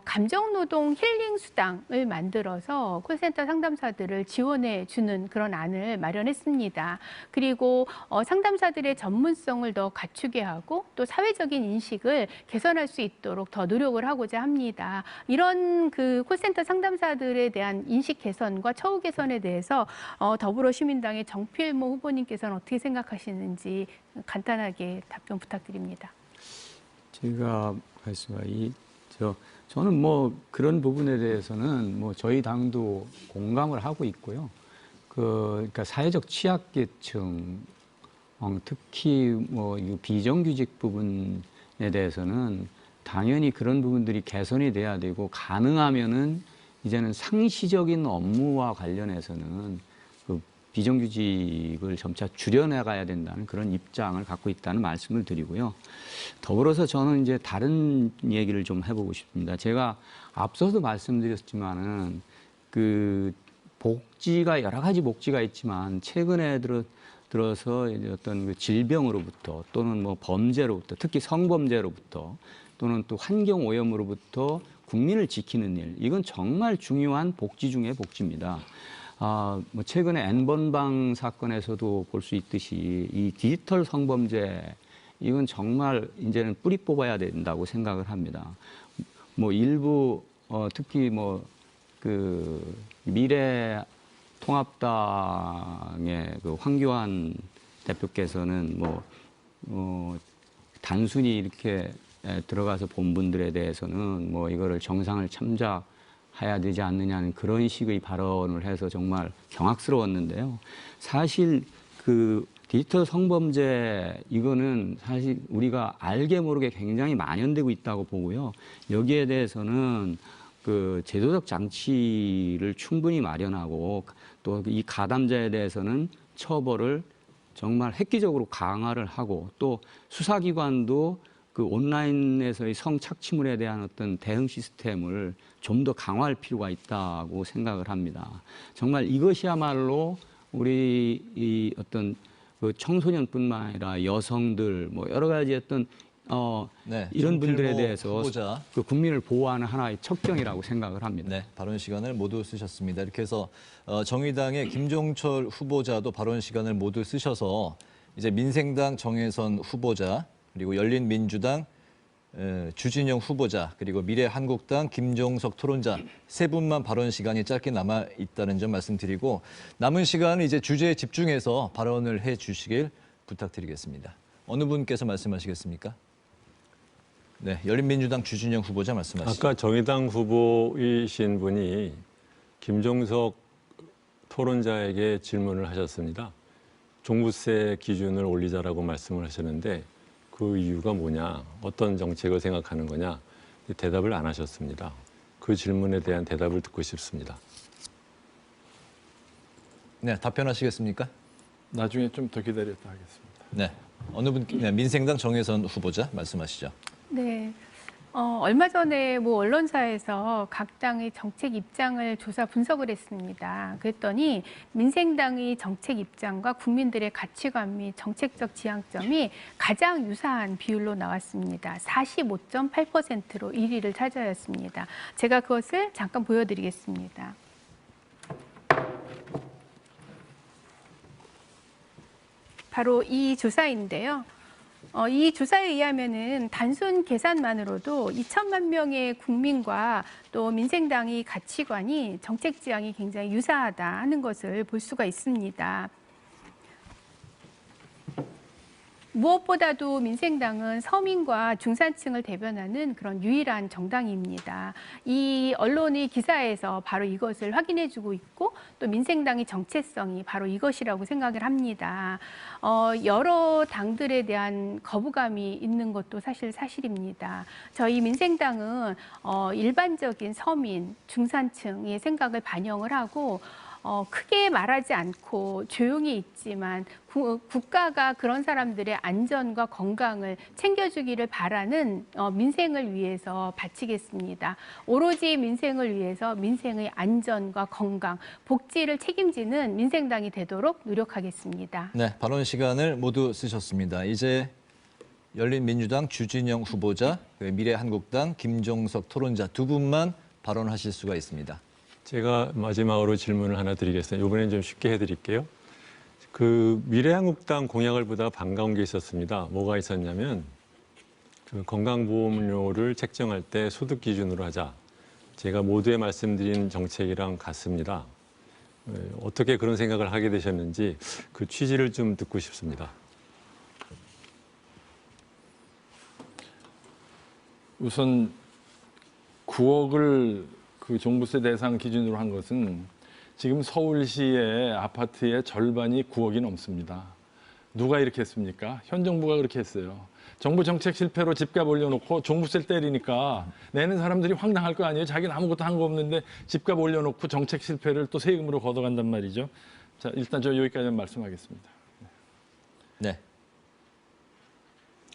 감정노동 힐링 수당을 만들어서 콜센터 상담사들을 지원해 주는 그런 안을 마련했습니다. 그리고 상담사들의 전문성을 더 갖추게 하고 또 사회적인 인식을 개선할 수 있도록 더 노력을 하고자 합니다. 이런 콜센터 상담사들에 대한 인식 개선과 처우 개선에 대해서 더불어시민당의 정필모 후보님께서는 어떻게 생각하시는지 간단하게 답변 부탁드립니다. 제가 저는 뭐 그런 부분에 대해서는 뭐 저희 당도 공감을 하고 있고요. 그러니까 사회적 취약계층, 특히 뭐 이 비정규직 부분에 대해서는 당연히 그런 부분들이 개선이 돼야 되고, 가능하면은 이제는 상시적인 업무와 관련해서는 그 비정규직을 점차 줄여나가야 된다는 그런 입장을 갖고 있다는 말씀을 드리고요. 더불어서 저는 이제 다른 얘기를 좀 해보고 싶습니다. 제가 앞서도 말씀드렸지만은 복지가 여러 가지 복지가 있지만 최근에 들어서 이제 어떤 질병으로부터 또는 뭐 범죄로부터, 특히 성범죄로부터 또는 또 환경 오염으로부터 국민을 지키는 일, 이건 정말 중요한 복지 중의 복지입니다. 뭐 최근에 N번방 사건에서도 볼 수 있듯이 이 디지털 성범죄, 이건 정말 이제는 뿌리 뽑아야 된다고 생각을 합니다. 뭐 일부 특히 뭐 미래통합당의 황교안 대표께서는 단순히 이렇게 들어가서 본 분들에 대해서는 뭐 이거를 정상을 참작해야 되지 않느냐는 그런 식의 발언을 해서 정말 경악스러웠는데요. 사실 디지털 성범죄, 이거는 사실 우리가 알게 모르게 굉장히 만연되고 있다고 보고요. 여기에 대해서는 제도적 장치를 충분히 마련하고 또 이 가담자에 대해서는 처벌을 정말 획기적으로 강화를 하고, 또 수사기관도 온라인에서의 성착취물에 대한 어떤 대응 시스템을 좀 더 강화할 필요가 있다고 생각을 합니다. 정말 이것이야말로 우리 이 어떤 청소년뿐만 아니라 여성들, 뭐 여러 가지 어떤 이런 분들에 대해서 후보자. 국민을 보호하는 하나의 척정이라고 생각을 합니다. 네, 발언 시간을 모두 쓰셨습니다. 이렇게 해서 정의당의 김종철 후보자도 발언 시간을 모두 쓰셔서 이제 민생당 정혜선 후보자, 그리고 열린민주당 주진영 후보자, 그리고 미래한국당 김종석 토론자 세 분만 발언 시간이 짧게 남아 있다는 점 말씀드리고, 남은 시간은 이제 주제에 집중해서 발언을 해 주시길 부탁드리겠습니다. 어느 분께서 말씀하시겠습니까? 네, 열린민주당 주진영 후보자 말씀하시죠. 아까 정의당 후보이신 분이 김종석 토론자에게 질문을 하셨습니다. 종부세 기준을 올리자라고 말씀을 하셨는데 그 이유가 뭐냐, 어떤 정책을 생각하는 거냐, 대답을 안 하셨습니다. 그 질문에 대한 대답을 듣고 싶습니다. 네, 답변하시겠습니까? 나중에 좀 더 기다렸다 하겠습니다. 네, 어느 분? 네, 민생당 정혜선 후보자 말씀하시죠. 네. 얼마 전에 뭐 언론사에서 각 당의 정책 입장을 조사 분석을 했습니다. 그랬더니 민생당의 정책 입장과 국민들의 가치관 및 정책적 지향점이 가장 유사한 비율로 나왔습니다. 45.8%로 1위를 차지하였습니다. 제가 그것을 잠깐 보여드리겠습니다. 바로 이 조사인데요. 이 조사에 의하면은 단순 계산만으로도 2천만 명의 국민과 또 민생당의 가치관이 정책 지향이 굉장히 유사하다 하는 것을 볼 수가 있습니다. 무엇보다도 민생당은 서민과 중산층을 대변하는 그런 유일한 정당입니다. 이 언론의 기사에서 바로 이것을 확인해주고 있고 또 민생당의 정체성이 바로 이것이라고 생각을 합니다. 여러 당들에 대한 거부감이 있는 것도 사실입니다. 저희 민생당은 일반적인 서민, 중산층의 생각을 반영을 하고 크게 말하지 않고 조용히 있지만 국가가 그런 사람들의 안전과 건강을 챙겨주기를 바라는 민생을 위해서 바치겠습니다. 오로지 민생을 위해서 민생의 안전과 건강, 복지를 책임지는 민생당이 되도록 노력하겠습니다. 네, 발언 시간을 모두 쓰셨습니다. 이제 열린민주당 주진영 후보자, 미래한국당 김종석 토론자 두 분만 발언하실 수가 있습니다. 제가 마지막으로 질문을 하나 드리겠습니다. 이번엔 좀 쉽게 해드릴게요. 그 미래한국당 공약을 보다 반가운 게 있었습니다. 뭐가 있었냐면 그 건강보험료를 책정할 때 소득 기준으로 하자. 제가 모두에 말씀드린 정책이랑 같습니다. 어떻게 그런 생각을 하게 되셨는지 그 취지를 좀 듣고 싶습니다. 우선 9억을 그 종부세 대상 기준으로 한 것은 지금 서울시의 아파트의 절반이 9억이 넘습니다. 누가 이렇게 했습니까? 현 정부가 그렇게 했어요. 정부 정책 실패로 집값 올려놓고 종부세를 때리니까 내는 사람들이 황당할 거 아니에요. 자기는 아무것도 한 거 없는데 집값 올려놓고 정책 실패를 또 세금으로 걷어간단 말이죠. 자, 일단 저 여기까지만 말씀하겠습니다. 네.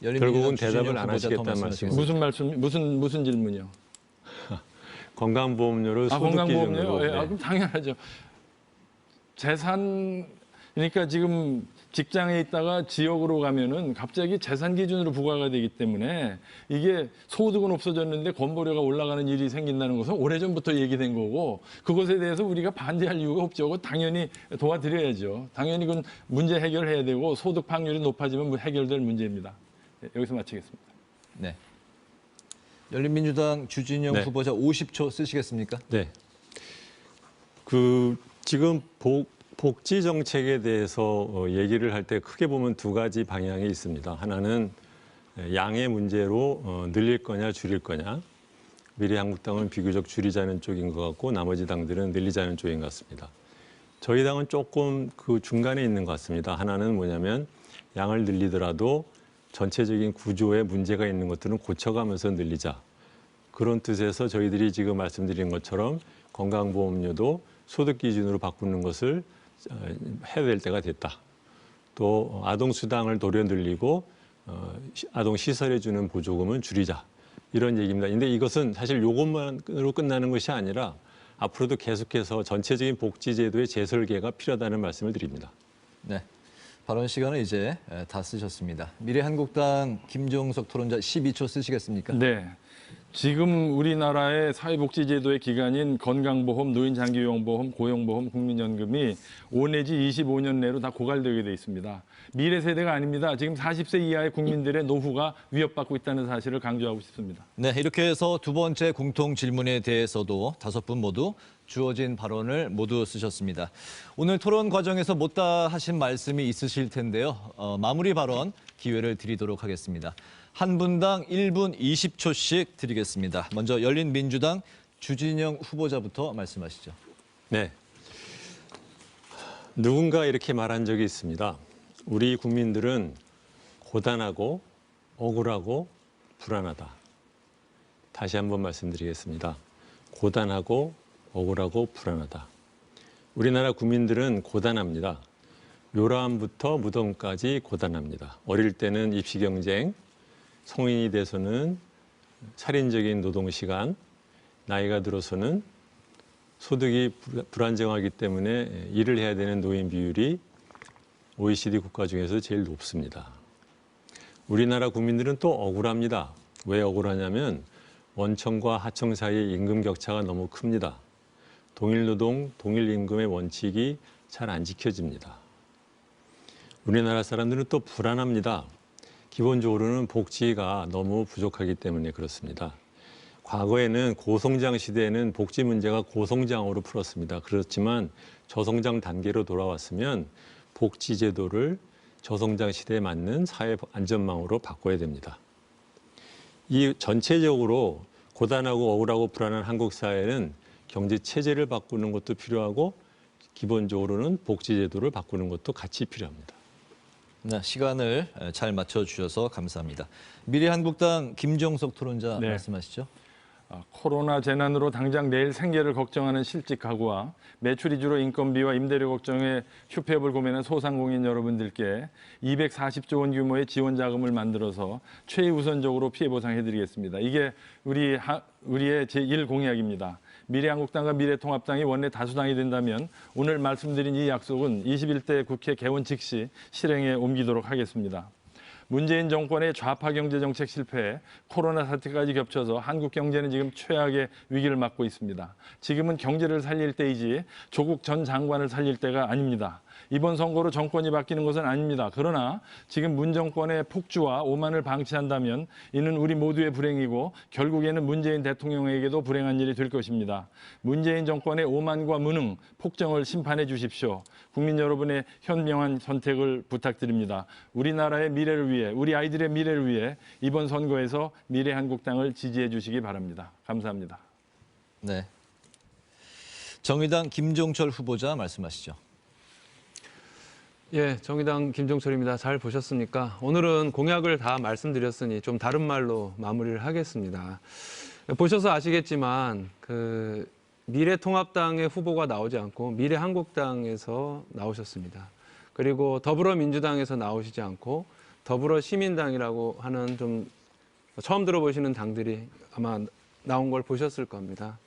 결국은 대답을 안 하시겠다는 말씀이죠. 무슨 질문이요? 건강보험료를 소득 기준으로. 네. 그럼 당연하죠. 재산, 그러니까 지금 직장에 있다가 지역으로 가면은 갑자기 재산 기준으로 부과가 되기 때문에 이게 소득은 없어졌는데 건보료가 올라가는 일이 생긴다는 것은 오래전부터 얘기된 거고 그것에 대해서 우리가 반대할 이유가 없죠. 당연히 도와드려야죠. 당연히 그건 문제 해결해야 되고 소득 확률이 높아지면 해결될 문제입니다. 네, 여기서 마치겠습니다. 네. 열린민주당 주진영 네. 후보자 50초 쓰시겠습니까? 네. 그 지금 복지 정책에 대해서 얘기를 할 때 크게 보면 두 가지 방향이 있습니다. 하나는 양의 문제로 늘릴 거냐 줄일 거냐. 미래한국당은 비교적 줄이자는 쪽인 것 같고 나머지 당들은 늘리자는 쪽인 것 같습니다. 저희 당은 조금 그 중간에 있는 것 같습니다. 하나는 뭐냐면 양을 늘리더라도 전체적인 구조에 문제가 있는 것들은 고쳐가면서 늘리자. 그런 뜻에서 저희들이 지금 말씀드린 것처럼 건강보험료도 소득 기준으로 바꾸는 것을 해야 될 때가 됐다. 또 아동수당을 도려 늘리고 아동시설에 주는 보조금은 줄이자. 이런 얘기입니다. 근데 이것은 사실 요것만으로 끝나는 것이 아니라 앞으로도 계속해서 전체적인 복지제도의 재설계가 필요하다는 말씀을 드립니다. 네. 발언 시간은 이제 다 쓰셨습니다. 미래한국당 김종석 토론자 12초 쓰시겠습니까? 네. 지금 우리나라의 사회복지제도의 기간인 건강보험, 노인장기요양보험, 고용보험, 국민연금이 5 내지 25년 내로 다 고갈되게 돼 있습니다. 미래 세대가 아닙니다. 지금 40세 이하의 국민들의 노후가 위협받고 있다는 사실을 강조하고 싶습니다. 네, 이렇게 해서 두 번째 공통 질문에 대해서도 5분 모두 주어진 발언을 모두 쓰셨습니다. 오늘 토론 과정에서 못다 하신 말씀이 있으실 텐데요. 마무리 발언 기회를 드리도록 하겠습니다. 한 분당 1분 20초씩 드리겠습니다. 먼저 열린민주당 주진영 후보자부터 말씀하시죠. 네. 누군가 이렇게 말한 적이 있습니다. 우리 국민들은 고단하고 억울하고 불안하다. 다시 한번 말씀드리겠습니다. 고단하고 억울하고 불안하다. 우리나라 국민들은 고단합니다. 묘라암부터 무덤까지 고단합니다. 어릴 때는 입시 경쟁, 성인이 돼서는 살인적인 노동시간, 나이가 들어서는 소득이 불안정하기 때문에 일을 해야 되는 노인 비율이 OECD 국가 중에서 제일 높습니다. 우리나라 국민들은 또 억울합니다. 왜 억울하냐면 원청과 하청 사이의 임금 격차가 너무 큽니다. 동일 노동, 동일 임금의 원칙이 잘 안 지켜집니다. 우리나라 사람들은 또 불안합니다. 기본적으로는 복지가 너무 부족하기 때문에 그렇습니다. 과거에는 고성장 시대에는 복지 문제가 고성장으로 풀었습니다. 그렇지만 저성장 단계로 돌아왔으면 복지 제도를 저성장 시대에 맞는 사회 안전망으로 바꿔야 됩니다. 이 전체적으로 고단하고 억울하고 불안한 한국 사회는 경제 체제를 바꾸는 것도 필요하고 기본적으로는 복지 제도를 바꾸는 것도 같이 필요합니다. 네, 시간을 잘 맞춰주셔서 감사합니다. 미래한국당 김정석 토론자 네. 말씀하시죠. 코로나 재난으로 당장 내일 생계를 걱정하는 실직 가구와 매출 위주로 인건비와 임대료 걱정에 휴폐업을 고민하는 소상공인 여러분들께 240조 원 규모의 지원 자금을 만들어서 최우선적으로 피해 보상해드리겠습니다. 이게 우리의 제1 공약입니다. 미래한국당과 미래통합당이 원내 다수당이 된다면 오늘 말씀드린 이 약속은 21대 국회 개원 즉시 실행에 옮기도록 하겠습니다. 문재인 정권의 좌파 경제 정책 실패에 코로나 사태까지 겹쳐서 한국 경제는 지금 최악의 위기를 맞고 있습니다. 지금은 경제를 살릴 때이지 조국 전 장관을 살릴 때가 아닙니다. 이번 선거로 정권이 바뀌는 것은 아닙니다. 그러나 지금 문 정권의 폭주와 오만을 방치한다면 이는 우리 모두의 불행이고 결국에는 문재인 대통령에게도 불행한 일이 될 것입니다. 문재인 정권의 오만과 무능, 폭정을 심판해 주십시오. 국민 여러분의 현명한 선택을 부탁드립니다. 우리나라의 미래를 위해, 우리 아이들의 미래를 위해 이번 선거에서 미래한국당을 지지해 주시기 바랍니다. 감사합니다. 네. 정의당 김종철 후보자 말씀하시죠. 예, 정의당 김종철입니다. 잘 보셨습니까? 오늘은 공약을 다 말씀드렸으니 좀 다른 말로 마무리를 하겠습니다. 보셔서 아시겠지만 미래통합당의 후보가 나오지 않고 미래한국당에서 나오셨습니다. 그리고 더불어민주당에서 나오시지 않고 더불어시민당이라고 하는 좀 처음 들어보시는 당들이 아마 나온 걸 보셨을 겁니다.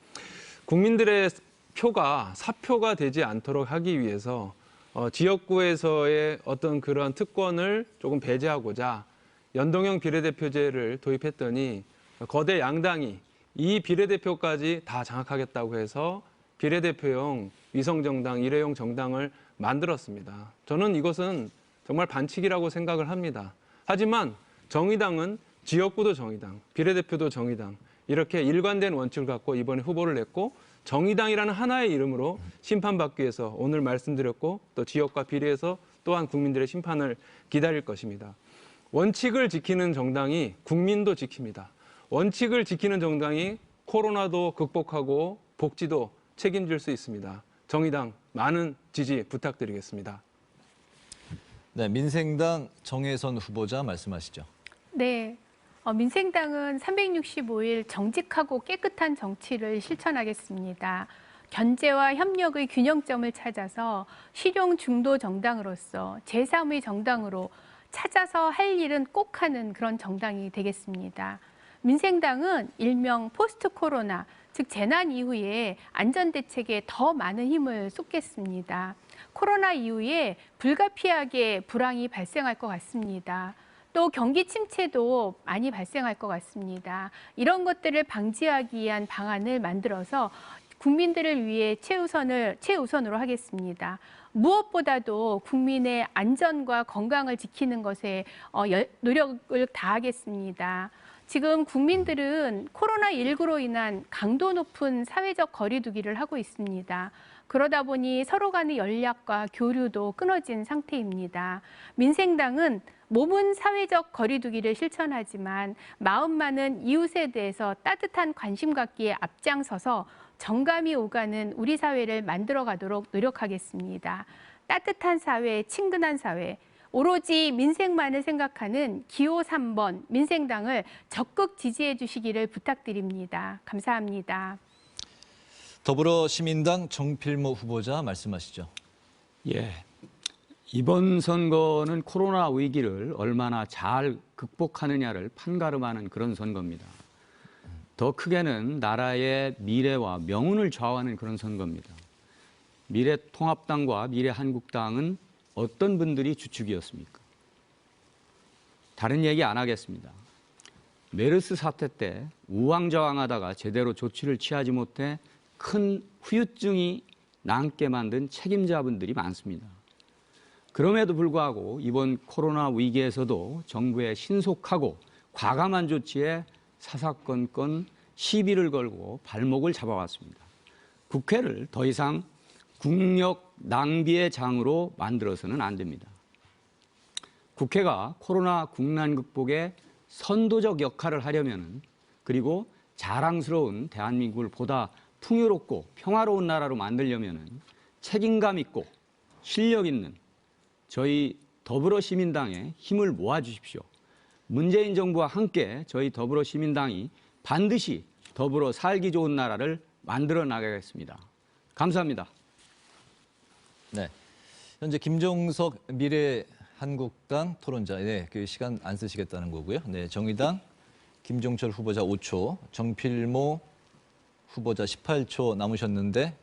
국민들의 표가 사표가 되지 않도록 하기 위해서 지역구에서의 어떤 그러한 특권을 조금 배제하고자 연동형 비례대표제를 도입했더니 거대 양당이 이 비례대표까지 다 장악하겠다고 해서 비례대표용 위성정당, 일회용 정당을 만들었습니다. 저는 이것은 정말 반칙이라고 생각을 합니다. 하지만 정의당은 지역구도 정의당, 비례대표도 정의당 이렇게 일관된 원칙을 갖고 이번에 후보를 냈고 정의당이라는 하나의 이름으로 심판받기 위해서 오늘 말씀드렸고 또 지역과 비례해서 또한 국민들의 심판을 기다릴 것입니다. 원칙을 지키는 정당이 국민도 지킵니다. 원칙을 지키는 정당이 코로나도 극복하고 복지도 책임질 수 있습니다. 정의당 많은 지지 부탁드리겠습니다. 네, 민생당 정혜선 후보자 말씀하시죠. 네. 민생당은 365일 정직하고 깨끗한 정치를 실천하겠습니다. 견제와 협력의 균형점을 찾아서 실용 중도 정당으로서 제3의 정당으로 찾아서 할 일은 꼭 하는 그런 정당이 되겠습니다. 민생당은 일명 포스트 코로나, 즉 재난 이후에 안전대책에 더 많은 힘을 쏟겠습니다. 코로나 이후에 불가피하게 불황이 발생할 것 같습니다. 또 경기 침체도 많이 발생할 것 같습니다. 이런 것들을 방지하기 위한 방안을 만들어서 국민들을 위해 최우선으로 하겠습니다. 무엇보다도 국민의 안전과 건강을 지키는 것에 노력을 다하겠습니다. 지금 국민들은 코로나19로 인한 강도 높은 사회적 거리 두기를 하고 있습니다. 그러다 보니 서로 간의 연락과 교류도 끊어진 상태입니다. 민생당은 몸은 사회적 거리 두기를 실천하지만 마음만은 이웃에 대해서 따뜻한 관심 갖기에 앞장서서 정감이 오가는 우리 사회를 만들어가도록 노력하겠습니다. 따뜻한 사회, 친근한 사회, 오로지 민생만을 생각하는 기호 3번 민생당을 적극 지지해 주시기를 부탁드립니다. 감사합니다. 더불어시민당 정필모 후보자 말씀하시죠. 예. 이번 선거는 코로나 위기를 얼마나 잘 극복하느냐를 판가름하는 그런 선거입니다. 더 크게는 나라의 미래와 명운을 좌우하는 그런 선거입니다. 미래통합당과 미래한국당은 어떤 분들이 주축이었습니까? 다른 얘기 안 하겠습니다. 메르스 사태 때 우왕좌왕하다가 제대로 조치를 취하지 못해 큰 후유증이 남게 만든 책임자분들이 많습니다. 그럼에도 불구하고 이번 코로나 위기에서도 정부의 신속하고 과감한 조치에 사사건건 시비를 걸고 발목을 잡아왔습니다. 국회를 더 이상 국력 낭비의 장으로 만들어서는 안 됩니다. 국회가 코로나 국난 극복에 선도적 역할을 하려면, 그리고 자랑스러운 대한민국을 보다 풍요롭고 평화로운 나라로 만들려면 책임감 있고 실력 있는 저희 더불어시민당에 힘을 모아주십시오. 문재인 정부와 함께 저희 더불어시민당이 반드시 더불어 살기 좋은 나라를 만들어 나가겠습니다. 감사합니다. 네. 현재 김종석 미래한국당 토론자, 네, 그 시간 안 쓰시겠다는 거고요. 네, 정의당 김종철 후보자 5초, 정필모 후보자 18초 남으셨는데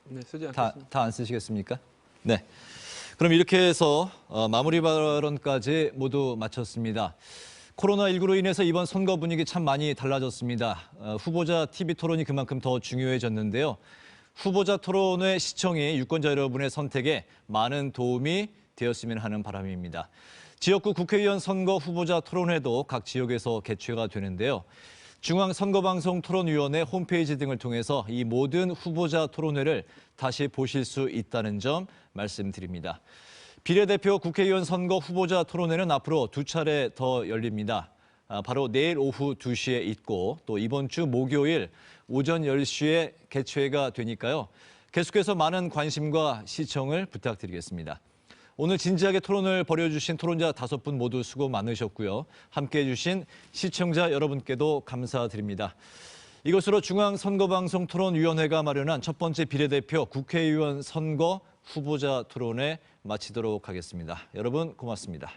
네, 쓰지 않겠습니다. 다 안 쓰시겠습니까? 네. 그럼 이렇게 해서 마무리 발언까지 모두 마쳤습니다. 코로나19로 인해서 이번 선거 분위기 참 많이 달라졌습니다. 후보자 TV 토론이 그만큼 더 중요해졌는데요. 후보자 토론회 시청이 유권자 여러분의 선택에 많은 도움이 되었으면 하는 바람입니다. 지역구 국회의원 선거 후보자 토론회도 각 지역에서 개최가 되는데요. 중앙선거방송토론위원회 홈페이지 등을 통해서 이 모든 후보자 토론회를 다시 보실 수 있다는 점 말씀드립니다. 비례대표 국회의원 선거 후보자 토론회는 앞으로 2차례 더 열립니다. 바로 내일 오후 2시에 있고 또 이번 주 목요일 오전 10시에 개최가 되니까요. 계속해서 많은 관심과 시청을 부탁드리겠습니다. 오늘 진지하게 토론을 벌여주신 토론자 5분 모두 수고 많으셨고요. 함께해 주신 시청자 여러분께도 감사드립니다. 이것으로 중앙선거방송토론위원회가 마련한 첫 번째 비례대표 국회의원 선거 후보자 토론회 마치도록 하겠습니다. 여러분 고맙습니다.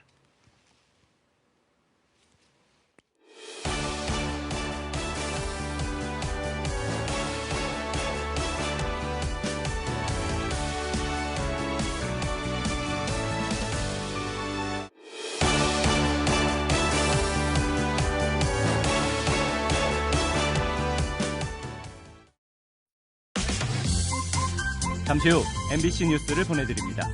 잠시 후 MBC 뉴스를 보내드립니다.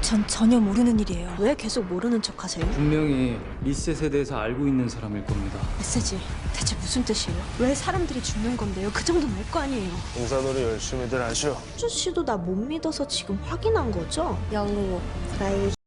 전 전혀 모르는 일이에요. 왜 계속 모르는 척 하세요? 분명히 리셋에 대해서 알고 있는 사람일 겁니다. 메시지 대체 무슨 뜻이에요? 왜 사람들이 죽는 건데요? 그 정도는 알 거 아니에요. 봉사놀이 열심히들 하시오. 주 씨도 나 못 믿어서 지금 확인한 거죠? 영우, 나의